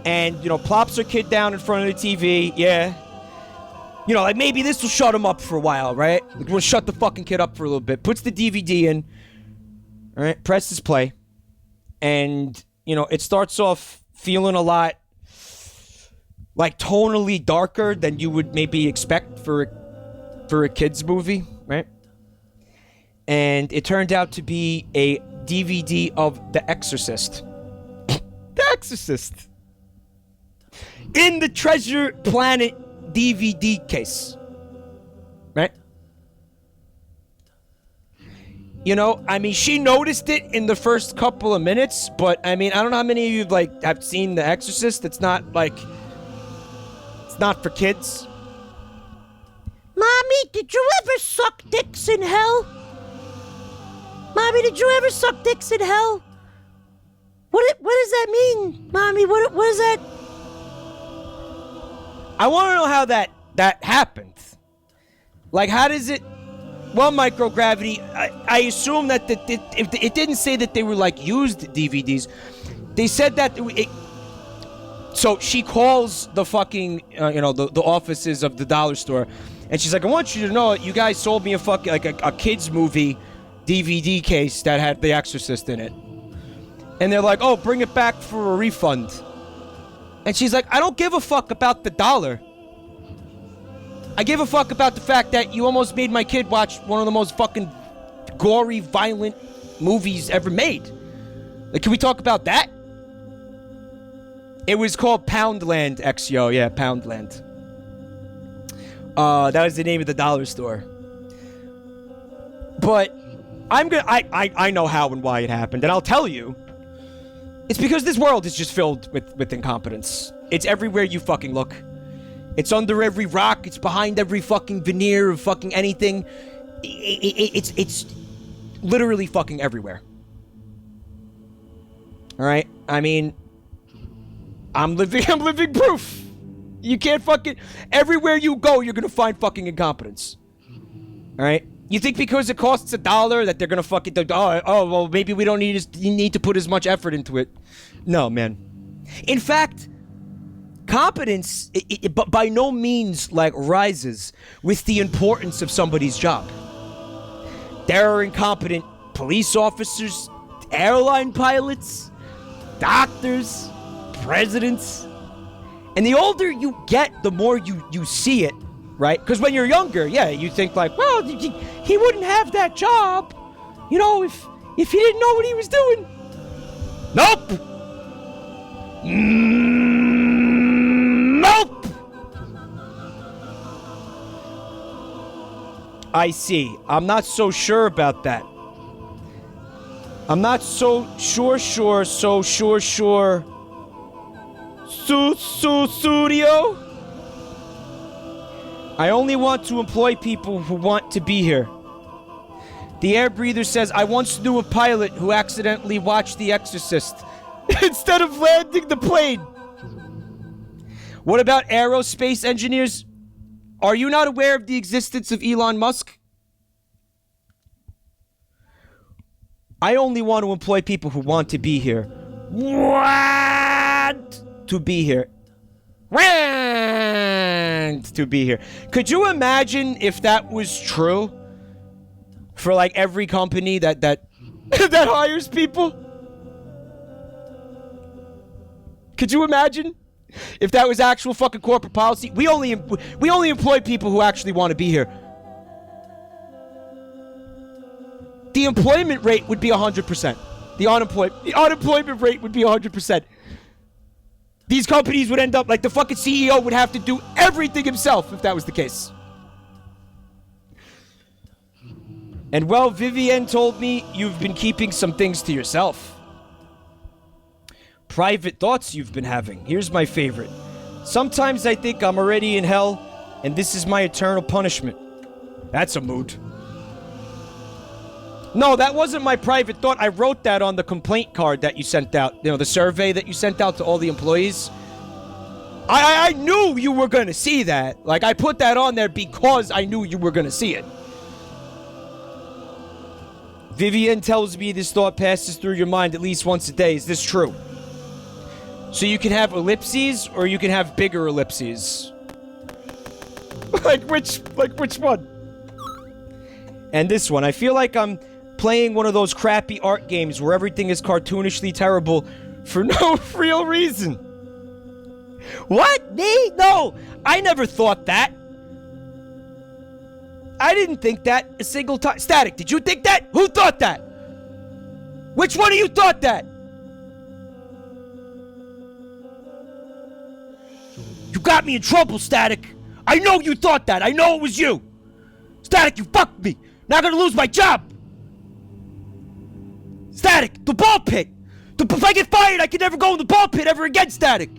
A: and plops her kid down in front of the TV. Yeah, like maybe this will shut him up for a while, right? We'll shut the fucking kid up for a little bit. Puts the DVD in, all right? Presses play, and it starts off feeling a lot like tonally darker than you would maybe expect for a kid's movie, right? And it turned out to be a DVD of The Exorcist. The Exorcist. In the Treasure Planet DVD case. Right? She noticed it in the first couple of minutes, but I don't know how many of you have seen The Exorcist. It's not for kids.
L: Mommy, did you ever suck dicks in hell? Mommy, did you ever suck dicks in hell? What does that mean, Mommy? What is that?
A: I want to know how that happened. Like, how does it... Well, microgravity, I assume that it didn't say that they were, like, used DVDs. They said that... So she calls the fucking, the offices of the dollar store, and she's like, I want you to know, you guys sold me a fucking, like, a kid's movie DVD case that had The Exorcist in it. And they're like, oh, bring it back for a refund. And she's like, I don't give a fuck about the dollar. I give a fuck about the fact that you almost made my kid watch one of the most fucking gory, violent movies ever made. Like, can we talk about that? It was called Poundland, XYO. Yeah, Poundland. That was the name of the dollar store. But I know how and why it happened, and I'll tell you. It's because this world is just filled with incompetence. It's everywhere you fucking look. It's under every rock. It's behind every fucking veneer of fucking anything. It's literally fucking everywhere. All right? I mean, I'm living proof. You can't fucking... Everywhere you go, you're gonna find fucking incompetence. All right? You think because it costs $1 that they're gonna fucking... well, maybe we don't need to put as much effort into it. No, man. In fact, competence, but by no means, like, rises with the importance of somebody's job. There are incompetent police officers, airline pilots, doctors, presidents. And the older you get, the more you see it, right? Because when you're younger, yeah, you think like, well, he wouldn't have that job, if he didn't know what he was doing. Nope! Nope! I see. I'm not so sure about that. I'm not so sure. Studio? I only want to employ people who want to be here. The air breather says, I once knew a pilot who accidentally watched The Exorcist instead of landing the plane. What about aerospace engineers? Are you not aware of the existence of Elon Musk? I only want to employ people who want to be here. Want to be here. Want to be here. Could you imagine if that was true for like every company that that hires people? Could you imagine if that was actual fucking corporate policy? We only employ people who actually want to be here. The employment rate would be 100%. The unemployment rate would be 100%. These companies would end up like the fucking CEO would have to do everything himself if that was the case. And well, Vivienne told me you've been keeping some things to yourself. Private thoughts you've been having. Here's my favorite. Sometimes I think I'm already in hell, and this is my eternal punishment. That's a mood. No, that wasn't my private thought. I wrote that on the complaint card that you sent out. The survey that you sent out to all the employees. I knew you were going to see that. Like, I put that on there because I knew you were going to see it. Vivian tells me this thought passes through your mind at least once a day. Is this true? So you can have ellipses or you can have bigger ellipses. like which one? And this one. I feel like I'm playing one of those crappy art games where everything is cartoonishly terrible for no real reason. What? Me? No! I never thought that. I didn't think that a single time. Static, did you think that? Who thought that? Which one of you thought that? You got me in trouble, Static. I know you thought that. I know it was you. Static, you fucked me. Now I'm gonna lose my job. Static, the ball pit. If I get fired, I can never go in the ball pit ever again, Static.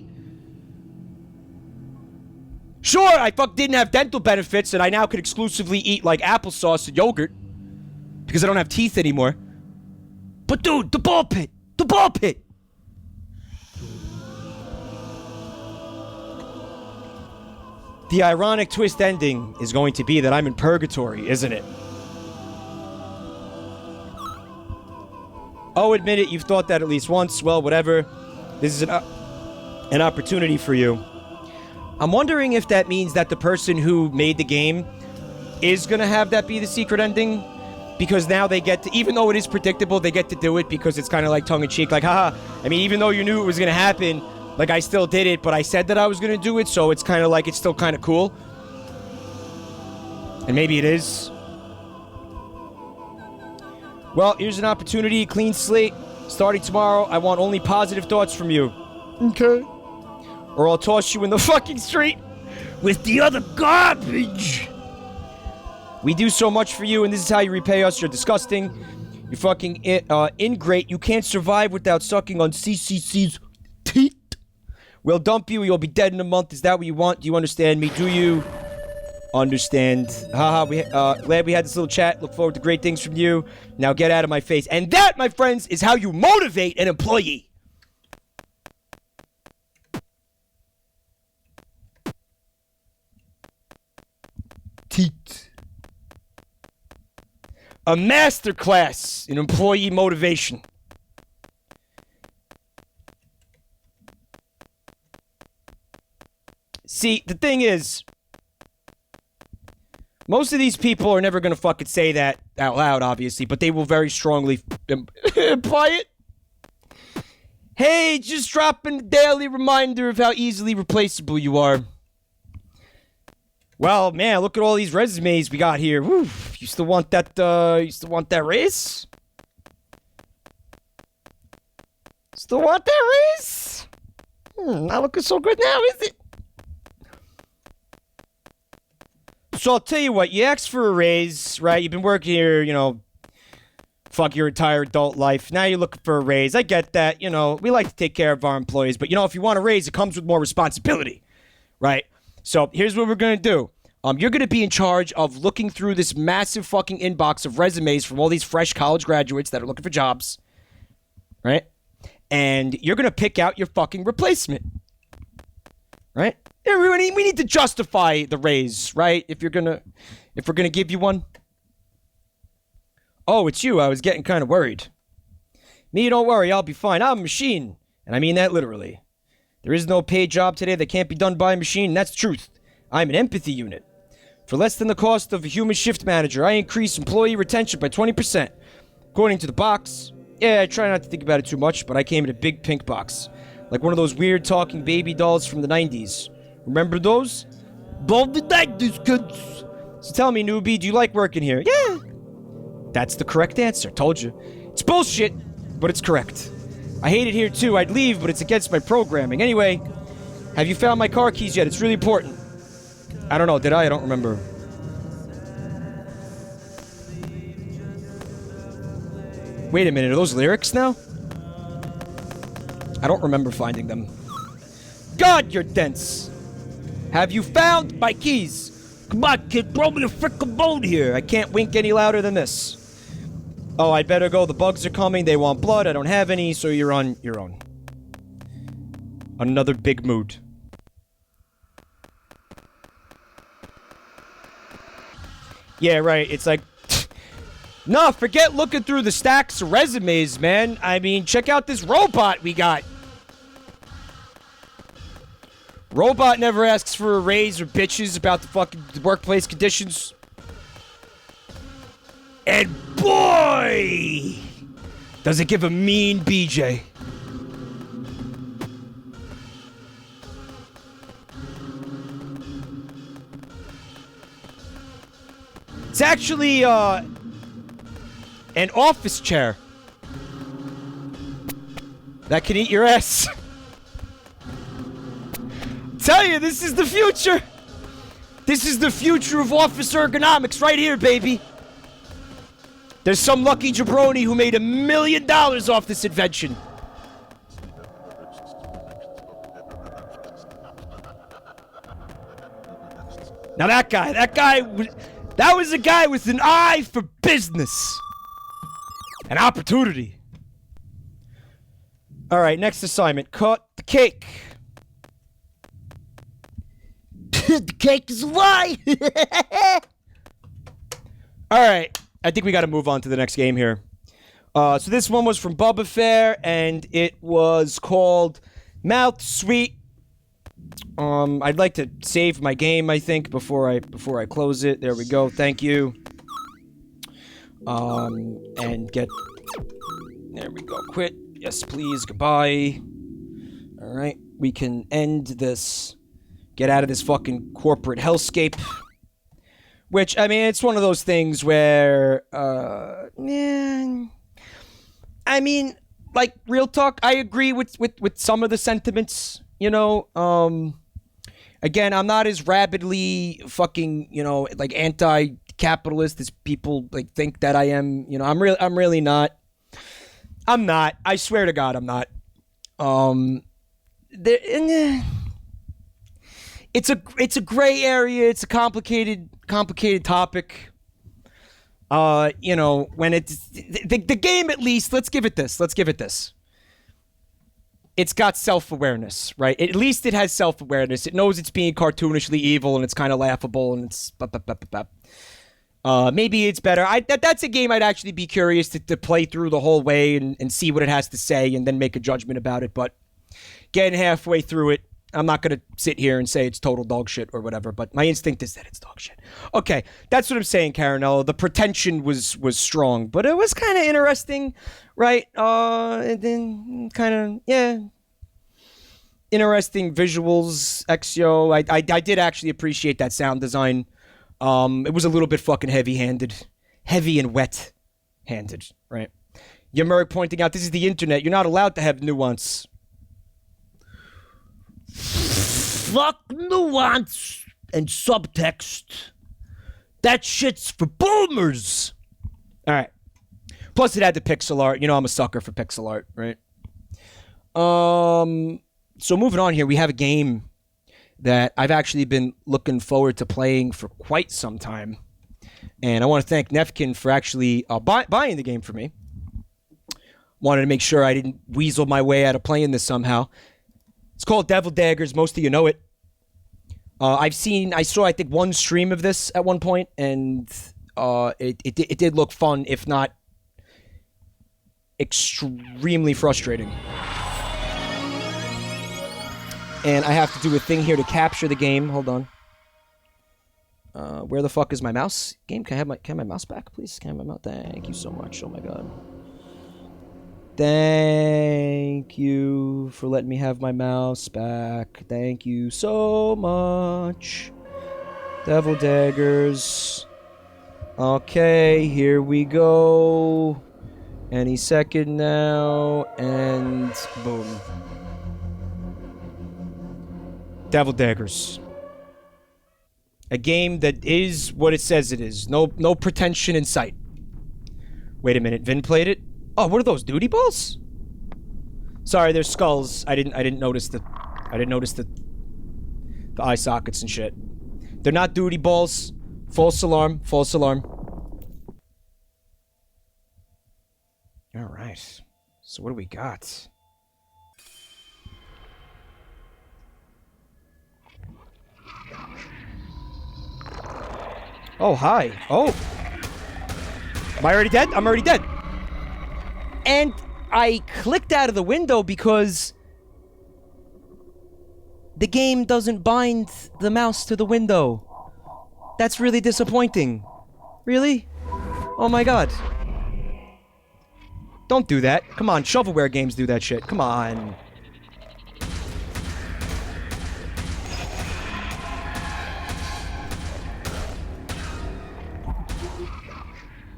A: Sure, I didn't have dental benefits, and I now can exclusively eat, like, applesauce and yogurt. Because I don't have teeth anymore.
F: But dude, the ball pit! The ball pit!
A: The ironic twist ending is going to be that I'm in purgatory, isn't it? Oh, admit it, you've thought that at least once. Well, whatever. This is an opportunity for you. I'm wondering if that means that the person who made the game is going to have that be the secret ending. Because now they get to, even though it is predictable, they get to do it because it's kind of like tongue-in-cheek. Like, haha, I mean, even though you knew it was going to happen, like, I still did it, but I said that I was going to do it, so it's kind of like, it's still kind of cool. And maybe it is. Well, here's an opportunity, clean slate. Starting tomorrow, I want only positive thoughts from you. Okay. Or I'll toss you in the fucking street
F: with the other garbage.
A: We do so much for you, and this is how you repay us. You're disgusting. You're fucking ingrate. You can't survive without sucking on CCC's teeth. We'll dump you. You'll be dead in a month. Is that what you want? Do you understand me? Do you understand? Haha, glad we had this little chat. Look forward to great things from you. Now get out of my face. And that, my friends, is how you motivate an employee. Teeth. A masterclass in employee motivation. See, the thing is, most of these people are never going to fucking say that out loud, obviously, but they will very strongly imply it. Hey, just dropping a daily reminder of how easily replaceable you are. Well, man, look at all these resumes we got here. Woo, you still want that, raise? Still want that raise? Not looking so good now, is it? So I'll tell you what, you asked for a raise, right? You've been working here, fuck your entire adult life. Now you're looking for a raise. I get that, we like to take care of our employees, but if you want a raise, it comes with more responsibility, right? So here's what we're going to do. You're going to be in charge of looking through this massive fucking inbox of resumes from all these fresh college graduates that are looking for jobs, right? And you're going to pick out your fucking replacement, right? We need to justify the raise, right? If we're gonna give you one. Oh, it's you. I was getting kind of worried. Me, don't worry. I'll be fine. I'm a machine, and I mean that literally. There is no paid job today that can't be done by a machine, and that's the truth. I'm an empathy unit. For less than the cost of a human shift manager, I increase employee retention by 20%. According to the box. Yeah, I try not to think about it too much, but I came in a big pink box. Like one of those weird talking baby dolls from the 90s. Remember those? Both the 90s, kids. So tell me, newbie, do you like working here? Yeah. That's the correct answer. Told you. It's bullshit, but it's correct. I hate it here too. I'd leave, but it's against my programming. Anyway, have you found my car keys yet? It's really important. I don't know. Did I? I don't remember. Wait a minute. Are those lyrics now? I don't remember finding them. God, you're dense. Have you found my keys? Come on, kid. Throw me the frickin' bone here. I can't wink any louder than this. Oh, I'd better go. The bugs are coming. They want blood. I don't have any, so you're on your own. Another big mood. Yeah, right. It's like... No, forget looking through the stacks of resumes, man. I mean, check out this robot we got. Robot never asks for a raise or bitches about the fucking workplace conditions. And boy, does it give a mean BJ. It's actually, an office chair that can eat your ass. Tell you, this is the future. This is the future of office ergonomics right here, baby. There's some lucky jabroni who made $1 million off this invention. Now that was a guy with an eye for business. An opportunity. All right, next assignment. Cut the cake.
F: The cake is a lie.
A: All right, I think we got to move on to the next game here. So this one was from Bubba Fair, and it was called Mouth Sweet. I'd like to save my game, I think, before I close it. There we go. Thank you. And get... There we go. Quit. Yes, please. Goodbye. All right. We can end this. Get out of this fucking corporate hellscape. Which, I mean, it's one of those things where, yeah... I mean, like, real talk, I agree with some of the sentiments, you know, again, I'm not as rabidly fucking, you know, like, anti-capitalist as people, like, think that I am, you know, I'm really not. I'm not. I swear to God, I'm not. It's a gray area, it's a complicated topic. You know, when it's... The game, at least, let's give it this. It's got self-awareness, right? At least it has self-awareness. It knows it's being cartoonishly evil, and it's kind of laughable, and it's... maybe it's better. That's a game I'd actually be curious to play through the whole way and see what it has to say, and then make a judgment about it, but getting halfway through it, I'm not going to sit here and say it's total dog shit or whatever, but my instinct is that it's dog shit. Okay, that's what I'm saying, Carinello. The pretension was strong, but it was kind of interesting, right? And then kind of, yeah, interesting visuals, Exio. I did actually appreciate that sound design. It was a little bit fucking heavy-handed. Heavy and wet-handed, right? Yamurk pointing out, this is the internet. You're not allowed to have nuance.
F: Fuck nuance and subtext. That shit's for boomers.
A: All right. Plus, it had the pixel art. You know, I'm a sucker for pixel art, right? So moving on here, we have a game that I've actually been looking forward to playing for quite some time, and I want to thank Nefkin for actually buying the game for me. Wanted to make sure I didn't weasel my way out of playing this somehow. It's called Devil Daggers. Most of you know it. I saw, I think, one stream of this at one point, and it did look fun, if not extremely frustrating. And I have to do a thing here to capture the game. Hold on. Where the fuck is my mouse? Game, can I have my mouse back, please? Can I have my mouse? Thank you so much. Oh my god. Thank you for letting me have my mouse back. Thank you so much. Devil Daggers. Okay, here we go. Any second now. And boom. Devil Daggers. A game that is what it says it is. No pretension in sight. Wait a minute, Vin played it? Oh, what are those, duty balls? Sorry, they're skulls. I didn't notice the eye sockets and shit. They're not duty balls. False alarm. False alarm. All right. So what do we got? Oh, hi. Oh. Am I already dead? I'm already dead. And I clicked out of the window because the game doesn't bind the mouse to the window. That's really disappointing. Really? Oh my god. Don't do that. Come on, shovelware games do that shit. Come on.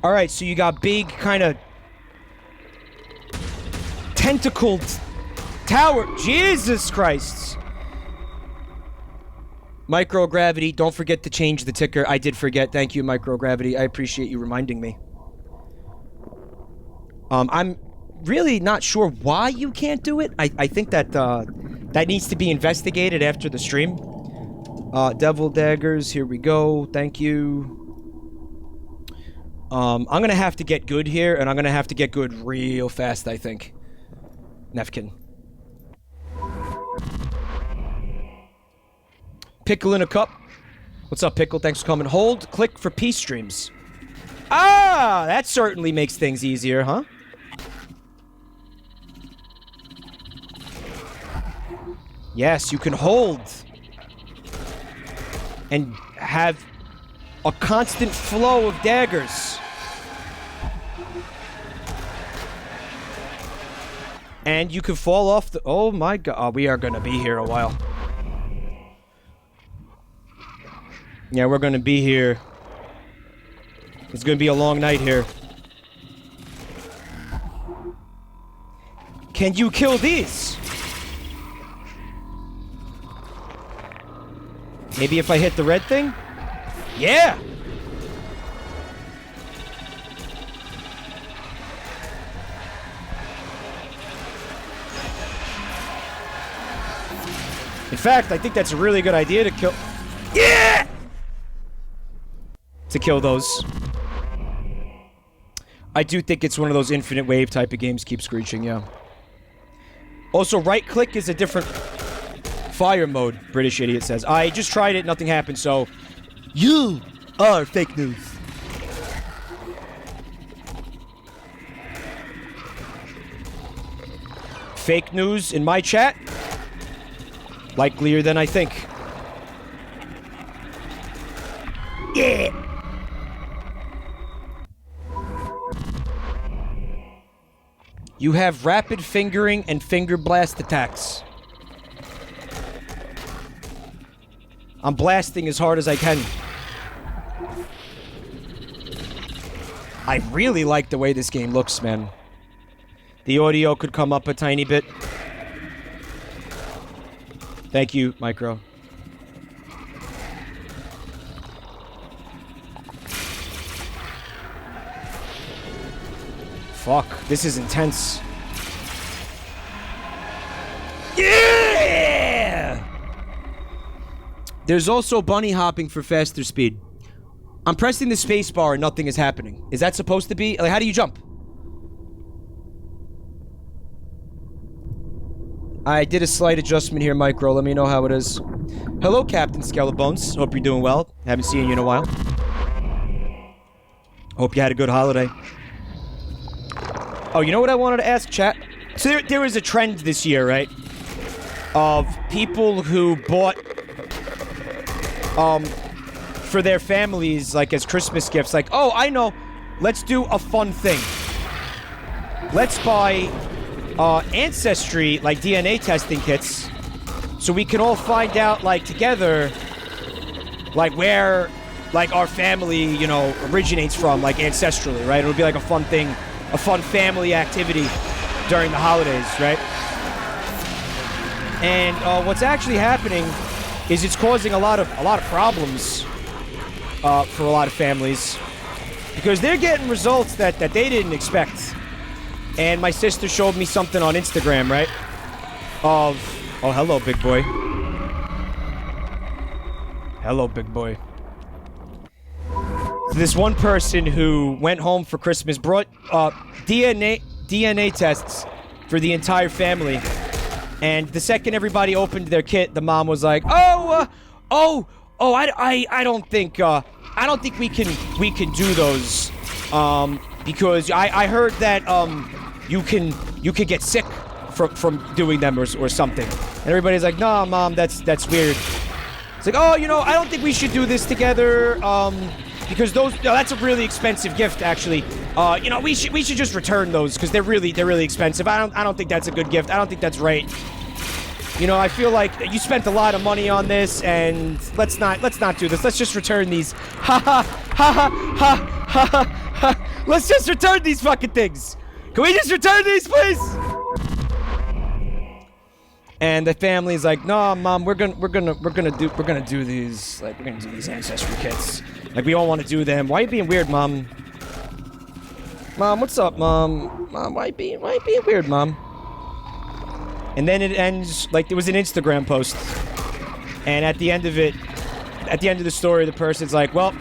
A: Alright, so you got big kind of tentacled tower. Jesus Christ. Microgravity. Don't forget to change the ticker. I did forget. Thank you, Microgravity. I appreciate you reminding me. I'm really not sure why you can't do it. I think that that needs to be investigated after the stream. Devil Daggers. Here we go. Thank you. I'm gonna have to get good here, and I'm gonna have to get good real fast, I think. Nefkin. Pickle in a cup. What's up, Pickle? Thanks for coming. Hold, click for peace streams. Ah, that certainly makes things easier, huh? Yes, you can hold and have a constant flow of daggers. And you can fall off the... Oh my god, oh, we are gonna be here a while. Yeah, we're gonna be here. It's gonna be a long night here. Can you kill these? Maybe if I hit the red thing? Yeah! In fact, I think that's a really good idea to kill... Yeah! To kill those. I do think it's one of those infinite wave type of games. Keep screeching, yeah. Also, right click is a different fire mode, British idiot says. I just tried it, nothing happened, so... You are fake news. Fake news in my chat? Likelier than I think. Yeah! You have rapid fingering and finger blast attacks. I'm blasting as hard as I can. I really like the way this game looks, man. The audio could come up a tiny bit. Thank you, Micro. Fuck, this is intense. Yeah! There's also bunny hopping for faster speed. I'm pressing the space bar and nothing is happening. Is that supposed to be? Like, how do you jump? I did a slight adjustment here, Micro. Let me know how it is. Hello, Captain Skelebones. Hope you're doing well. Haven't seen you in a while. Hope you had a good holiday. Oh, you know what I wanted to ask, chat? So there was a trend this year, right? Of people who bought, for their families, like, as Christmas gifts, like, oh, I know, let's do a fun thing. Let's buy, ancestry, like, DNA testing kits, so we can all find out, like, together, like, where, like, our family, you know, originates from, like, ancestrally, right? It'll be like a fun thing, a fun family activity during the holidays, right? And what's actually happening is it's causing a lot of problems for a lot of families because they're getting results that they didn't expect. And my sister showed me something on Instagram, right? Of oh, hello, big boy. Hello, big boy. So this one person who went home for Christmas brought DNA tests for the entire family. And the second everybody opened their kit, the mom was like, I don't think we can do those, because I heard that you can get sick from doing them or something. And everybody's like, nah, mom, that's weird. It's like, oh, you know, I don't think we should do this together, because that's a really expensive gift, actually. You know, we should just return those because they're really expensive. I don't think that's a good gift. I don't think that's right. You know, I feel like you spent a lot of money on this, and let's not do this. Let's just return these. Ha ha ha ha ha ha ha. Let's just return these fucking things. Can we just return these, please? And the family's like, no, mom, we're gonna do these. Like, we're gonna do these ancestry kits. Like, we all want to do them. Why are you being weird, mom? Mom, what's up, mom? Mom, why being weird, mom? And then it ends like there was an Instagram post. And at the end of the story, the person's like, well,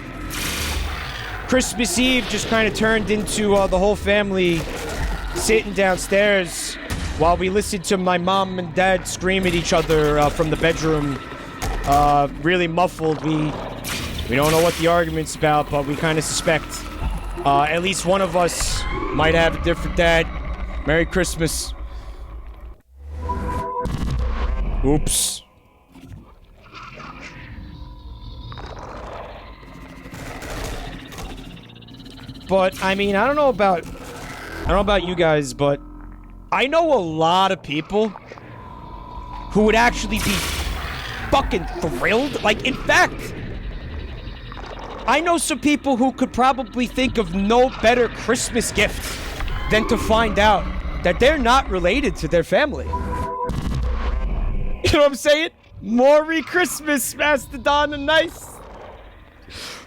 A: Christmas Eve just kind of turned into the whole family sitting downstairs while we listen to my mom and dad scream at each other from the bedroom, really muffled. We don't know what the argument's about, but we kind of suspect at least one of us might have a different dad. Merry Christmas. Oops. But I mean, I don't know about you guys, but I know a lot of people who would actually be fucking thrilled. Like, in fact, I know some people who could probably think of no better Christmas gift than to find out that they're not related to their family. You know what I'm saying? Merry Christmas, Mastodon and Nice.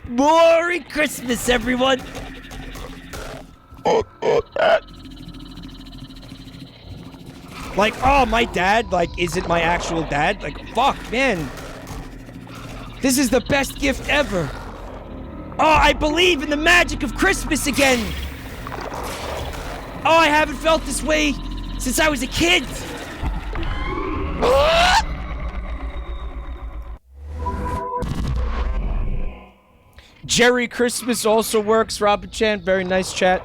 A: Merry Christmas, everyone. Like, oh, my dad, like, isn't my actual dad? Like, fuck, man. This is the best gift ever. Oh, I believe in the magic of Christmas again. Oh, I haven't felt this way since I was a kid. Jerry Christmas also works, Robin Chan. Very nice chat.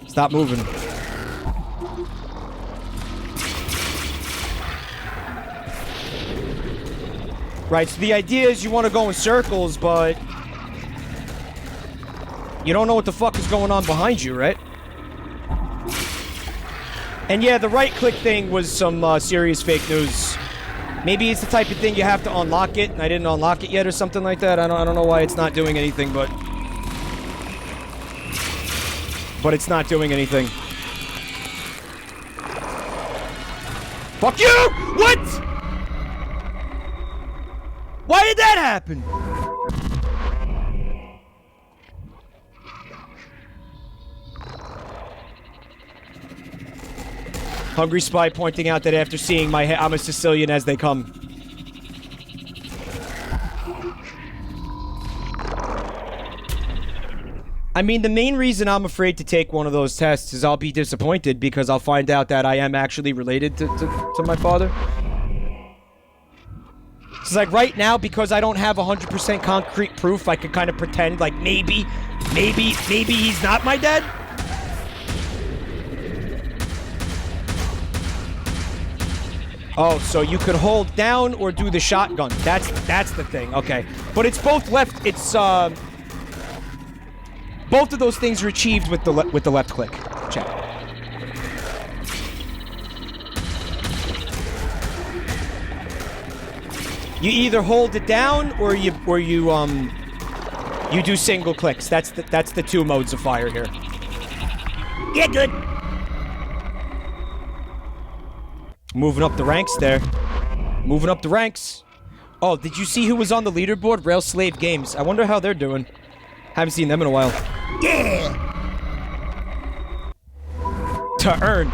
A: Stop moving. Right, so the idea is you want to go in circles, but you don't know what the fuck is going on behind you, right? And yeah, the right-click thing was some serious fake news. Maybe it's the type of thing you have to unlock it, and I didn't unlock it yet or something like that. I don't know why it's not doing anything, but it's not doing anything. Fuck you! What? Why did that happen? Hungry Spy pointing out that after seeing my head, I'm a Sicilian as they come. I mean, the main reason I'm afraid to take one of those tests is I'll be disappointed because I'll find out that I am actually related to my father. It's like right now, because I don't have 100% concrete proof, I could kind of pretend like maybe he's not my dad. Oh, so you could hold down or do the shotgun. That's the thing. Okay. But it's both left. It's both of those things are achieved with the left click. Check. You either hold it down or you do single clicks. That's the two modes of fire here. Yeah, good. Moving up the ranks there. Moving up the ranks. Oh, did you see who was on the leaderboard? Rail Slave Games. I wonder how they're doing. Haven't seen them in a while. Yeah! To earn.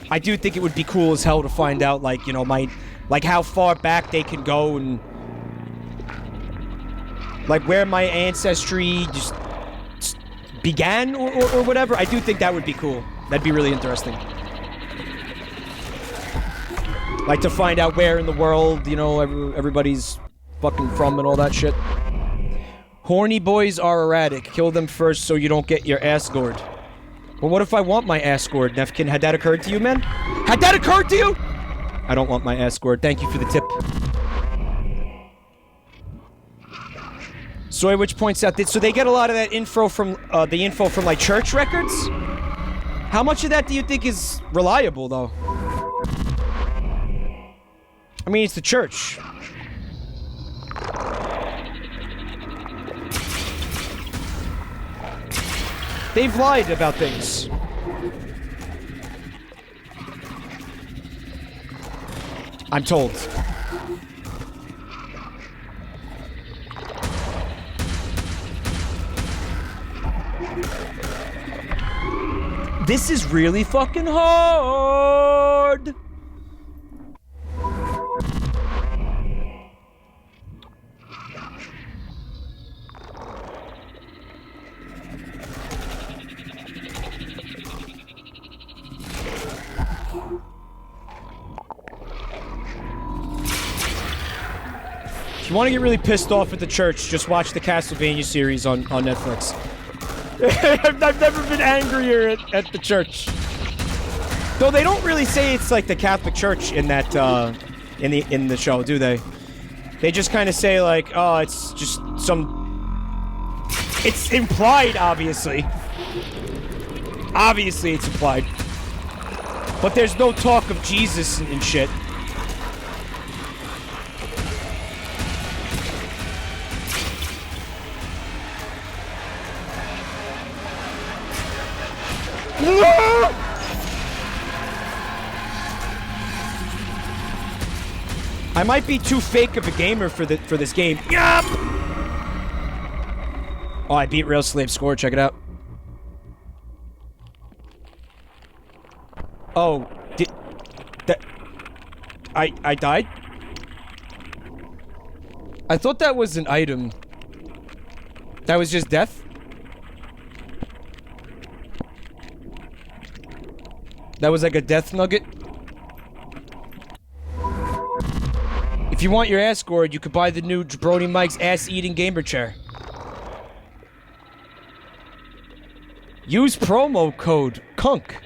A: I do think it would be cool as hell to find out, like, you know, like how far back they can go and like where my ancestry just began or whatever. I do think that would be cool. That'd be really interesting. Like to find out where in the world, you know, everybody's fucking from and all that shit. Horny boys are erratic. Kill them first so you don't get your ass gored. Well, what if I want my ass gored, Nefkin? Had that occurred to you, man? Had that occurred to you? I don't want my ass gored. Thank you for the tip. Soy Witch points out that so they get a lot of that info from like church records. How much of that do you think is reliable, though? I mean, it's the church. They've lied about things. I'm told. This is really fucking hard. If you want to get really pissed off at the church, just watch the Castlevania series on Netflix. I've never been angrier at the church. Though they don't really say it's like the Catholic Church in that in the show, do they? They just kind of say like, oh, it's just some. It's implied, obviously. Obviously, it's implied. But there's no talk of Jesus and shit. I might be too fake of a gamer for this game. Yup! Oh, I beat Rail Slave Score. Check it out. Oh, I died? I thought that was an item. That was just death? That was like a death nugget? If you want your ass scored, you could buy the new Jabroni Mike's ass-eating gamer chair. Use promo code KUNK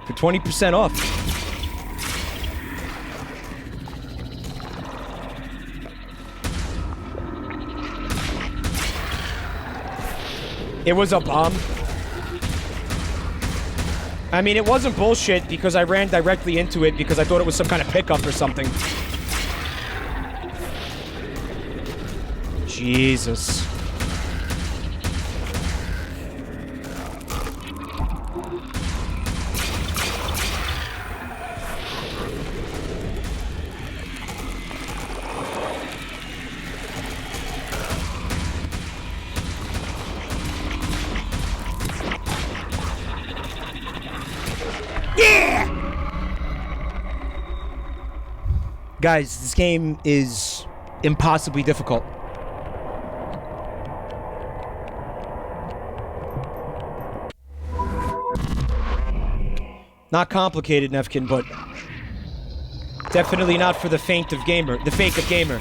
A: for 20% off. It was a bomb. I mean, it wasn't bullshit because I ran directly into it because I thought it was some kind of pickup or something. Jesus. Guys, this game is impossibly difficult. Not complicated, Nefkin, but definitely not for the faint of gamer. The fake of gamer.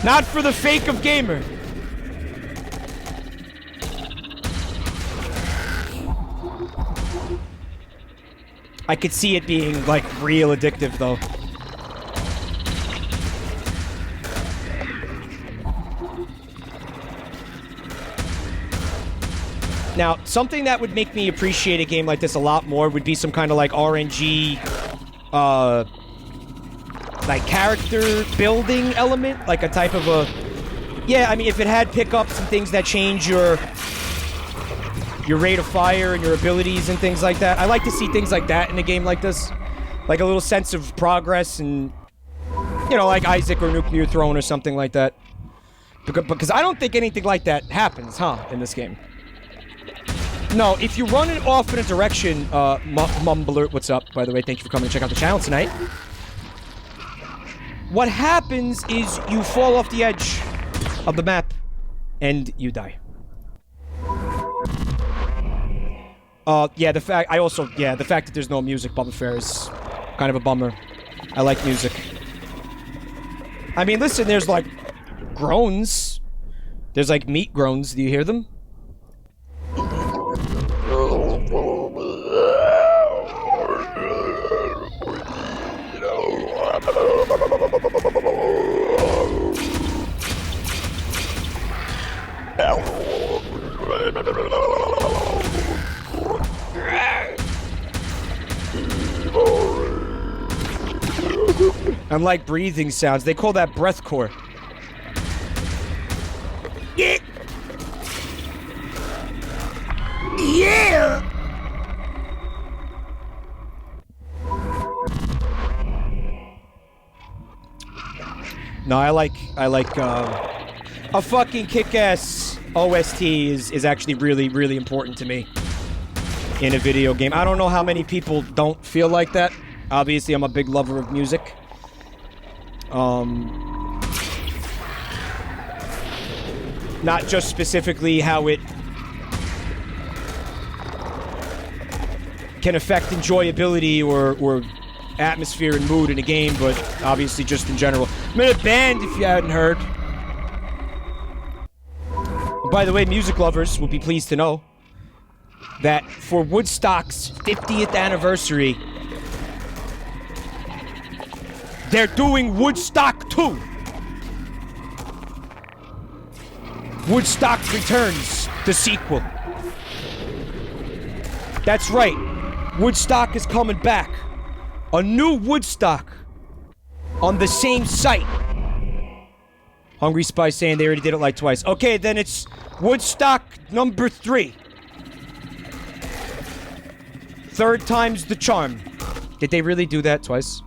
A: Not for the fake of gamer. I could see it being, like, real addictive, though. Now, something that would make me appreciate a game like this a lot more would be some kind of, like, RNG, like, character building element. Like, a type of a... Yeah, I mean, if it had pickups and things that change your rate of fire and your abilities and things like that. I like to see things like that in a game like this. Like, a little sense of progress and, you know, like Isaac or Nuclear Throne or something like that. Because I don't think anything like that happens, huh, in this game. No, if you run it off in a direction, Mumbler, what's up, by the way, thank you for coming to check out the channel tonight. What happens is you fall off the edge of the map, and you die. Yeah, the fact that there's no music, Bubba Fair, is kind of a bummer. I like music. I mean, listen, there's, like, groans. There's, like, meat groans. Do you hear them? I'm like breathing sounds. They call that breathcore. Yeah. Yeah. No, I like a fucking kick-ass OST is actually really, really important to me. in a video game. I don't know how many people don't feel like that. Obviously, I'm a big lover of music. Not just specifically how it can affect enjoyability or atmosphere and mood in a game, but obviously just in general. I'm in a band, if you hadn't heard. By the way, music lovers will be pleased to know that for Woodstock's 50th anniversary, they're doing Woodstock 2. Woodstock Returns, the sequel. That's right. Woodstock is coming back. A new Woodstock on the same site. Hungry Spy saying they already did it like twice. Okay, then it's Woodstock number 3. Third time's the charm. Did they really do that twice?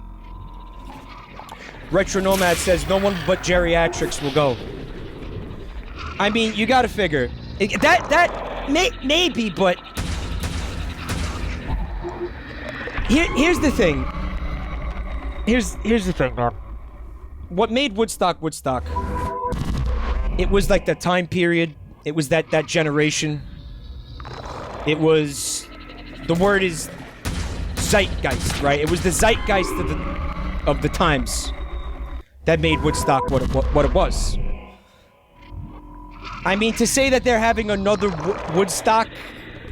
A: Retro Nomad says no one but geriatrics will go. I mean, you gotta figure. Maybe, but... Here's the thing. Here's the thing, man. What made Woodstock Woodstock? It was like the time period. It was that generation. It was... The word is zeitgeist, right? It was the zeitgeist of the times that made Woodstock what it was. I mean, to say that they're having another Woodstock,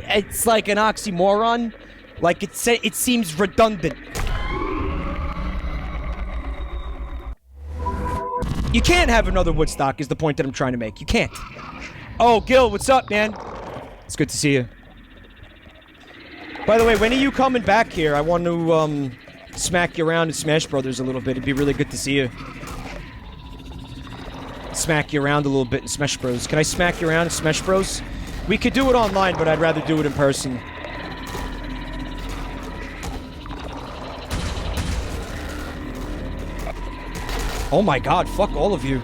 A: it's like an oxymoron. Like, it seems redundant. You can't have another Woodstock, is the point that I'm trying to make. You can't. Oh, Gil, what's up, man? It's good to see you. By the way, when are you coming back here? I want to, smack you around in Smash Brothers a little bit. It'd be really good to see you. Smack you around a little bit in Smash Bros. Can I smack you around in Smash Bros? We could do it online, but I'd rather do it in person. Oh my god, fuck all of you.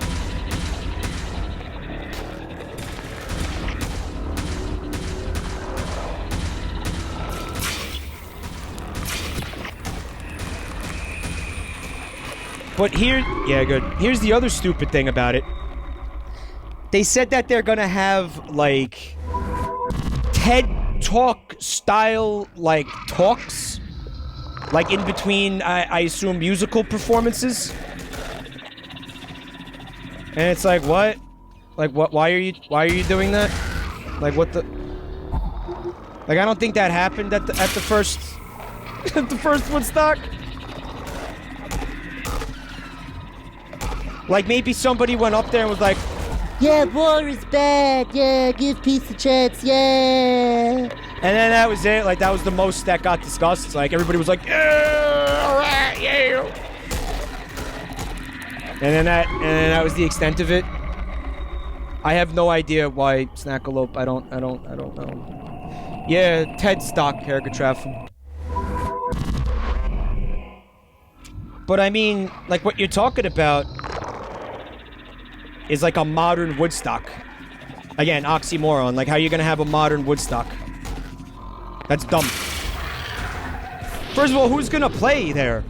A: But yeah, good. Here's the other stupid thing about it. They said that they're gonna have, like, TED Talk style, like, talks. Like, in between, I assume, musical performances. And it's like, what? Like, what? Why are you doing that? Like, what the? Like, I don't think that happened at the first, at the first Woodstock. Like, maybe somebody went up there and was like,
L: yeah, war is bad. Yeah, give peace a chance. Yeah.
A: And then that was it. Like, that was the most that got discussed. Like, everybody was like, yeah, all right, yeah. And then that was the extent of it. I have no idea why Snackalope. I don't know. Yeah, TED stock, Hergatraff. But I mean, like, what you're talking about is like a modern Woodstock. Again, oxymoron. Like, how are you gonna have a modern Woodstock? That's dumb. First of all, who's gonna play there?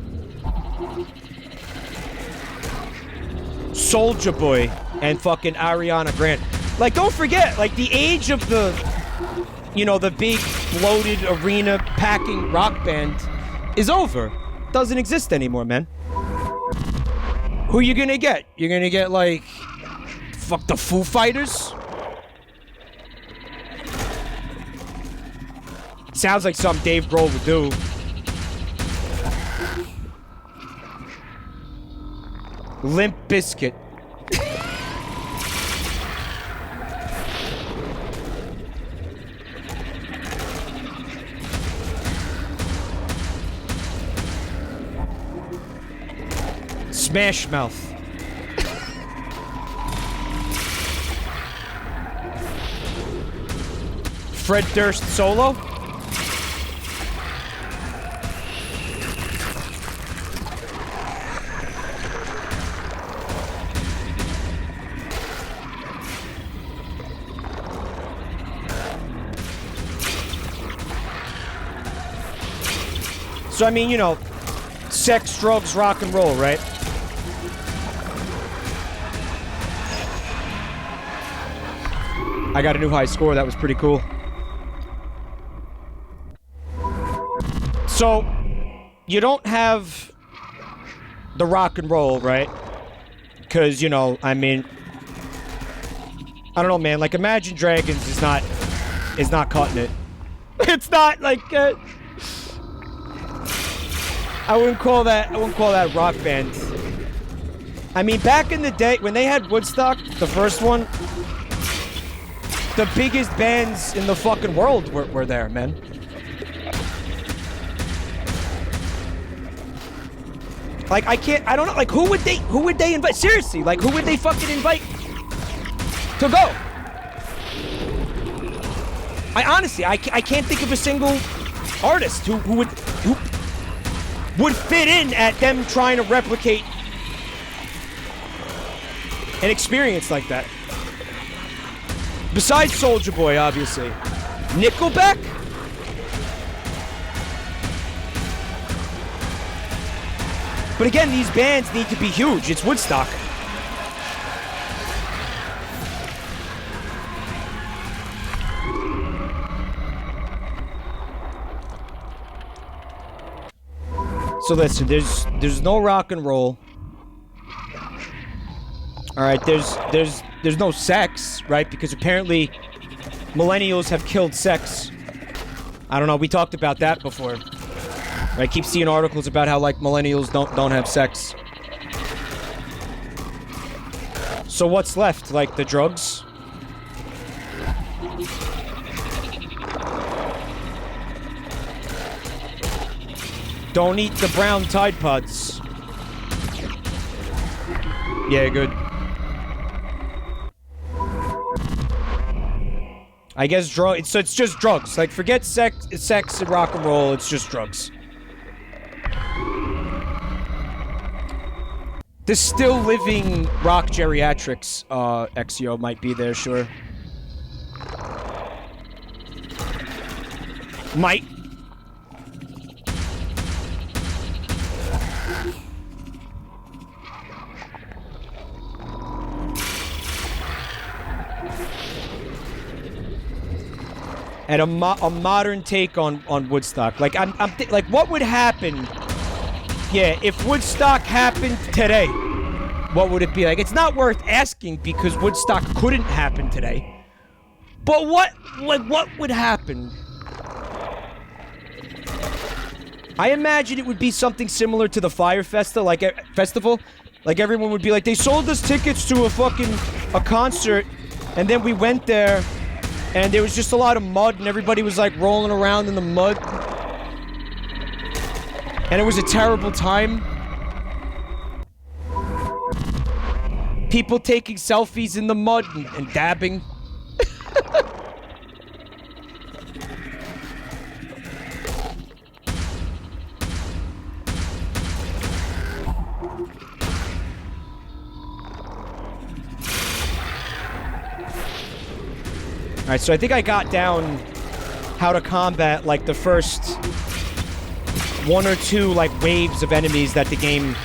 A: Soulja Boy and fucking Ariana Grande. Like, don't forget, like, the age of the, you know, the big bloated arena packing rock band is over. Doesn't exist anymore, man. Who you gonna get? You're gonna get, like, fuck, the Foo Fighters? Sounds like something Dave Grohl would do. Limp Bizkit. Smash Mouth. Fred Durst solo? So, I mean, you know, sex, drugs, rock and roll, right? I got a new high score. That was pretty cool. So, you don't have the rock and roll, right? Because, you know, I mean, I don't know, man. Like, Imagine Dragons is not cutting it. It's not like I wouldn't call that rock band. I mean, back in the day when they had Woodstock, the first one, the biggest bands in the fucking world were there, man. Like, I don't know, like, who would they invite? Seriously, like, who would they fucking invite to go? I honestly, I can't think of a single artist who would fit in at them trying to replicate an experience like that. Besides Soulja Boy, obviously. Nickelback? But again, these bands need to be huge. It's Woodstock. So listen, there's no rock and roll. All right, there's no sex, right? Because apparently millennials have killed sex. I don't know, we talked about that before. I keep seeing articles about how, like, millennials don't have sex. So what's left? Like, the drugs? Don't eat the brown Tide Pods. Yeah, good. I guess so it's just drugs. Like, forget sex and rock and roll, it's just drugs. The still living rock geriatrics, XYO might be there, sure. Might. And a modern take on Woodstock. Like, like, what would happen? Yeah, if Woodstock happened today, what would it be like? It's not worth asking because Woodstock couldn't happen today. But what would happen? I imagine it would be something similar to the Fire Festival. Like, everyone would be like, they sold us tickets to a concert, and then we went there, and there was just a lot of mud, and everybody was, like, rolling around in the mud. And it was a terrible time. People taking selfies in the mud and dabbing. Alright, so I think I got down how to combat, like, the first one or two, like, waves of enemies that the game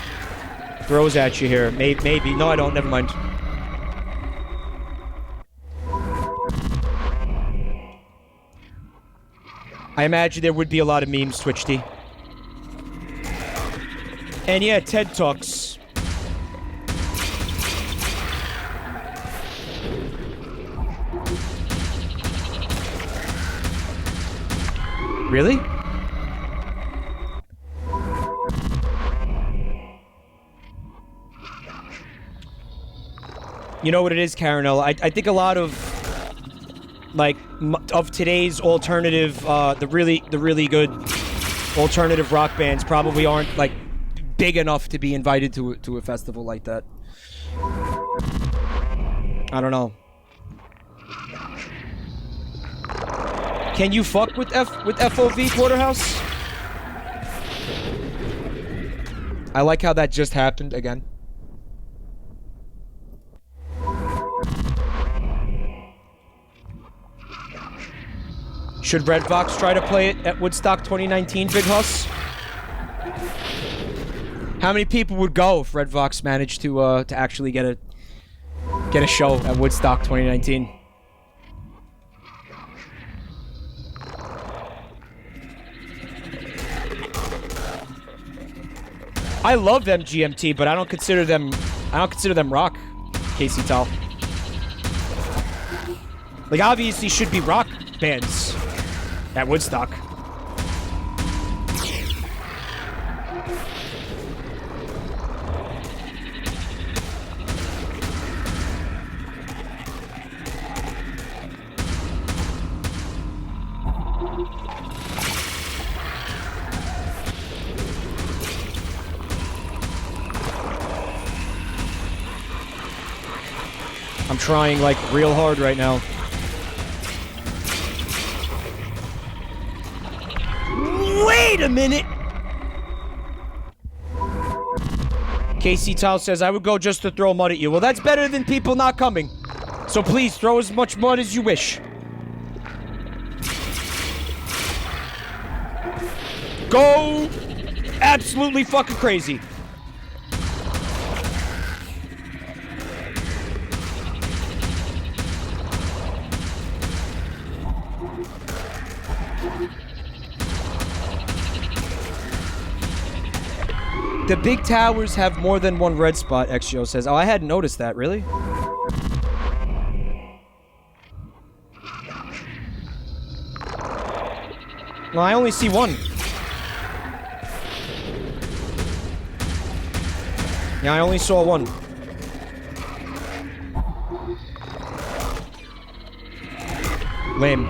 A: throws at you here. Maybe. No, I don't. Never mind. I imagine there would be a lot of memes, Twitch-D. And yeah, TED Talks. Really? You know what it is, Caranel? I think a lot of, like, of today's alternative, the really good alternative rock bands probably aren't, like, big enough to be invited to a festival like that. I don't know. Can you fuck with FOV, Porterhouse? I like how that just happened again. Should Red Fox try to play it at Woodstock 2019, Big Huss? How many people would go if Red Vox managed to actually get a show at Woodstock 2019? I love them GMT, but I don't consider them rock, Casey Tal. Like, obviously should be rock bands at Woodstock. I'm trying, like, real hard right now.
L: Wait a minute!
A: Casey Tal says, I would go just to throw mud at you. Well, that's better than people not coming. So please, throw as much mud as you wish. Go absolutely fucking crazy. The big towers have more than one red spot, XGO says. Oh, I hadn't noticed that, really? No, I only see one. Yeah, I only saw one. Lame.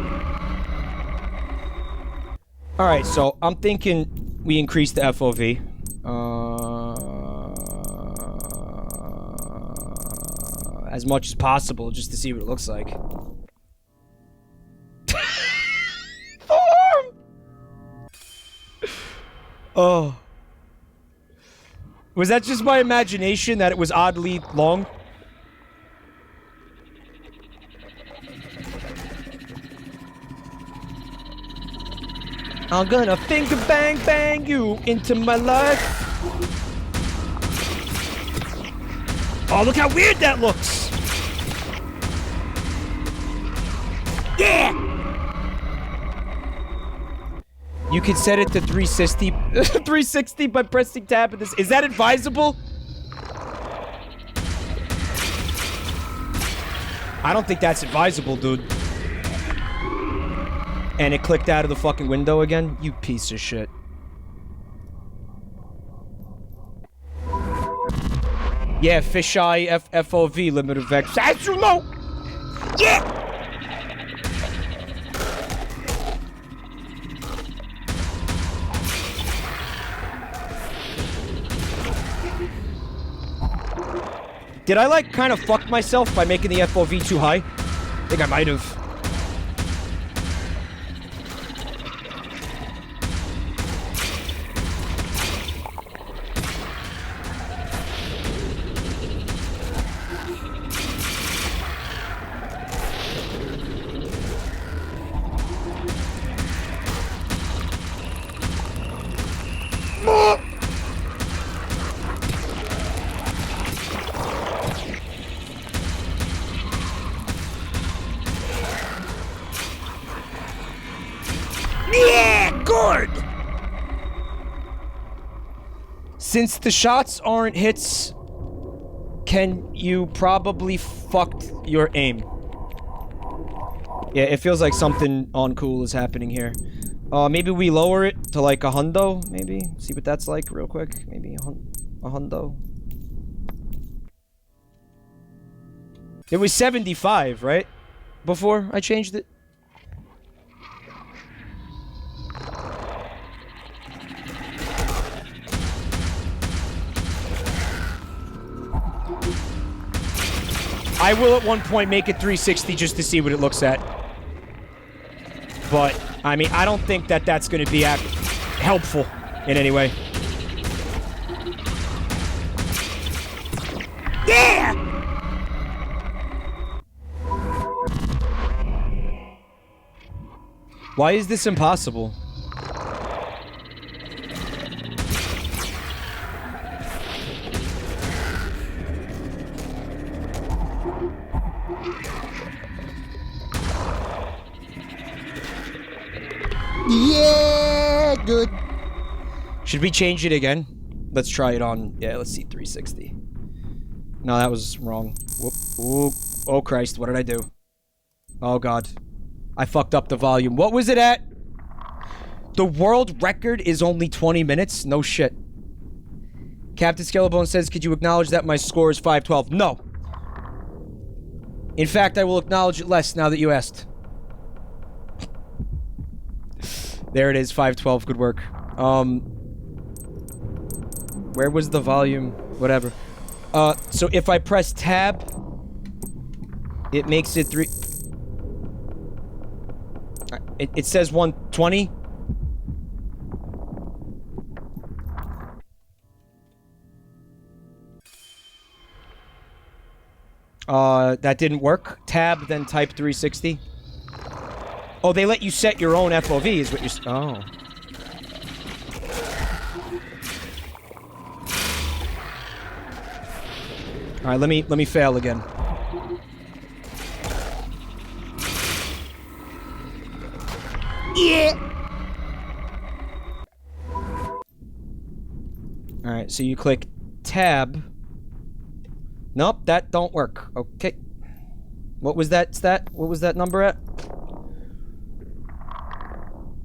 A: Alright, so I'm thinking we increase the FOV. As much as possible, just to see what it looks like. Oh. Was that just my imagination that it was oddly long? I'm gonna finger bang bang you into my life. Oh, look how weird that looks. Yeah! You can set it to 360, 360 by pressing tab at this. Is that advisable? I don't think that's advisable, dude. And it clicked out of the fucking window again? You piece of shit. Yeah, fisheye FOV limit of X. As you know! Yeah! Did I, like, kind of fuck myself by making the FOV too high? I think I might have.
L: Yeah, good!
A: Since the shots aren't hits, can you probably fucked your aim? Yeah, it feels like something uncool is happening here. Maybe we lower it to like a hundo, maybe? See what that's like real quick. Maybe a hundo. It was 75, right? Before I changed it? I will at one point make it 360 just to see what it looks at. But, I mean, I don't think that that's going to be helpful in any way.
L: Yeah!
A: Why is this impossible?
F: good?
A: Should we change it again? Let's try it on... Yeah, let's see, 360. No, that was wrong. Whoop. Ooh. Oh, Christ, what did I do? Oh, God. I fucked up the volume. What was it at? The world record is only 20 minutes? No shit. Captain Skelebone says, could you acknowledge that my score is 512? No. In fact, I will acknowledge it less now that you asked. There it is, 512. Good work. Where was the volume? Whatever. So if I press tab, it makes it 3... It says 120. That didn't work. Tab, then type 360. Oh, they let you set your own FOV is what you're... Oh. Alright, let me fail again.
F: Yeah!
A: Alright, so you click tab. Nope, that don't work. Okay. What was that stat? What was that number at?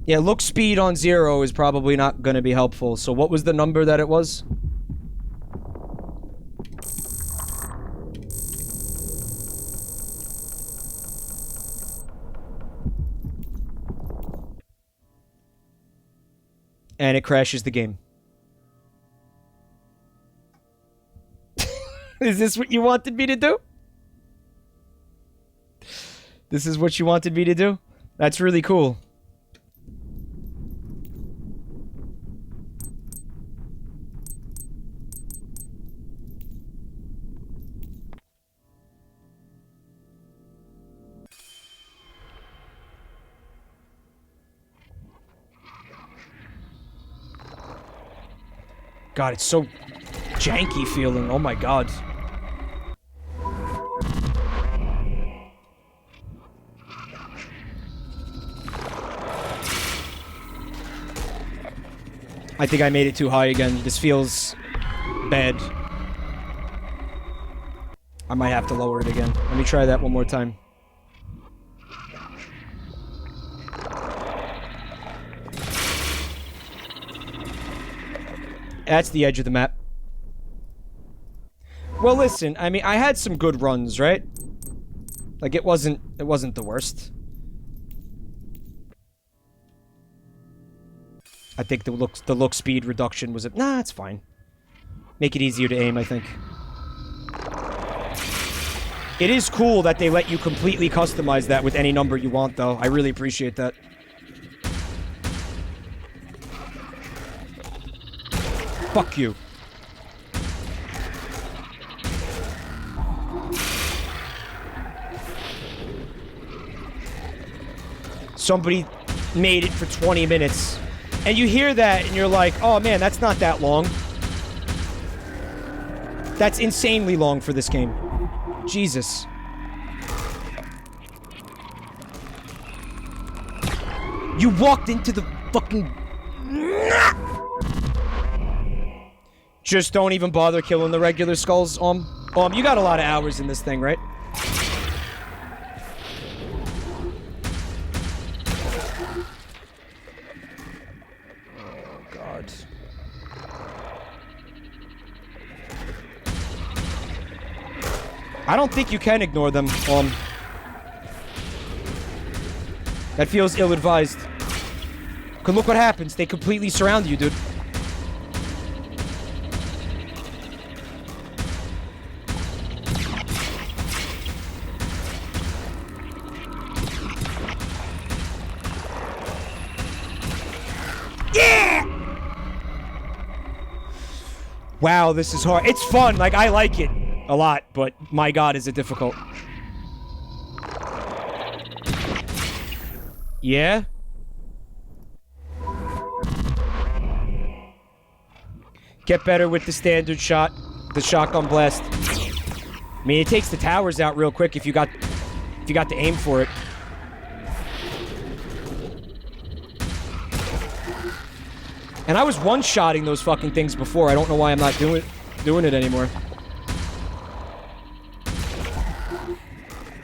A: Yeah, look speed on 0 is probably not gonna be helpful. So what was the number that it was? And it crashes the game. Is this what you wanted me to do? This is what you wanted me to do? That's really cool. God, it's so janky feeling. Oh my God. I think I made it too high again. This feels bad. I might have to lower it again. Let me try that one more time. That's the edge of the map. Well, listen, I mean, I had some good runs, right? Like, it wasn't the worst. I think the look speed reduction was nah, it's fine. Make it easier to aim, I think. It is cool that they let you completely customize that with any number you want, though. I really appreciate that. Fuck you. Somebody made it for 20 minutes. And you hear that and you're like, oh man, that's not that long. That's insanely long for this game. Jesus. You walked into the fucking... Just don't even bother killing the regular skulls. You got a lot of hours in this thing, right? Oh, God. I don't think you can ignore them. That feels ill-advised. Cause look what happens. They completely surround you, dude. Wow, this is hard. It's fun. Like, I like it a lot, but my God, is it difficult. Yeah? Get better with the standard shot, the shotgun blast. I mean, it takes the towers out real quick if you got to aim for it. And I was one-shotting those fucking things before. I don't know why I'm not doing it anymore.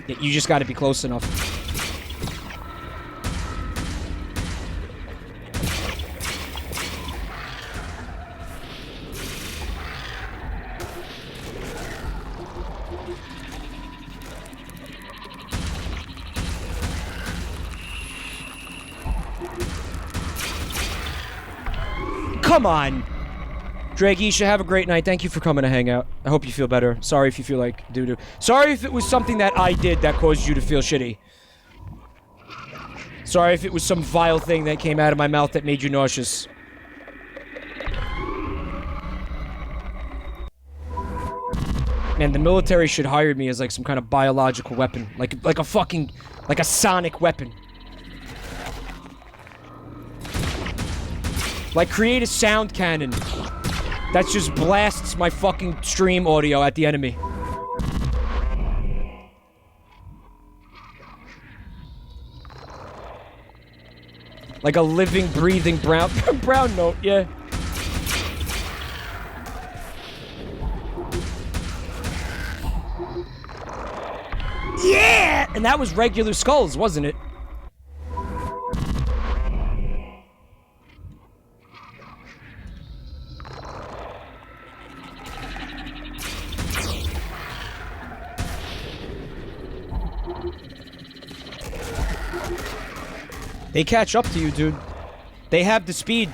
A: You just gotta be close enough. Come on! Dragisha, have a great night. Thank you for coming to hang out. I hope you feel better. Sorry if you feel like doo-doo. Sorry if it was something that I did that caused you to feel shitty. Sorry if it was some vile thing that came out of my mouth that made you nauseous. Man, the military should hire me as like some kind of biological weapon. Like a sonic weapon. Like, create a sound cannon that just blasts my fucking stream audio at the enemy. Like a living, breathing brown note, yeah. Yeah! And that was regular skulls, wasn't it? They catch up to you, dude. They have the speed.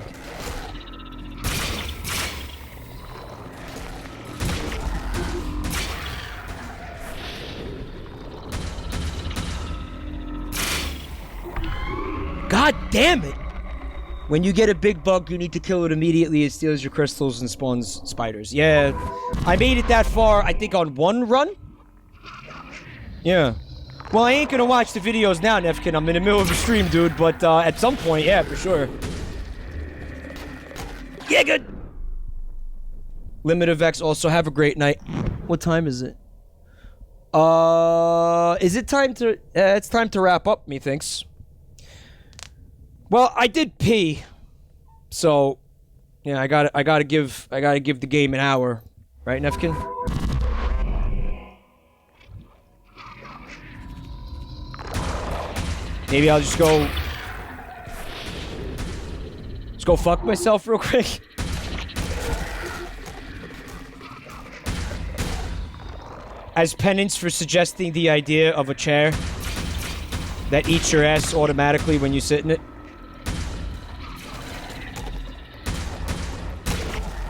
A: God damn it! When you get a big bug, you need to kill it immediately. It steals your crystals and spawns spiders. Yeah, I made it that far, I think, on one run? Yeah. Well, I ain't gonna watch the videos now, Nefkin. I'm in the middle of a stream, dude, but at some point, yeah, for sure. Yeah, good! Limit of X, also have a great night. What time is it? Is it time to... it's time to wrap up, methinks. Well, I did pee. So, yeah, I gotta give the game an hour. Right, Nefkin? Maybe I'll just go fuck myself real quick. As penance for suggesting the idea of a chair that eats your ass automatically when you sit in it.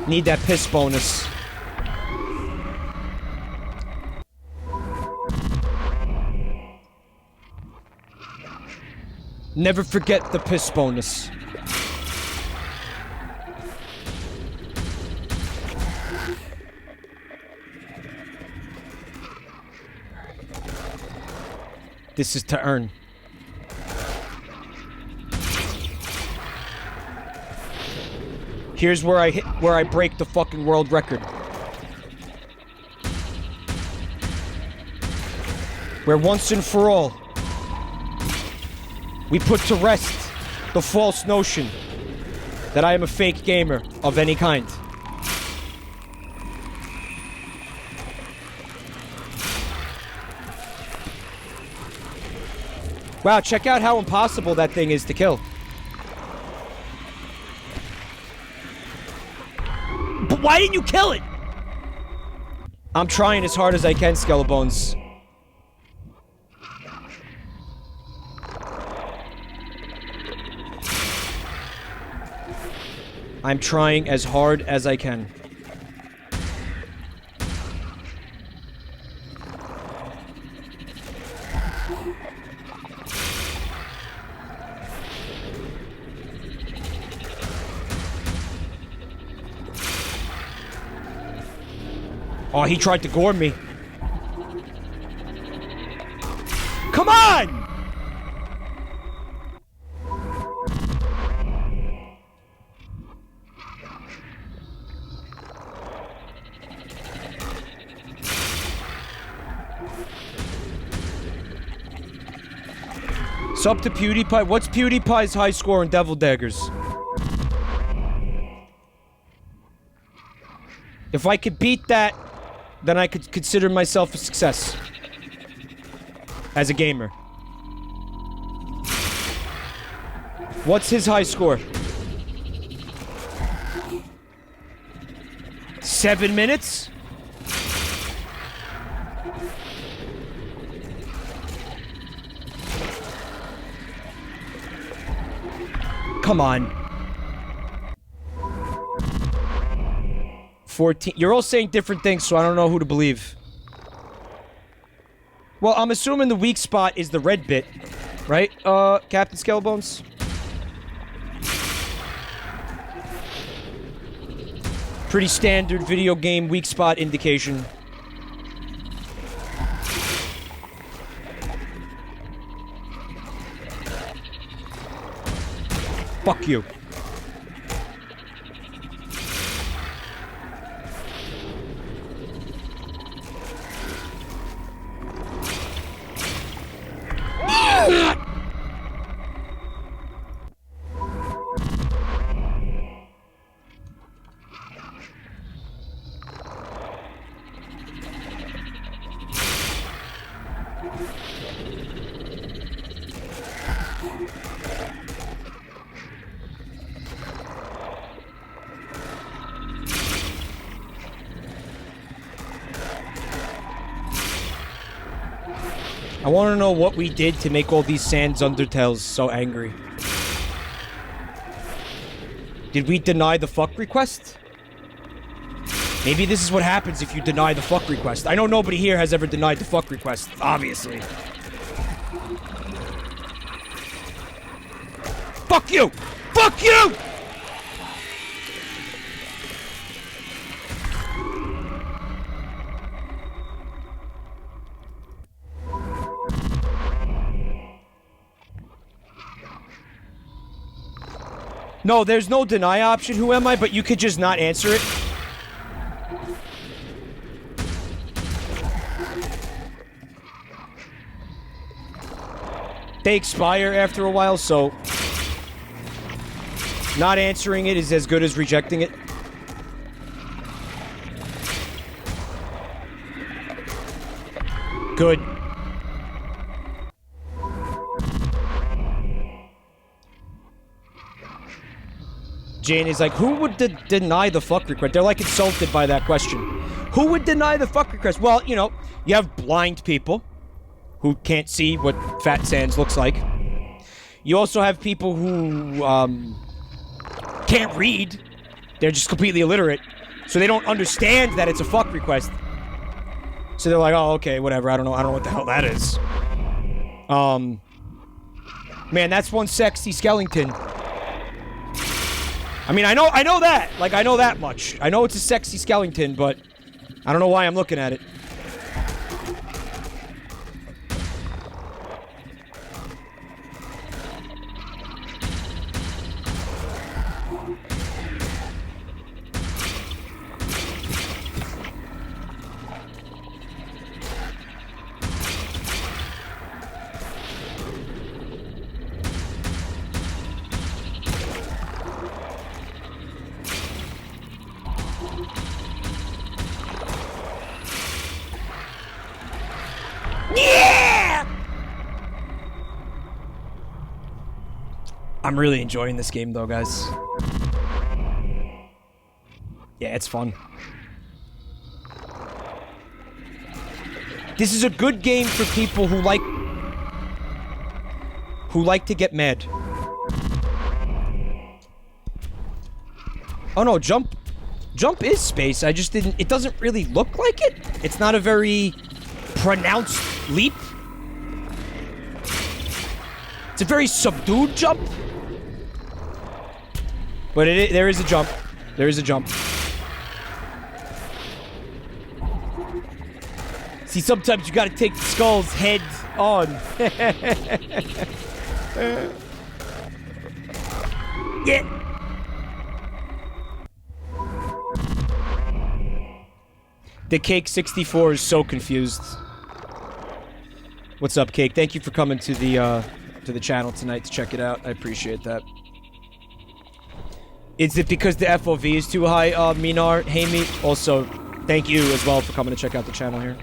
A: Need that piss bonus. Never forget the piss bonus. This is to earn. Here's where I break the fucking world record. Where once and for all, we put to rest the false notion that I am a fake gamer of any kind. Wow, check out how impossible that thing is to kill. But why didn't you kill it? I'm trying as hard as I can, Skelebones. I'm trying as hard as I can. Oh, he tried to gore me. Come on! Sub to PewDiePie. What's PewDiePie's high score in Devil Daggers? If I could beat that, then I could consider myself a success. As a gamer. What's his high score? 7 minutes? Come on. 14. You're all saying different things, so I don't know who to believe. Well, I'm assuming the weak spot is the red bit, right, Captain Scalebones? Pretty standard video game weak spot indication. Fuck you. I want to know what we did to make all these Sans Undertales so angry. Did we deny the fuck request? Maybe this is what happens if you deny the fuck request. I know nobody here has ever denied the fuck request, obviously. Fuck you! Fuck you! No, there's no deny option, who am I? But you could just not answer it. They expire after a while, so... not answering it is as good as rejecting it. Good. Jane is like, who would deny the fuck request? They're like insulted by that question. Who would deny the fuck request? Well, you know, you have blind people who can't see what Fat Sans looks like. You also have people who can't read. They're just completely illiterate. So they don't understand that it's a fuck request. So they're like, oh, okay, whatever. I don't know what the hell that is. Man, that's one sexy skeleton. I mean, I know that. Like, I know that much. I know it's a sexy skeleton, but I don't know why I'm looking at it. I'm really enjoying this game, though, guys. Yeah, it's fun. This is a good game for people who like to get mad. Oh no, jump is space. I just didn't. It doesn't really look like it. It's not a very pronounced leap. It's a very subdued jump. But there is a jump. There is a jump. See, sometimes you gotta take the skulls head on. Yeah. The Cake 64 is so confused. What's up, Cake? Thank you for coming to the channel tonight to check it out. I appreciate that. Is it because the FOV is too high, Minar? Hey, me. Also, thank you as well for coming to check out the channel here.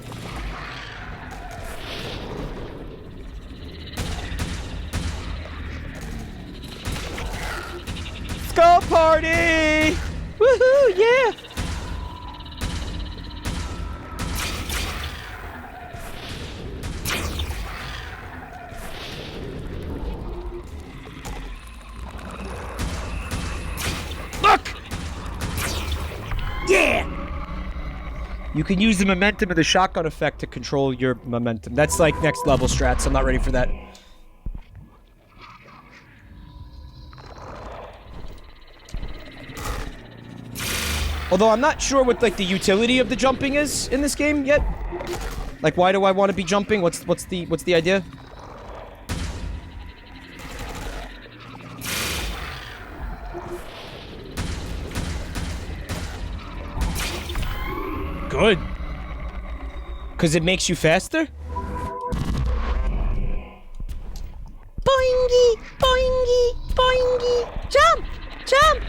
A: Skull party! Woohoo! Yeah! Look! Yeah! You can use the momentum of the shotgun effect to control your momentum. That's like next level strats. I'm not ready for that. Although I'm not sure what like the utility of the jumping is in this game yet. Like, why do I want to be jumping? What's the idea? Good. Because it makes you faster?
L: Boingy, boingy, boingy. Jump, jump.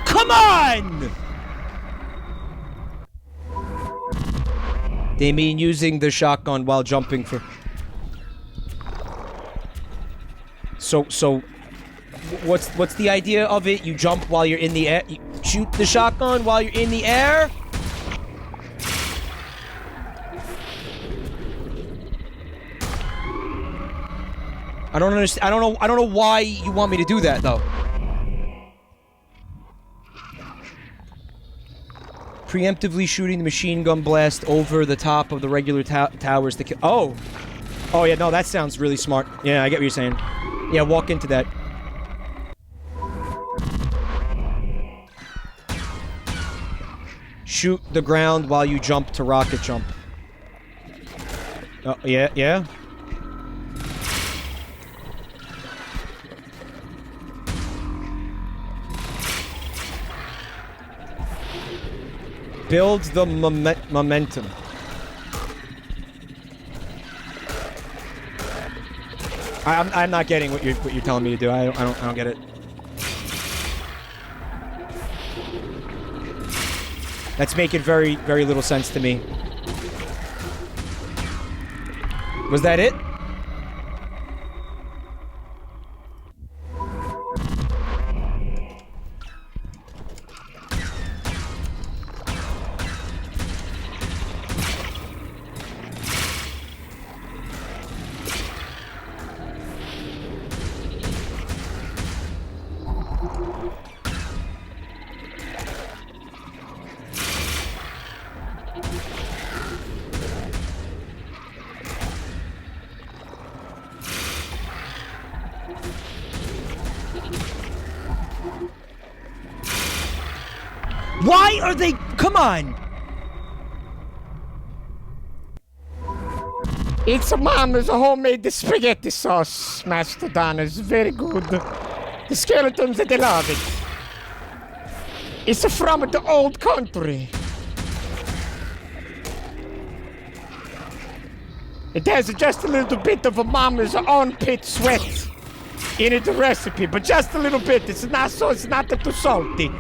A: Come on! They mean using the shotgun while jumping for... So, what's the idea of it? You jump while you're in the air? You shoot the shotgun while you're in the air? I don't understand. I don't know why you want me to do that, though. Preemptively shooting the machine gun blast over the top of the regular towers to kill. Oh! Oh, yeah, no, that sounds really smart. Yeah, I get what you're saying. Yeah, walk into that. Shoot the ground while you jump to rocket jump. Oh, yeah, yeah. Build the momentum. I'm not getting what you're telling me to do. I don't get it. That's making very little sense to me. Was that it? Why are they... Come on!
M: It's a mama's homemade spaghetti sauce, Master Don. It's very good. The skeletons, they love it. It's from the old country. It has just a little bit of a mama's armpit sweat in the recipe, but just a little bit. It's not too salty.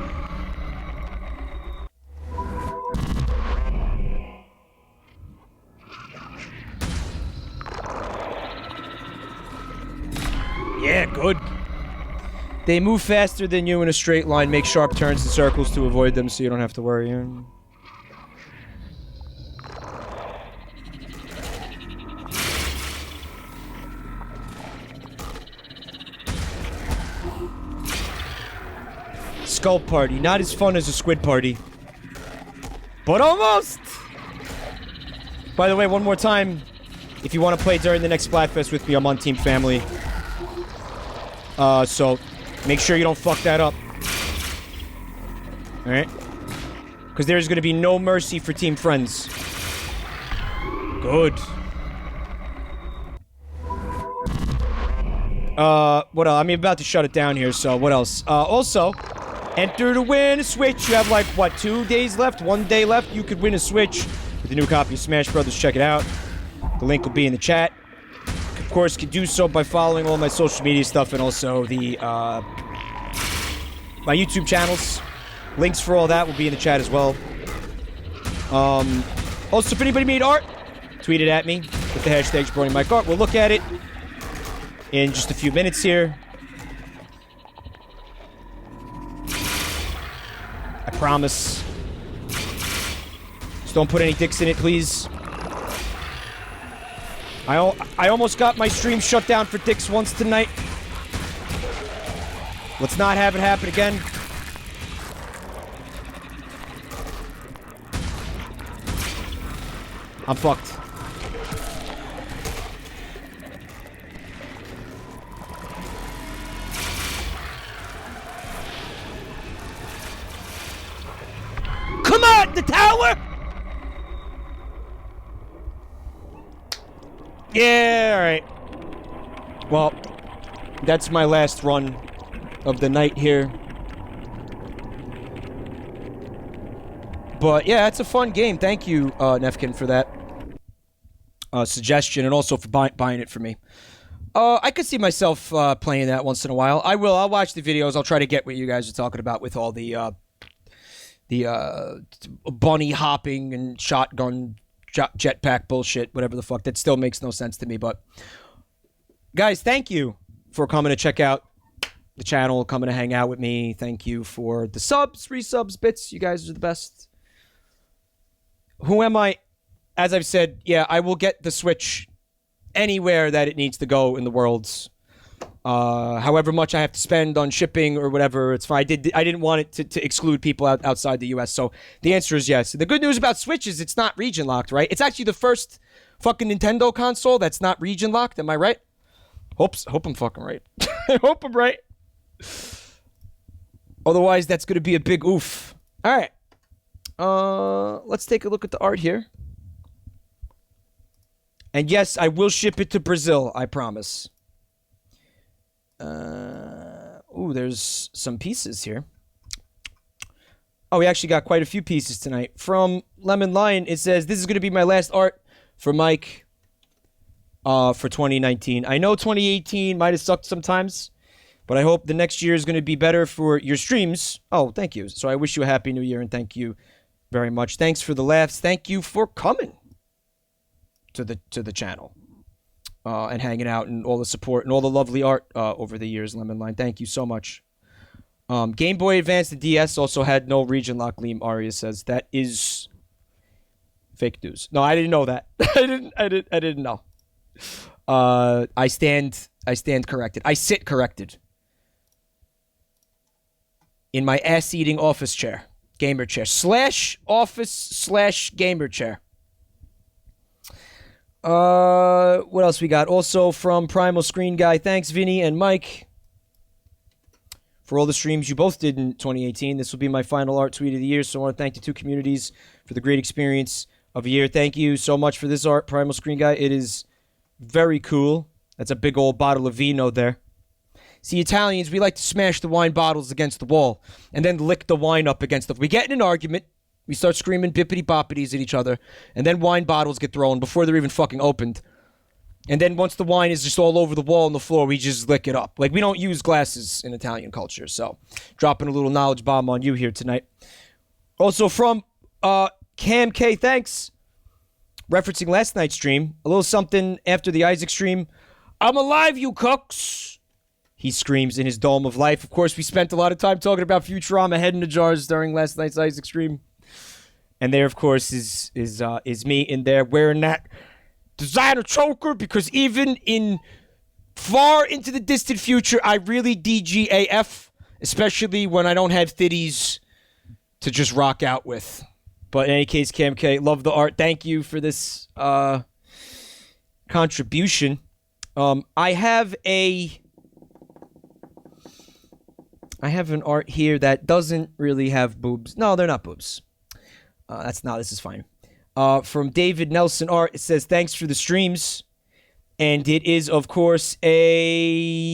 A: Yeah, good. They move faster than you in a straight line, make sharp turns and circles to avoid them so you don't have to worry. Skull party, not as fun as a squid party. But almost! By the way, one more time, if you want to play during the next Splatfest with me, I'm on Team Family. So make sure you don't fuck that up. Alright? Because there's going to be no mercy for Team Friends. Good. What else? I'm about to shut it down here, so what else? Also, enter to win a Switch. You have, like, what, 2 days left? 1 day left? You could win a Switch with the new copy of Smash Brothers. Check it out. The link will be in the chat. Of course, you can do so by following all my social media stuff and also the, my YouTube channels. Links for all that will be in the chat as well. Also, if anybody made art, tweet it at me with the hashtag JabroniMikeArt. We'll look at it in just a few minutes here. I promise. Just don't put any dicks in it, please. I almost got my stream shut down for dicks once tonight. Let's not have it happen again. I'm fucked.
F: Come on, the tower!
A: Yeah, alright. Well, that's my last run of the night here. But yeah, it's a fun game. Thank you, Nefkin, for that suggestion and also for buying it for me. I could see myself playing that once in a while. I will. I'll watch the videos. I'll try to get what you guys are talking about with all the bunny hopping and shotgun jetpack bullshit, whatever the fuck. That still makes no sense to me. But guys, thank you for coming to check out the channel, coming to hang out with me. Thank you for the subs, resubs, bits. You guys are the best. Who am I? As I've said, yeah, I will get the Switch anywhere that it needs to go in the world. However much I have to spend on shipping or whatever, it's fine. I didn't want it to exclude people outside the US, so the answer is yes. The good news about Switch is it's not region locked, right? It's actually the first fucking Nintendo console that's not region locked. Am I right? Hope I'm fucking right. I hope I'm right. Otherwise, that's going to be a big oof. All right. Let's take a look at the art here. And yes, I will ship it to Brazil, I promise. Ooh, there's some pieces here. Oh, we actually got quite a few pieces tonight. From Lemon Lion, it says, this is going to be my last art for Mike for 2019. I know 2018 might have sucked sometimes, but I hope the next year is going to be better for your streams. Oh, thank you. So I wish you a happy new year, and thank you very much. Thanks for the laughs. Thank you for coming to the channel and hanging out and all the support and all the lovely art over the years, Lemon Line. Thank you so much. Game Boy Advance, the DS also had no region lock. Liam Aria says that is fake news. No, I didn't know that. I didn't know. I stand corrected. I sit corrected in my ass-eating office chair, gamer chair / office / gamer chair. What else we got? Also from Primal Screen Guy, thanks Vinny and Mike for all the streams you both did in 2018. This will be my final art tweet of the year, so I want to thank the two communities for the great experience of a year. Thank you so much for this art, Primal Screen Guy. It is very cool. That's a big old bottle of vino there. See, Italians, we like to smash the wine bottles against the wall and then lick the wine up against the... We get in an argument. We start screaming bippity-boppities at each other, and then wine bottles get thrown before they're even fucking opened. And then once the wine is just all over the wall and the floor, we just lick it up. Like, we don't use glasses in Italian culture, so dropping a little knowledge bomb on you here tonight. Also from Cam K, thanks. Referencing last night's stream, a little something after the Isaac stream. I'm alive, you cooks! He screams in his dome of life. Of course, we spent a lot of time talking about Futurama head in the jars during last night's Isaac stream. And there, of course, is me in there wearing that designer choker, because even in far into the distant future, I really DGAF, especially when I don't have thitties to just rock out with. But in any case, Cam K, love the art. Thank you for this contribution. I have an art here that doesn't really have boobs. No, they're not boobs. This is fine. From David Nelson Art, it says, thanks for the streams. And it is, of course, a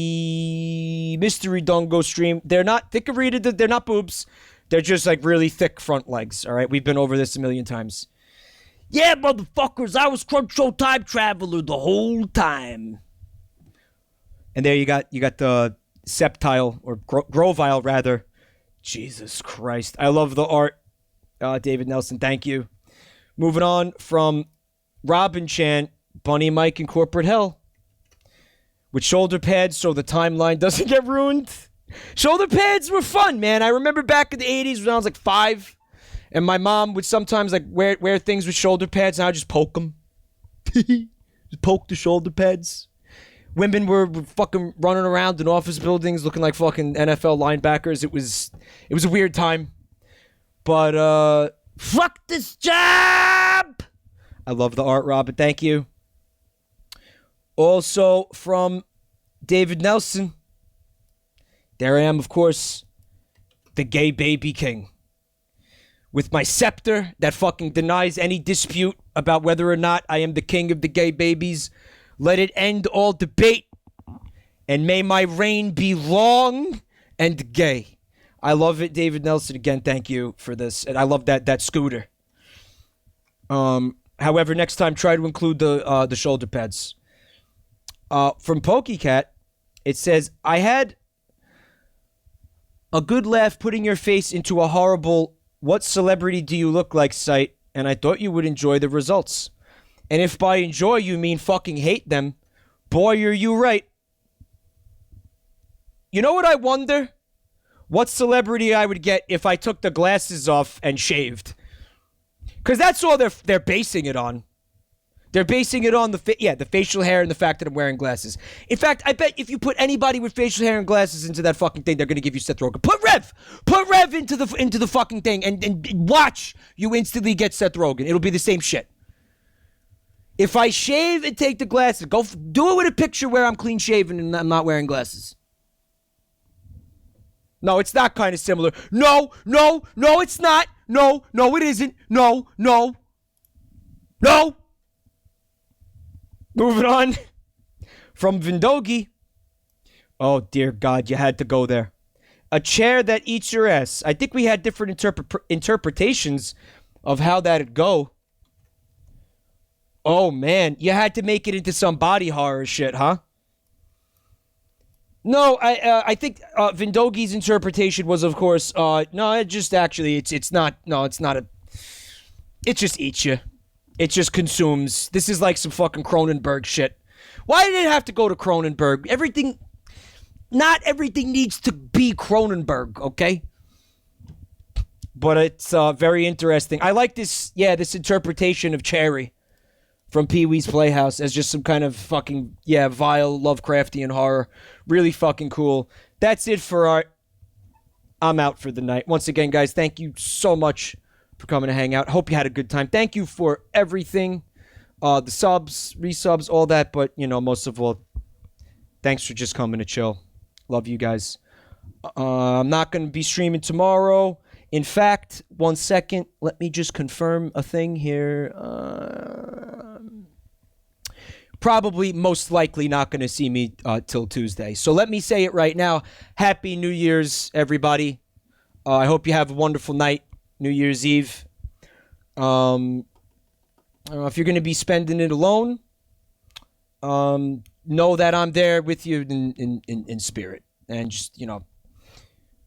A: mystery Dongo stream. They're not thick-readed, they're not boobs. They're just like really thick front legs, all right? We've been over this a million times.
F: Yeah, motherfuckers, I was Crunch Show Time Traveler the whole time.
A: And there you got the Septile, or Grovile, rather. Jesus Christ. I love the art. David Nelson, thank you. Moving on from Robin Chan, Bunny Mike in Corporate Hell. With shoulder pads so the timeline doesn't get ruined. Shoulder pads were fun, man. I remember back in the 80s when I was like 5. And my mom would sometimes like wear things with shoulder pads, and I would just poke them. Just poke the shoulder pads. Women were fucking running around in office buildings looking like fucking NFL linebackers. It was a weird time. But,
F: fuck this job!
A: I love the art, Robin. Thank you. Also from David Nelson. There I am, of course, the gay baby king. With my scepter that fucking denies any dispute about whether or not I am the king of the gay babies. Let it end all debate. And may my reign be long and gay. I love it, David Nelson. Again, thank you for this. And I love that scooter. However, next time, try to include the shoulder pads. From PokeCat, it says, I had a good laugh putting your face into a horrible "what celebrity do you look like" site, and I thought you would enjoy the results. And if by enjoy you mean fucking hate them, boy, are you right. You know what I wonder? What celebrity I would get if I took the glasses off and shaved. Because that's all they're basing it on. They're basing it on the facial hair and the fact that I'm wearing glasses. In fact, I bet if you put anybody with facial hair and glasses into that fucking thing, they're gonna give you Seth Rogen. Put Rev into the fucking thing and watch you instantly get Seth Rogen. It'll be the same shit. If I shave and take the glasses, do it with a picture where I'm clean shaven and I'm not wearing glasses. No, it's not kind of similar. No, it's not. No, it isn't. No. Moving on from Vindogi. Oh, dear God, you had to go there. A chair that eats your ass. I think we had different interpretations of how that'd go. Oh, man, you had to make it into some body horror shit, huh? No, I think Vindogi's interpretation was, of course, no, it just actually, it's not a, it just eats you. It just consumes. This is like some fucking Cronenberg shit. Why did it have to go to Cronenberg? Not everything needs to be Cronenberg, okay? But it's very interesting. I like this interpretation of Cherry from Pee-wee's Playhouse as just some kind of fucking, vile Lovecraftian horror. Really fucking cool. That's it for art. I'm out for the night. Once again, guys, thank you so much for coming to hang out. Hope you had a good time. Thank you for everything. The subs, resubs, all that. But, most of all, thanks for just coming to chill. Love you guys. I'm not going to be streaming tomorrow. In fact, 1 second. Let me just confirm a thing here. Probably, most likely not going to see me till Tuesday. So let me say it right now. Happy New Year's, everybody. I hope you have a wonderful night. New Year's Eve. If you're going to be spending it alone, know that I'm there with you in spirit. And just,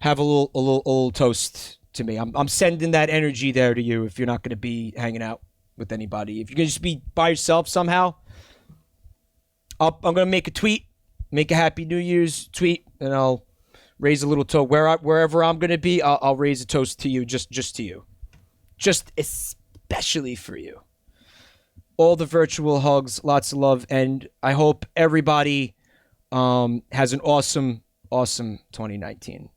A: have a little toast to me. I'm sending that energy there to you if you're not going to be hanging out with anybody. If you're going to just be by yourself somehow, I'm going to make a tweet, make a Happy New Year's tweet, and I'll raise a little toast. Wherever I'm going to be, I'll raise a toast to you, just to you. Just especially for you. All the virtual hugs, lots of love, and I hope everybody has an awesome 2019.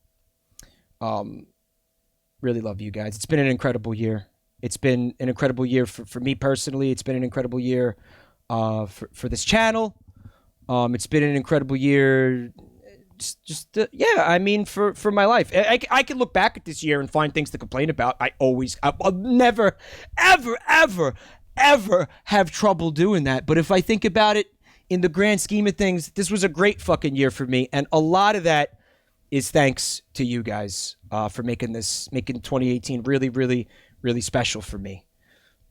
A: Really love you guys. It's been an incredible year. It's been an incredible year for me personally. It's been an incredible year for this channel. It's been an incredible year. For my life. I can look back at this year and find things to complain about. I'll never, ever have trouble doing that. But if I think about it in the grand scheme of things, this was a great fucking year for me. And a lot of that is thanks to you guys for making 2018 really, really, really special for me.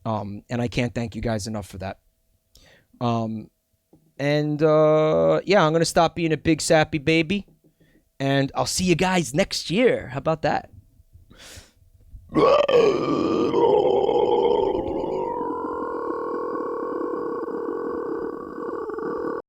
A: And I can't thank you guys enough for that. Yeah, I'm going to stop being a big sappy baby. And I'll see you guys next year. How about that?